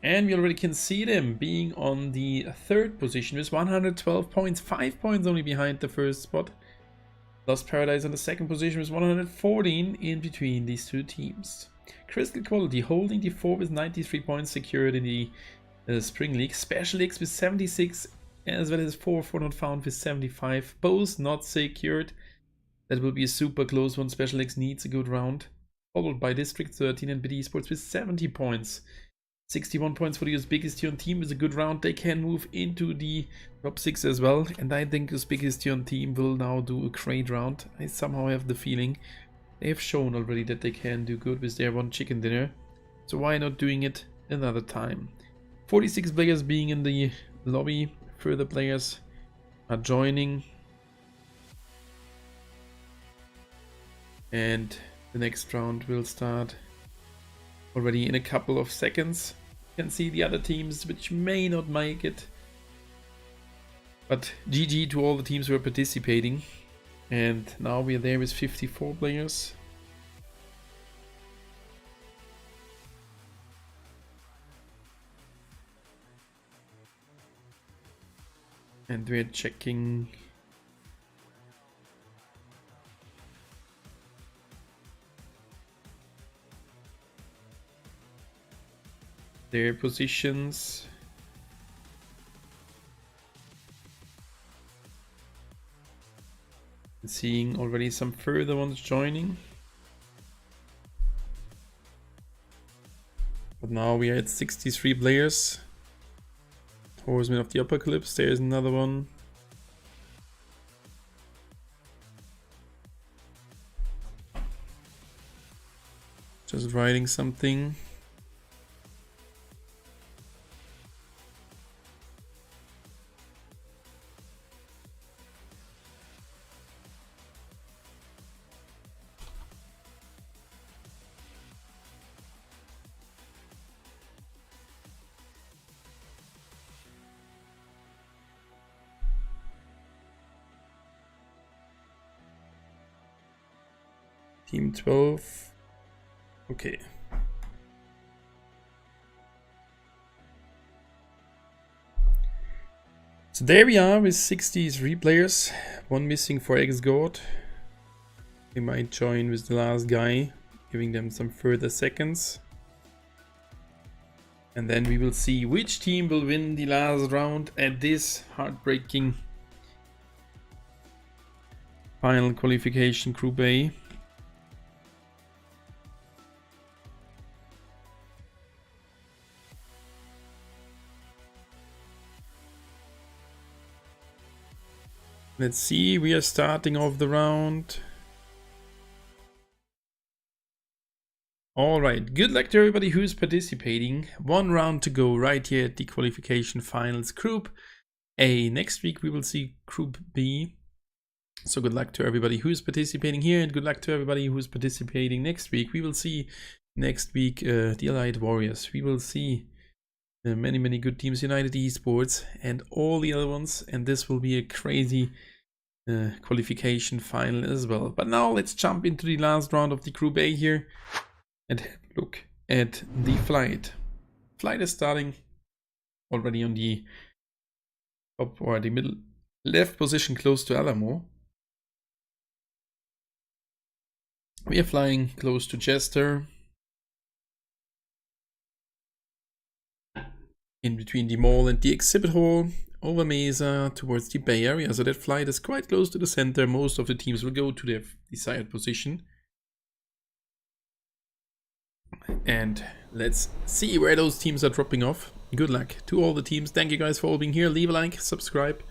A: And we already can see them being on the third position with 112 points, 5 points only behind the first spot. Lost Paradise on the second position with 114 in between these two teams. Crystal Quality holding the 4 with 93 points secured in the Spring League. Special X with 76 as well as 4 not found with 75. Both not secured. That will be a super close one. Special X needs a good round. Followed by District 13 and BD Sports with 70 points. 61 points for the Uzbekistan team with a good round. They can move into the top 6 as well. And I think Uzbekistan team will now do a great round. I somehow have the feeling they have shown already that they can do good with their one chicken dinner. So why not doing it another time? 46 players being in the lobby. Further players are joining. And the next round will start already in a couple of seconds. You can see the other teams which may not make it. But GG to all the teams who are participating. And now we are there with 54 players. And we're checking their positions. And seeing already some further ones joining. But now we are at 63 players. Horseman of the Apocalypse, there's another one. Just writing something. Team 12. Okay. So there we are with 63 players. One missing for X-God. We might join with the last guy, giving them some further seconds. And then we will see which team will win the last round at this heartbreaking final qualification Group A. Let's see, we are starting off the round. Alright, good luck to everybody who's participating. One round to go right here at the qualification finals Group A. Next week we will see Group B. So good luck to everybody who's participating here, and good luck to everybody who's participating next week. We will see next week the Allied Warriors. We will see many good teams, United Esports and all the other ones, and this will be a crazy qualification final as well. But now let's jump into the last round of the Group A here and have a look at the flight. Flight is starting already on the top or the middle left position close to Alamo. We are flying close to Chester, in between the mall and the exhibit hall, over Mesa towards the Bay Area. So that flight is quite close to the center. Most of the teams will go to their desired position. And let's see where those teams are dropping off. Good luck to all the teams. Thank you guys for all being here. Leave a like, subscribe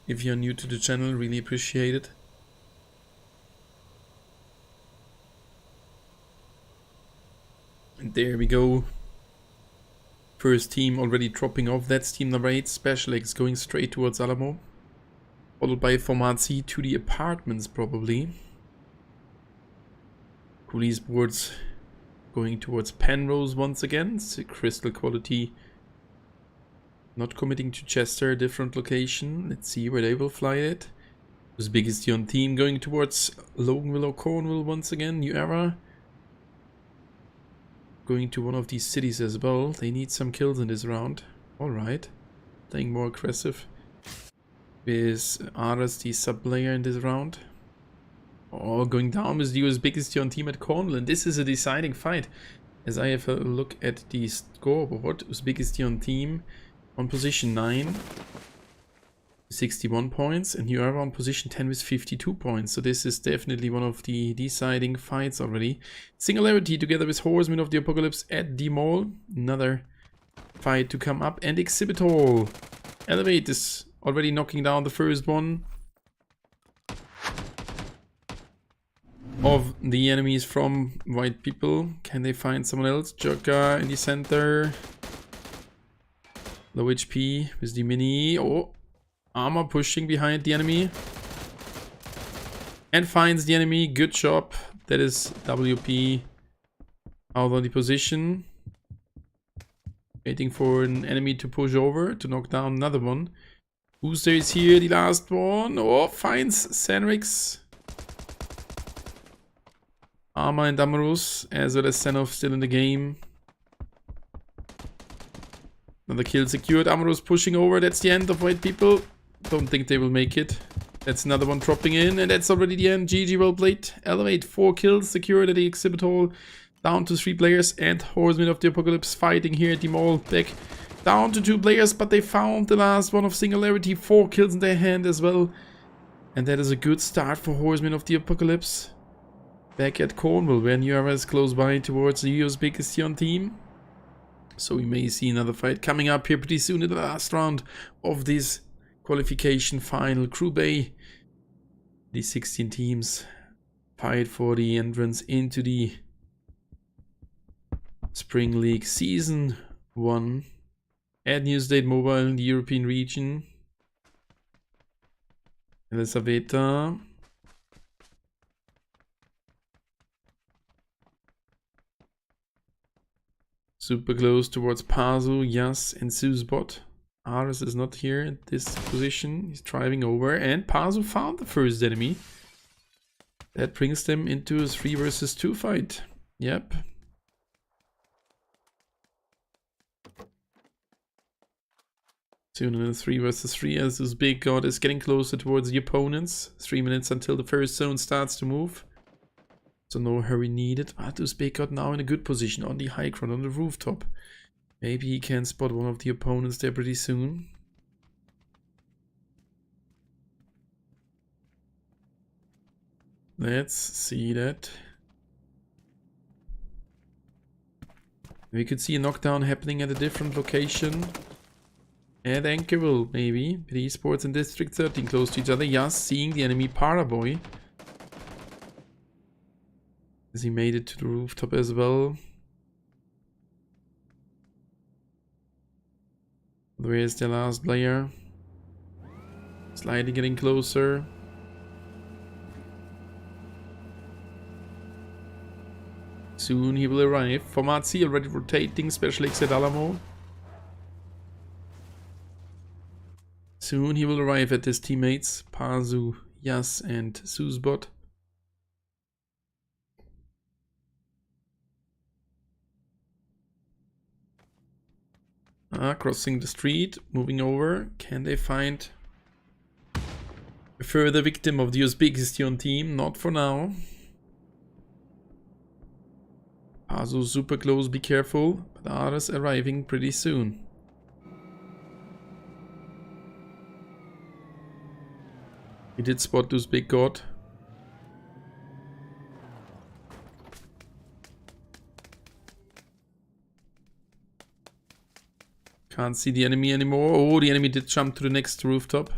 A: if you're new to the channel. Really appreciate it. And there we go. First team already dropping off. That's team number 8. Special X going straight towards Alamo. Followed by Format C to the apartments probably. Police boards going towards Penrose once again. It's crystal quality. Not committing to Chester, different location. Let's see where they will fly it. Uzbekistan team going towards Loganville or Cornwall once again. New Era. Going to one of these cities as well. They need some kills in this round. Alright. Playing more aggressive. With Aras, the sub-player in this round. Oh, going down with the Uzbekistan team at Cornwall. And this is a deciding fight. As I have a look at the scoreboard. Uzbekistan team on position 9. 61 points, and you are on position 10 with 52 points. So this is definitely one of the deciding fights already. Singularity together with Horseman of the Apocalypse at the mall. Another fight to come up. And Exhibit Hall. Elevate is already knocking down the first one of the enemies from white people. Can they find someone else? Joka in the center. Low HP with the mini. Oh, Armor pushing behind the enemy. And finds the enemy. Good job. That is WP out of the position. Waiting for an enemy to push over to knock down another one. Booster is here. The last one. Oh, finds Senrix. Arma and Amorous, as well as Senov still in the game. Another kill secured. Amorous pushing over. That's the end of White People. Don't think they will make it. That's another one dropping in, and that's already the end. GG, well played. Elevate, 4 kills secured at the exhibit hall. Down to 3 players, and Horsemen of the Apocalypse fighting here at the mall. Back down to 2 players, but they found the last one of Singularity. 4 kills in their hand as well. And that is a good start for Horsemen of the Apocalypse. Back at Cornwall, where New Era is close by towards the Uzbekistan team. So we may see another fight coming up here pretty soon in the last round of this qualification final. Group A. The 16 teams fight for the entrance into the Spring League Season 1 at Newsdate Mobile in the European region. Elisaveta. Super close towards Pazu, Yas, and Suzbot. Ares is not here at this position. He's driving over, and Pazu found the first enemy. That brings them into a 3 versus 2 fight. Yep. Soon in a 3 versus 3 as this big god is getting closer towards the opponents. 3 minutes until the first zone starts to move. So no hurry needed. But Uzbek now in a good position on the high ground, on the rooftop. Maybe he can spot one of the opponents there pretty soon. Let's see that. We could see a knockdown happening at a different location. At Anchorville, maybe. PD Sports and District 13 close to each other. Yas seeing the enemy Paraboy. As he made it to the rooftop as well. Where is the last player? Slightly getting closer. Soon he will arrive. Formazi already rotating, special exit Alamo. Soon he will arrive at his teammates, Pazu, Yas, and Suzbot. Crossing the street, moving over. Can they find a further victim of the Uzbekistan team? Not for now. Pazu super close, be careful. But Ares arriving pretty soon. He did spot Uzbek god. Can't see the enemy anymore. Oh, the enemy did jump to the next rooftop.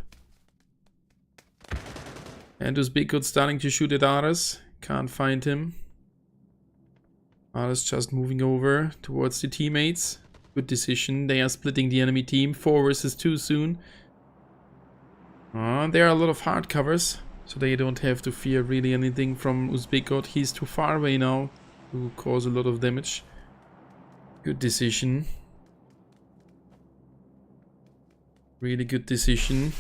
A: And Uzbek god starting to shoot at Ares. Can't find him. Ares just moving over towards the teammates. Good decision. They are splitting the enemy team. 4 versus 2 soon. There are a lot of hard covers, so they don't have to fear really anything from Uzbek god. He's too far away now to cause a lot of damage. Good decision. Really good decision.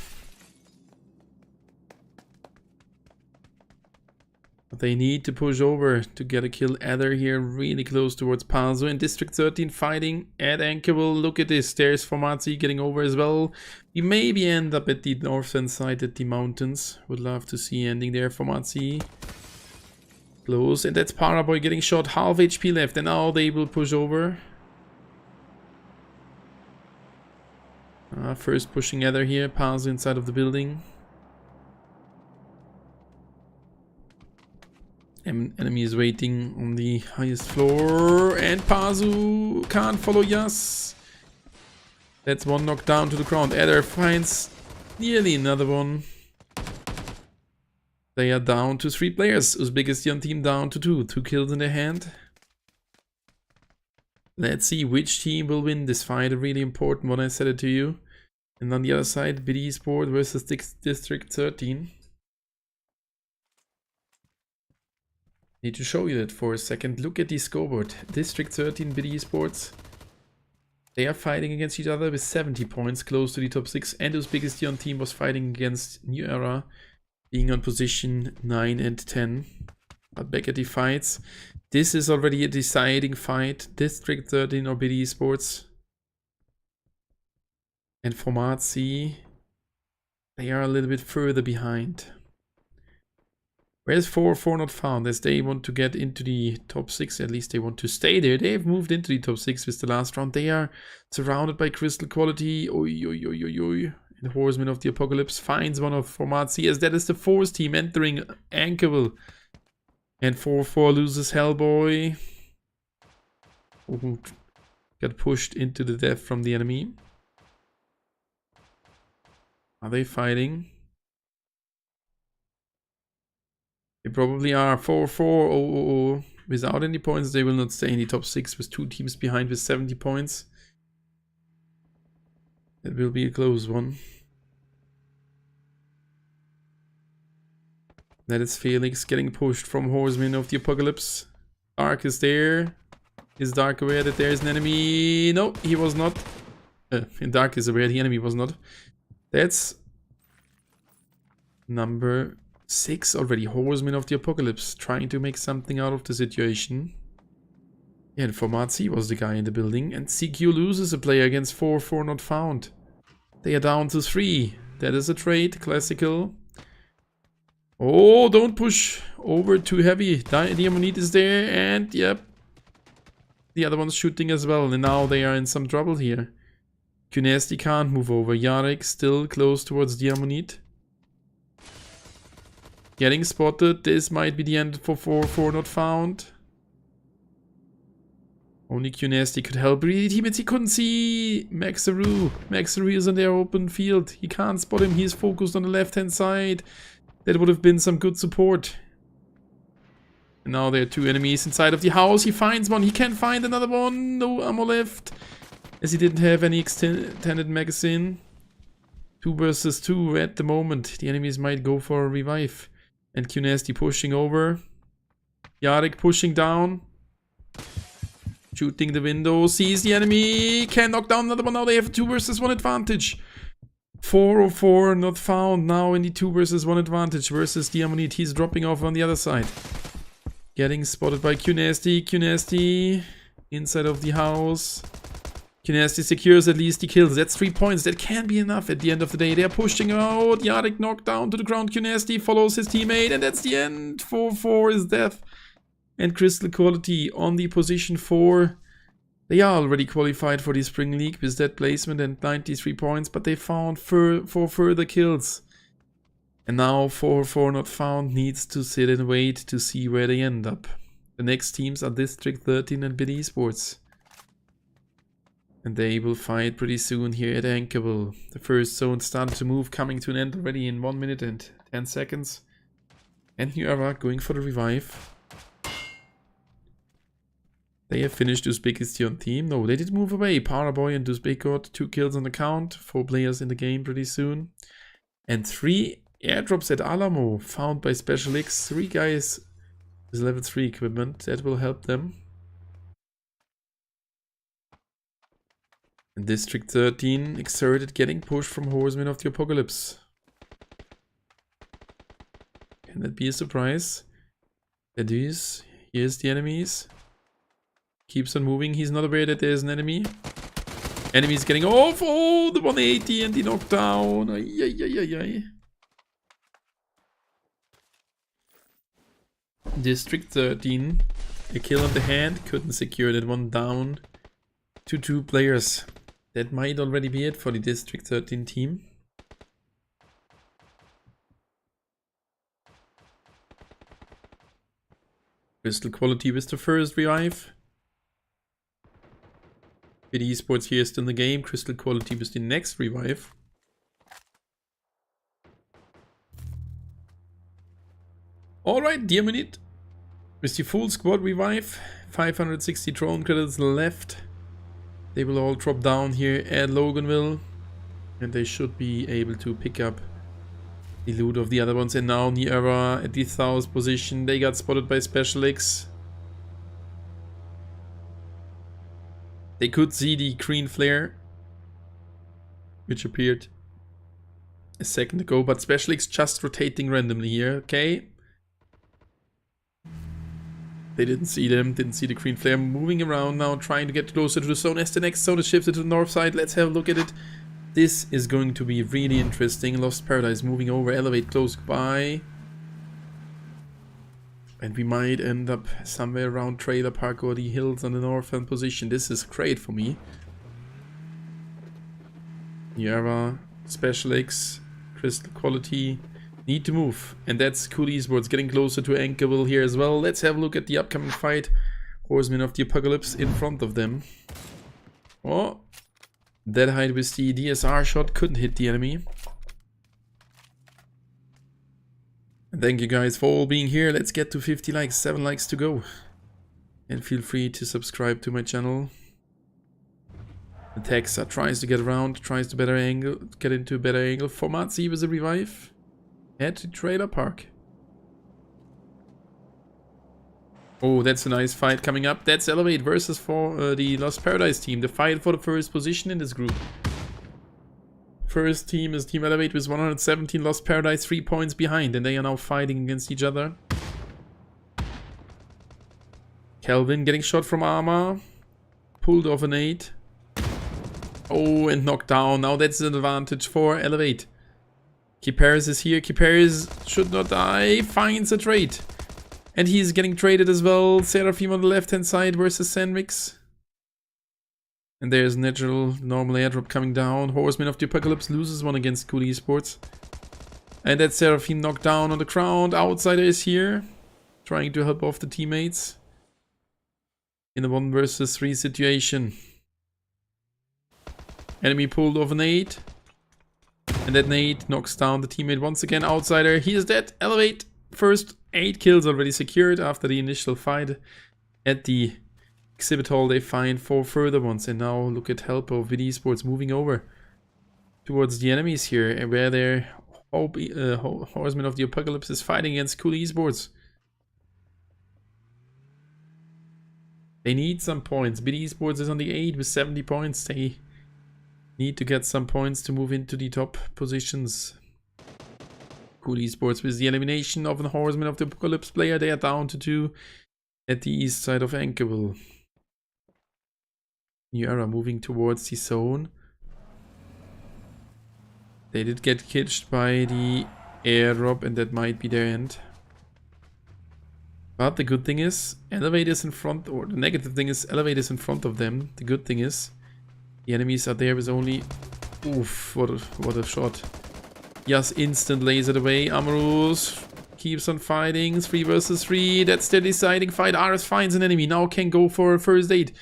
A: But they need to push over to get a kill. Adder here really close towards Pazu. And District 13 fighting at Anchorville. Look at this. There's Formazi getting over as well. We maybe end up at the northern side at the mountains. Would love to see ending there. Formazi close. And that's Paraboy getting shot. Half HP left. And now they will push over. First pushing Adder here. Pazu inside of the building. Enemy is waiting on the highest floor, and Pazu can't follow Yas. That's one knocked down to the ground. Adder finds nearly another one. They are down to 3 players. Uzbekistan team down to 2. 2 kills in their hand. Let's see which team will win this fight. A really important one, I said it to you. And on the other side, BD Sport versus District 13. Need to show you that for a second. Look at the scoreboard. District 13 BD Sports. They are fighting against each other with 70 points, close to the top 6. And Uzbekistan team was fighting against New Era, being on position 9 and 10. But back at the fights. This is already a deciding fight. District 13 or BD Sports. And Format C, they are a little bit further behind. Where's 4-4 not found? As they want to get into the top 6, at least they want to stay there. They've moved into the top 6 with the last round. They are surrounded by Crystal Quality. Oi, oi, oi, oi, oi. And Horseman of the Apocalypse finds one of Format C, as that is the 4th team entering Anchorville. And 4-4 loses Hellboy. Who got pushed into the death from the enemy. Are they fighting? They probably are. 4-4. Oh. Without any points, they will not stay in the top 6 with 2 teams behind with 70 points. That will be a close one. That is Felix getting pushed from Horseman of the Apocalypse. Dark is there. Is Dark aware that there is an enemy? No, he was not. Dark is aware the enemy was not. That's number 6 already. Horseman of the Apocalypse trying to make something out of the situation. Yeah, and Format C was the guy in the building. And CQ loses a player against 4-4 not found. They are down to 3. That is a trade. Classical. Oh, don't push over too heavy. Diamonite is there. And yep. The other one's shooting as well. And now they are in some trouble here. Cunesti can't move over. Yarek still close towards Diamonite. Getting spotted. This might be the end for 4-4 not found. Only Cunesti could help. Really, teammates, he couldn't see Maxaru. Maxaru is in their open field. He can't spot him. He's focused on the left-hand side. That would have been some good support. And now there are 2 enemies inside of the house. He finds one. He can't find another one. No ammo left. As he didn't have any extended magazine. 2 versus 2 at the moment. The enemies might go for a revive. And Cunesti pushing over. Yarek pushing down. Shooting the window. Sees the enemy. Can knock down another one. Now they have a 2 versus 1 advantage. 4-4 not found. Now in the 2 versus 1 advantage versus Diamonite. He's dropping off on the other side. Getting spotted by Cunesti. Cunesti inside of the house. Cunesti secures at least the kills. That's 3 points. That can be enough at the end of the day. They're pushing out. Yarek knocked down to the ground. Cunesti follows his teammate. And that's the end. 4-4 is death. And Crystal Quality on the position 4. They are already qualified for the Spring League with that placement and 93 points. But they found 4 further kills. And now 4-4 not found needs to sit and wait to see where they end up. The next teams are District 13 and BD Sports. And they will fight pretty soon here at Anchorville. The first zone started to move, coming to an end already in 1 minute and 10 seconds. And New Era going for the revive. They have finished Uzbekistan team. No, they did move away. Paraboy and Uzbek got 2 kills on the count. 4 players in the game pretty soon. And 3 airdrops at Alamo found by Special X. 3 guys with level 3 equipment. That will help them. And District 13 exerted getting pushed from Horseman of the Apocalypse. Can that be a surprise? It is. Here's the enemies. Keeps on moving. He's not aware that there's an enemy. Enemy's getting off. Oh, the 180 and the knockdown. Ay, ay, ay, ay, ay. District 13. A kill on the hand. Couldn't secure that one down to 2 players. That might already be it for the District 13 team. Crystal Quality with the first revive. BD Esports here is still in the game. Crystal Quality with the next revive. Alright, Diamonite with the full squad revive. 560 drone credits left. They will all drop down here at Loganville. And they should be able to pick up the loot of the other ones. And now New Era at the 1000th position. They got spotted by Special X. They could see the green flare, which appeared a second ago, but Special X just rotating randomly here, okay? They didn't see them, didn't see the green flare. Moving around now, trying to get closer to the zone as the next zone is shifted to the north side. Let's have a look at it. This is going to be really interesting. Lost Paradise moving over, elevate close by. And we might end up somewhere around Trailer Park or the hills on the northern position. This is great for me. Yara, Special X, Crystal Quality need to move. And that's Cool Esports getting closer to Anchorville here as well. Let's have a look at the upcoming fight. Horsemen of the Apocalypse in front of them. Oh, Dead Hide with the DSR shot couldn't hit the enemy. Thank you guys for all being here. Let's get to 50 likes, 7 likes to go. And feel free to subscribe to my channel. The Texa tries to get around, tries to get into a better angle. Formatzi with a revive. Head to Trailer Park. Oh, that's a nice fight coming up. That's Elevate versus the Lost Paradise team. The fight for the first position in this group. First team is Team Elevate with 117, Lost Paradise 3 points behind, and they are now fighting against each other. Kelvin getting shot from armor. Pulled off an 8. Oh, and knocked down. Now that's an advantage for Elevate. Kiparis is here. Kiparis should not die. Finds a trade. And he's getting traded as well. Seraphim on the left hand side versus Sandvix. And there's normal airdrop coming down. Horseman of the Apocalypse loses one against Cool Esports. And that Seraphim knocked down on the ground. Outsider is here. Trying to help off the teammates. In a 1 versus 3 situation. Enemy pulled off an 8. And that nade knocks down the teammate once again. Outsider, he is dead. Elevate. First 8 kills already secured after the initial fight at the exhibit hall. They find 4 further ones, and now look at help of VD Esports moving over towards the enemies here, and where their Horseman of the Apocalypse is fighting against Cool Esports. They need some points. VD Esports is on the 8 with 70 points. They need to get some points to move into the top positions. Cool Esports with the elimination of an Horseman of the Apocalypse player. They are down to 2 at the east side of Anchorville. Yara moving towards the zone. They did get catched by the airdrop, and that might be their end. But the good thing is, Elevate is in front, or the negative thing is, Elevate is in front of them. The good thing is, the enemies are there with only... Oof, what a shot. Just instant lasered away. Amorous keeps on fighting. 3 versus 3. That's the deciding fight. Ares finds an enemy. Now can go for a first aid.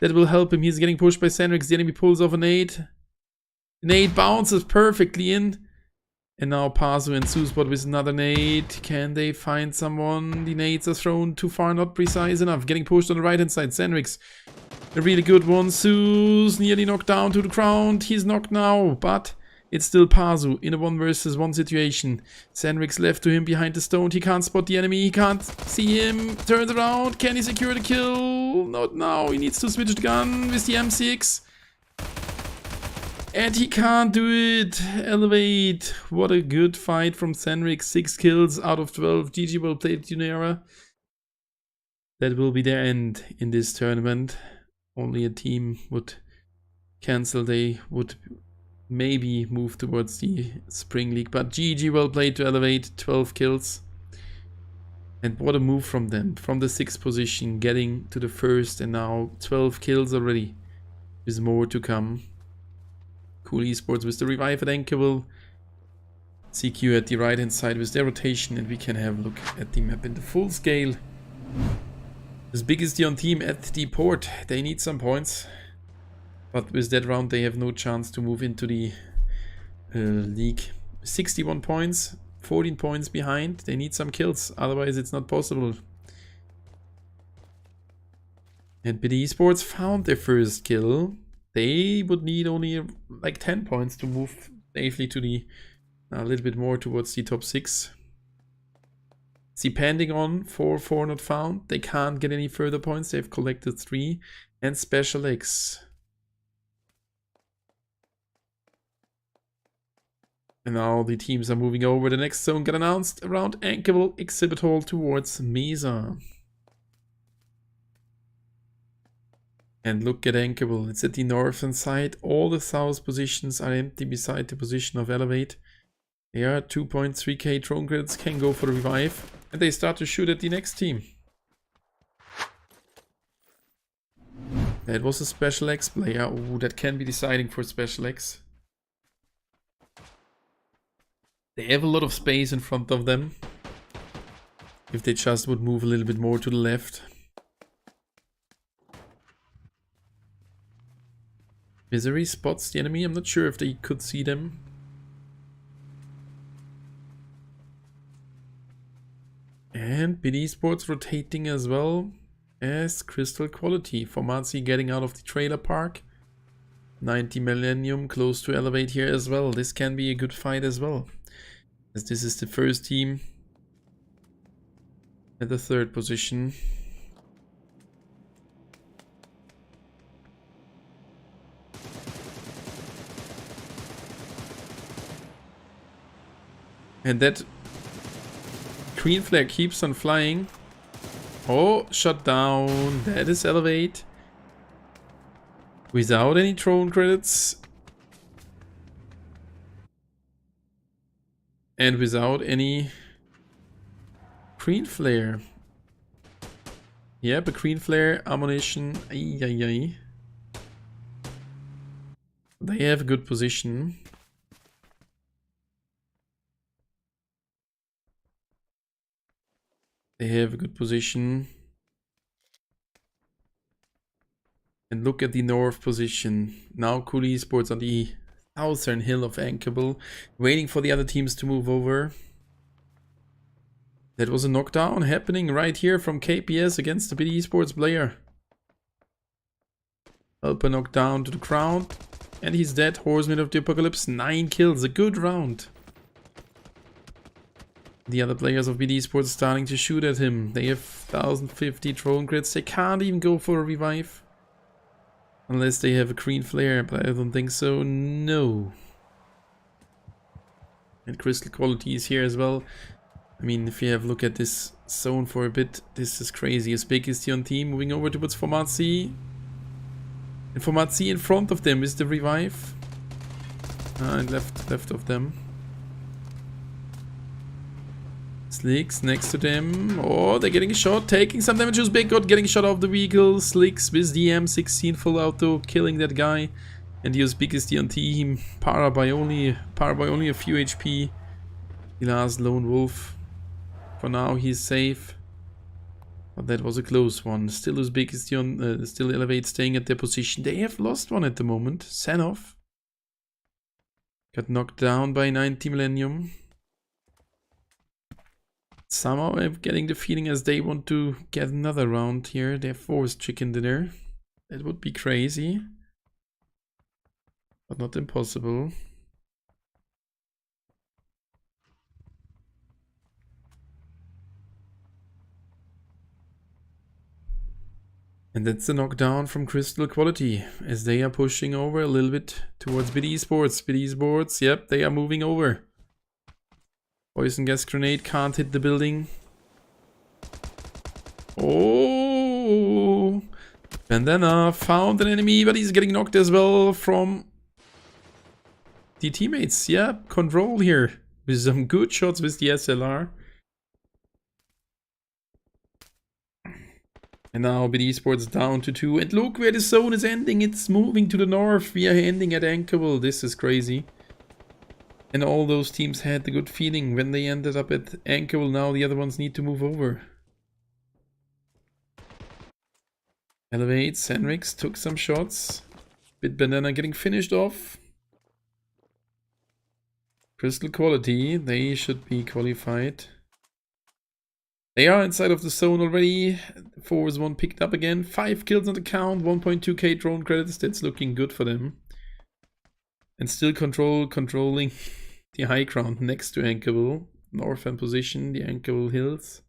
A: That will help him. He's getting pushed by Sandrix. The enemy pulls off a nade. Nade bounces perfectly in. And now Pazu and Suspot with another nade. Can they find someone? The nades are thrown too far, not precise enough. Getting pushed on the right hand side. Sandrix, a really good one. Sus nearly knocked down to the ground. He's knocked now, but it's still Pazu in a 1 versus 1 situation. Sandrix left to him behind the stone. He can't spot the enemy. He can't see him. Turns around. Can he secure the kill? Not now. He needs to switch the gun with the M6. And he can't do it. Elevate. What a good fight from Sandrix. 6 kills out of 12. GG, well played, Junera. That will be their end in this tournament. Only a team would cancel. They would maybe move towards the Spring League. But GG, well played to Elevate. 12 kills. And what a move from them. From the 6th position, getting to the 1st. And now 12 kills already. There's more to come. Cool Esports with the revive at Anchorville. CQ at the right hand side with their rotation. And we can have a look at the map in the full scale. As big as the on team at the port. They need some points. But with that round they have no chance to move into the league. 61 points. 14 points behind. They need some kills. Otherwise it's not possible. And BD Esports found their first kill. They would need only like 10 points to move safely to the a little bit more towards the top 6. Depending on 4 not found. They can't get any further points. They've collected 3. And Special X. And now the teams are moving over. The next zone got announced around Anchorville Exhibit Hall towards Mesa. And look at Anchorable. It's at the northern side. All the south positions are empty beside the position of Elevate. They are 2.3k drone credits, can go for the revive. And they start to shoot at the next team. That was a Special X player. Ooh, that can be deciding for Special X. They have a lot of space in front of them. If they just would move a little bit more to the left. Misery spots the enemy. I'm not sure if they could see them. And BD Sports rotating as well as Crystal Quality. Formazi getting out of the trailer park. 90 Millennium close to Elevate here as well. This can be a good fight as well. As this is the first team at the third position. And that green flag keeps on flying. Oh, shut down. That is Elevate. Without any drone credits. And without any green flare. Yep, a green flare, ammunition. Ay, ay, ay. They have a good position. They have a good position. And look at the north position. Now Cool Esports on the southern hill of Anchorable, waiting for the other teams to move over. That was a knockdown happening right here from KPS against the BD Esports player. Helper knocked down to the ground. And he's dead. Horseman of the Apocalypse, 9 kills. A good round. The other players of BD Sports starting to shoot at him. They have 1050 drone crits. They can't even go for a revive. Unless they have a green flare, but I don't think so. No. And Crystal Quality is here as well. I mean, if you have a look at this zone for a bit, this is crazy. As big as the on team moving over towards Formazi. And Formazi in front of them is the revive. And left of them. Slicks next to them. Oh, they're getting a shot, taking some damage. Who's big got getting shot off the vehicle. Slicks with the M16 full auto, killing that guy. And the Uzbek is the on team. Para by only a few HP. The last lone wolf. For now, he's safe. But that was a close one. Still Uzbek is the on, still Elevate staying at their position. They have lost one at the moment. Sanov got knocked down by 90 Millennium. Somehow I'm getting the feeling as they want to get another round here. They're forced chicken dinner. That would be crazy. But not impossible. And that's a knockdown from Crystal Quality. As they are pushing over a little bit towards BD Sports. BD Sports, yep, they are moving over. Poison gas grenade can't hit the building. Oh! Bandana found an enemy, but he's getting knocked as well from the teammates. Yeah, control here. With some good shots with the SLR. And now BD Sports down to 2. And look where the zone is ending. It's moving to the north. We are ending at Anchorable. This is crazy. And all those teams had the good feeling when they ended up at Anchorable. Now the other ones need to move over. Elevate, Senrix took some shots. Bit Banana getting finished off. Crystal Quality, they should be qualified. They are inside of the zone already. 4-1 picked up again. 5 kills on the count, 1.2k drone credits. That's looking good for them. And still controlling the high ground next to Anchorable. Northern position, the Anchorable Hills.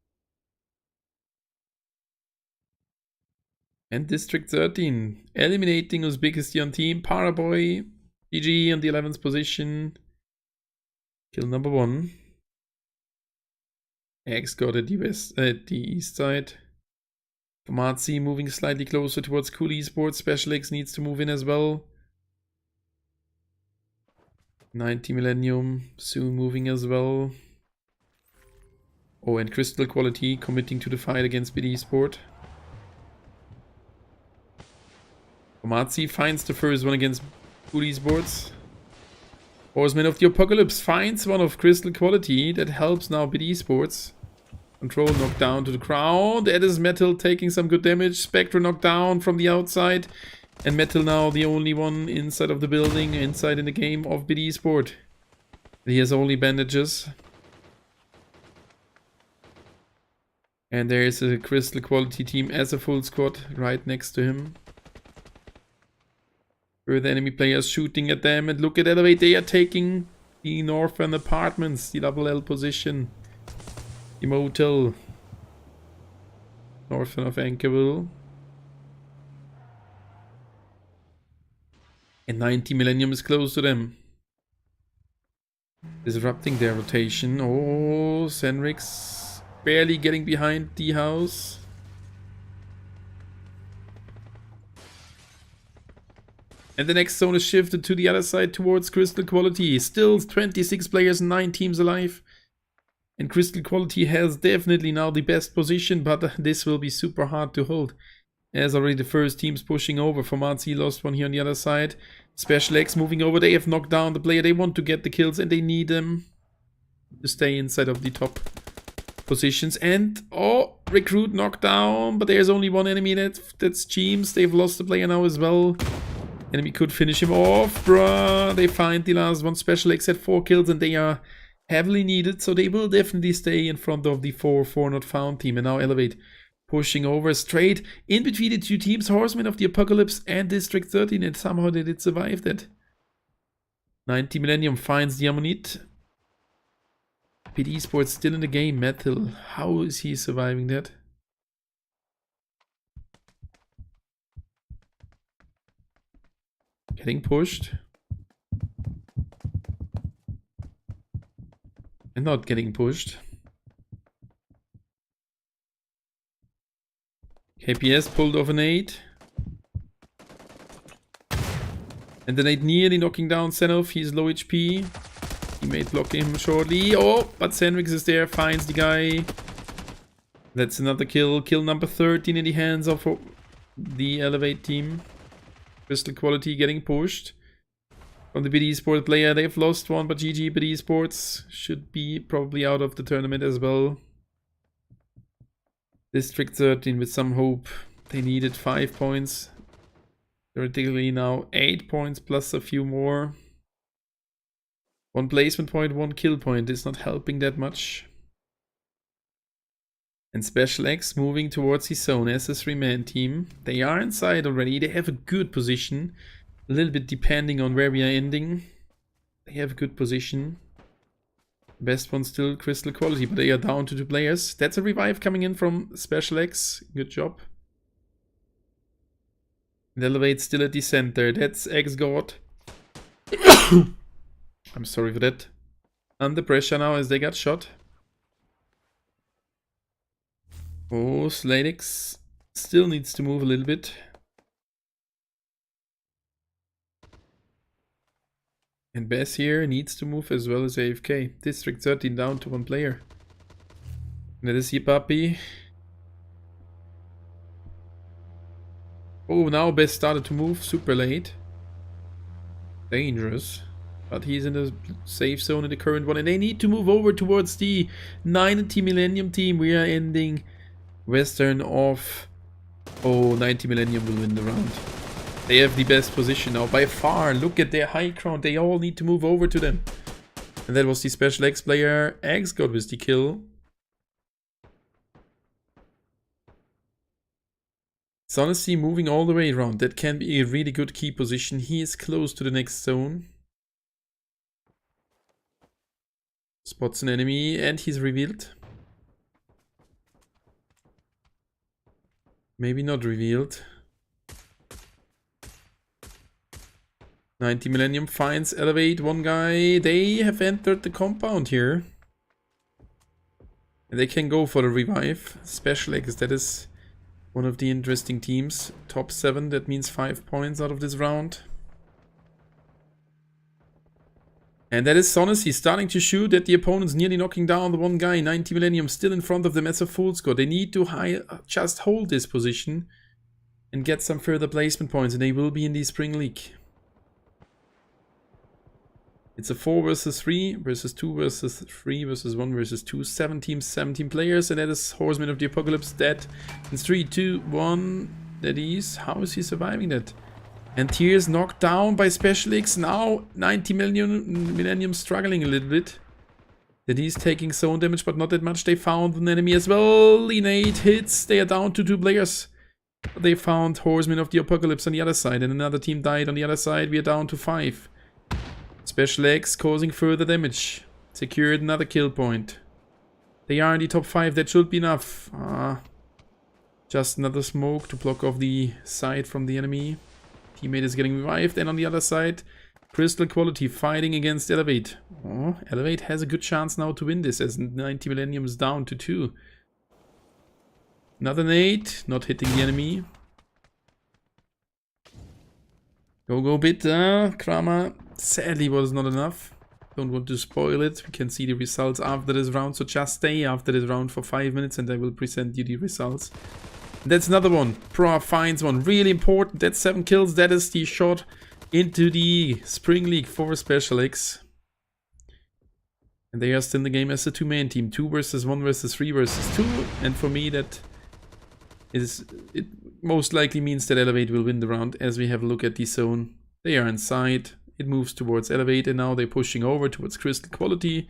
A: And District 13. Eliminating Uzbekistan team. Paraboy. GG on the 11th position. Kill number 1. X got at the east side. Tomatsi moving slightly closer towards Cool Esports. Special X needs to move in as well. 90 Millennium soon moving as well. Oh, and Crystal Quality committing to the fight against BD Sport. Tomatsi finds the first one against Cool Esports. Horseman of the Apocalypse finds one of Crystal Quality. That helps now BD Sports. Control knocked down to the ground. That is Metal taking some good damage. Spectre knocked down from the outside. And Metal now the only one inside of the building, inside in the game of BD Sport. He has only bandages. And there is a Crystal Quality team as a full squad right next to him. Further enemy players shooting at them. And look at Elevate, they are taking the Northern Apartments, the double L position. The motel. Northern of Anchorville. And 90 Millennium is close to them. Disrupting their rotation. Oh, Senrix barely getting behind the house. And the next zone is shifted to the other side towards Crystal Quality. Still 26 players, 9 teams alive. And Crystal Quality has definitely now the best position, but this will be super hard to hold. As already the first team's pushing over. Formazi lost one here on the other side. Special X moving over. They have knocked down the player. They want to get the kills and they need them to stay inside of the top positions. And, oh, Recruit knocked down. But there's only one enemy, that's James. They've lost the player now as well. Enemy could finish him off, bruh. They find the last one. Special X had 4 kills and they are heavily needed. So they will definitely stay in front of the 4 not found team. And now Elevate pushing over straight in between the two teams. Horsemen of the Apocalypse and District 13. And somehow they did survive that. 90 Millennium finds the Ammonite. PD Sports still in the game. Metal. How is he surviving that? Getting pushed. And not getting pushed. KPS pulled off an 8. And the nade nearly knocking down Senov. He's low HP. Teammate blocking him shortly. Oh, but Senrix is there. Finds the guy. That's another kill. Kill number 13 in the hands of the Elevate team. Crystal Quality getting pushed from the BD Sport player. They've lost one, but GG BD Sports should be probably out of the tournament as well. District 13 with some hope. They needed 5 points. Theoretically now 8 points plus a few more. 1 placement point, 1 kill point is not helping that much. And Special X moving towards his zone as a 3-man team. They are inside already. They have a good position. A little bit depending on where we are ending. They have a good position. Best one still Crystal Quality, but they are down to 2 players. That's a revive coming in from Special X. Good job. And Elevate still at the center. That's X-God. I'm sorry for that. Under pressure now as they got shot. Oh, Sladix still needs to move a little bit. And Bess here needs to move as well as AFK. District 13 down to 1 player. And that is Yipapi. Oh, now Bess started to move super late. Dangerous. But he's in the safe zone in the current one. And they need to move over towards the 90 Millennium team. We are ending Western of... Oh, 90 Millennium will win the round. They have the best position now by far. Look at their high ground. They all need to move over to them. And that was the Special X player. X got with the kill. Sonesty moving all the way around. That can be a really good key position. He is close to the next zone. Spots an enemy and he's revealed. Maybe not revealed. 90 Millennium finds Elevate, 1 guy. They have entered the compound here. And they can go for the revive. Special X, that is One of the interesting teams. Top 7, that means 5 points out of this round. And that is Sonis. He's starting to shoot at the opponents, nearly knocking down the one guy. 90 Millennium still in front of them as a full score. They need to just hold this position and get some further placement points, and they will be in the Spring League. It's a 4 versus 3 versus 2 versus 3 versus 1 versus 2. 7 teams, 17 players, and that is Horseman of the Apocalypse dead. In 3, 2, 1. That is. How is he surviving that? And Tears knocked down by Special X. Now 90 Millennium struggling a little bit. That he's taking zone damage, but not that much. They found an enemy as well. Innate hits. They are down to 2 players. They found Horseman of the Apocalypse on the other side, and another team died on the other side. We are down to 5. Special X causing further damage. Secured another kill point. They are in the top 5. That should be enough. Just another smoke to block off the side from the enemy. Teammate is getting revived, and on the other side, Crystal Quality fighting against Elevate. Oh, Elevate has a good chance now to win this, as 90 Millennium is down to 2. Another nade, not hitting the enemy. Go bit, Kramer. Sadly was not enough. Don't want to spoil it. We can see the results after this round, so just stay after this round for 5 minutes and I will present you the results. That's another one. Pro finds one. Really important. That's 7 kills. That is the shot into the Spring League for Special X. And they are still in the game as a 2-man team. 2 versus 1 versus 3 versus 2. And for me, that is... It most likely means that Elevate will win the round. As we have a look at the zone. They are inside. It moves towards Elevate. And now they're pushing over towards Crystal Quality.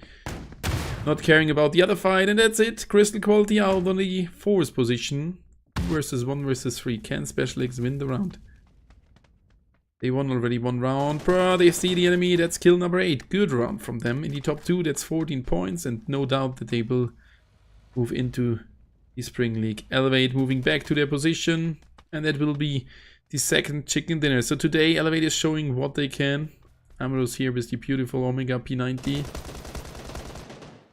A: Not caring about the other fight. And that's it. Crystal Quality out on the 4th position. Versus 1 versus 3. Can Special X win the round? They won already 1 round. They see the enemy. That's kill number 8. Good round from them. In the top 2, that's 14 points. And no doubt that they will move into the Spring League. Elevate moving back to their position. And that will be the 2nd chicken dinner. So today, Elevate is showing what they can. Amorous here with the beautiful Omega P90.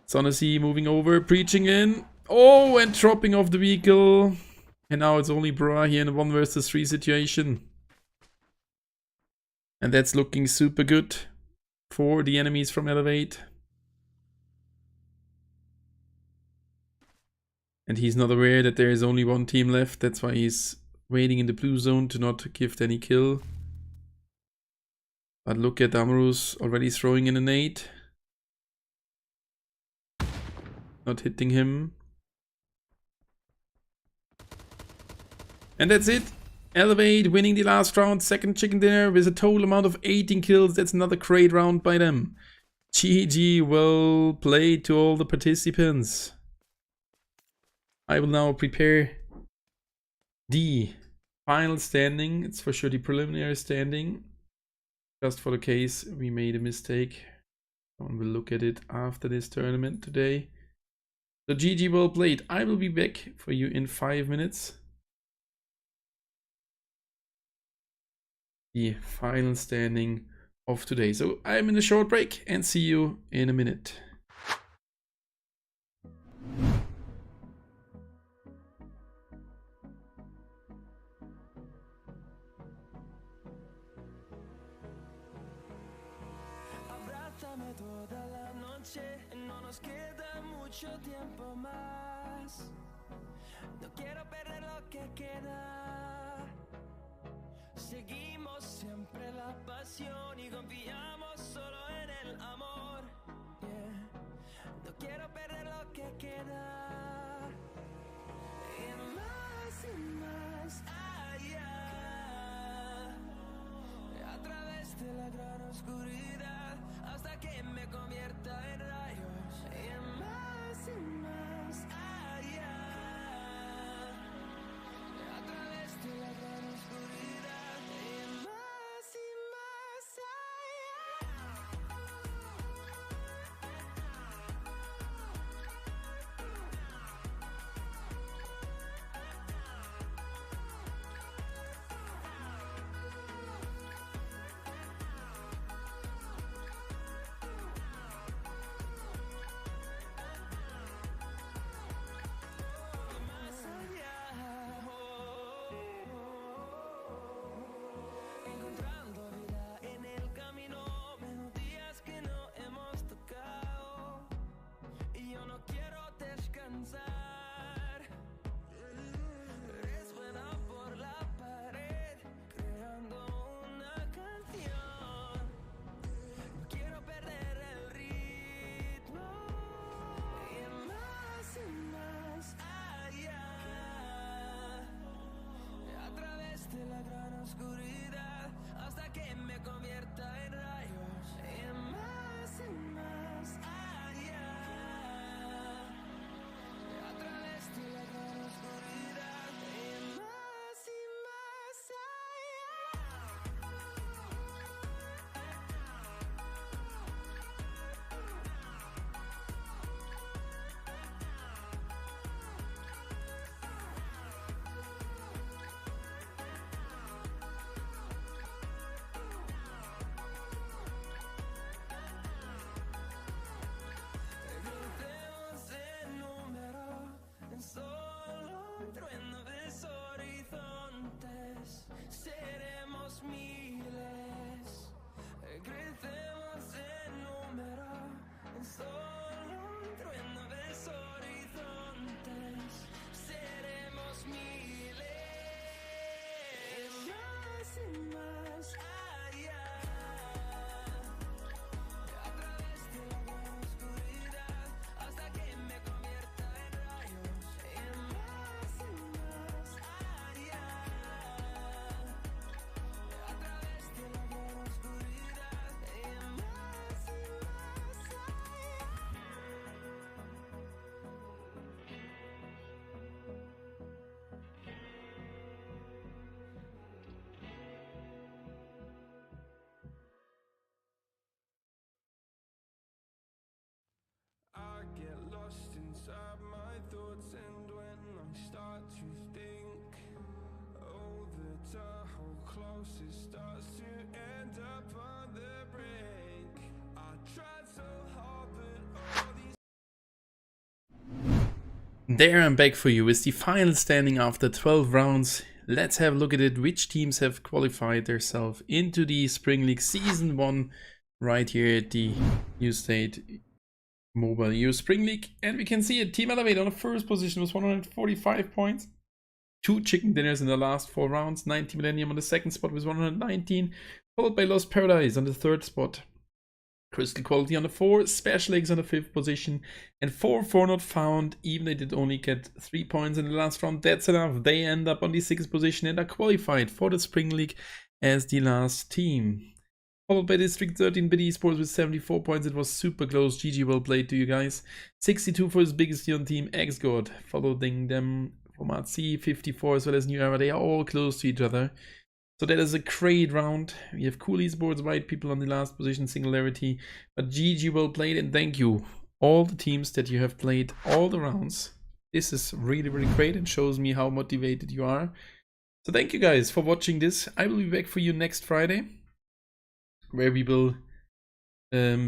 A: Sonacy moving over. Preaching in. Oh, and dropping off the vehicle. And now it's only Bra here in a 1 versus 3 situation. And that's looking super good for the enemies from Elevate. And he's not aware that there is only 1 team left. That's why he's waiting in the blue zone to not give any kill. But look at Amorous already throwing in a nade. Not hitting him. And that's it. Elevate winning the last round, 2nd chicken dinner with a total amount of 18 kills. That's another great round by them. GG, well played to all the participants. I will now prepare the final standing. It's for sure the preliminary standing. Just for the case we made a mistake. Someone will look at it after this tournament today. So GG, well played. I will be back for you in 5 minutes. The final standing of today. So I'm in a short break and see you in a minute.
C: Abrázame toda la noche, no nos queda mucho tiempo más. No quiero perder lo que queda. Seguimos siempre la pasión y confiamos solo en el amor. Yeah. No quiero perder lo que queda. Y más allá. A través de la gran oscuridad hasta que me convierta en rayos. Y más allá. A través de la gran oscuridad.
A: There I'm back for you with the final standing after 12 rounds. Let's have a look at it. Which teams have qualified themselves into the Spring League Season 1 right here at the New State Mobile EU Spring League. And we can see it. Team Elevate on the first position with 145 points. 2 chicken dinners in the last 4 rounds. 90 Millennium on the second spot with 119. Followed by Lost Paradise on the third spot. Crystal Quality on the 4, Special Eggs on the 5th position, and 4 not found, even they did only get 3 points in the last round. That's enough. They end up on the 6th position and are qualified for the Spring League as the last team. Followed by District 13 Bid Esports with 74 points. It was super close. GG, well played to you guys. 62 for his biggest Dion team, X-God, following them Format C, 54 as well as New Era. They are all close to each other. So that is a great round. We have Cool Esports, White People on the last position, Singularity. But GG, well played, and thank you all the teams that you have played all the rounds. This is really, really great and shows me how motivated you are. So thank you guys for watching this. I will be back for you next Friday, where we will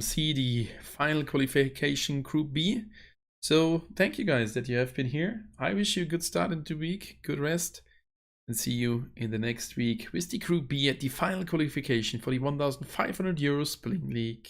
A: see the final qualification Group B. So thank you guys that you have been here. I wish you a good start into the week, good rest. And see you in the next week with the Group B at the final qualification for the €1,500 Spring League.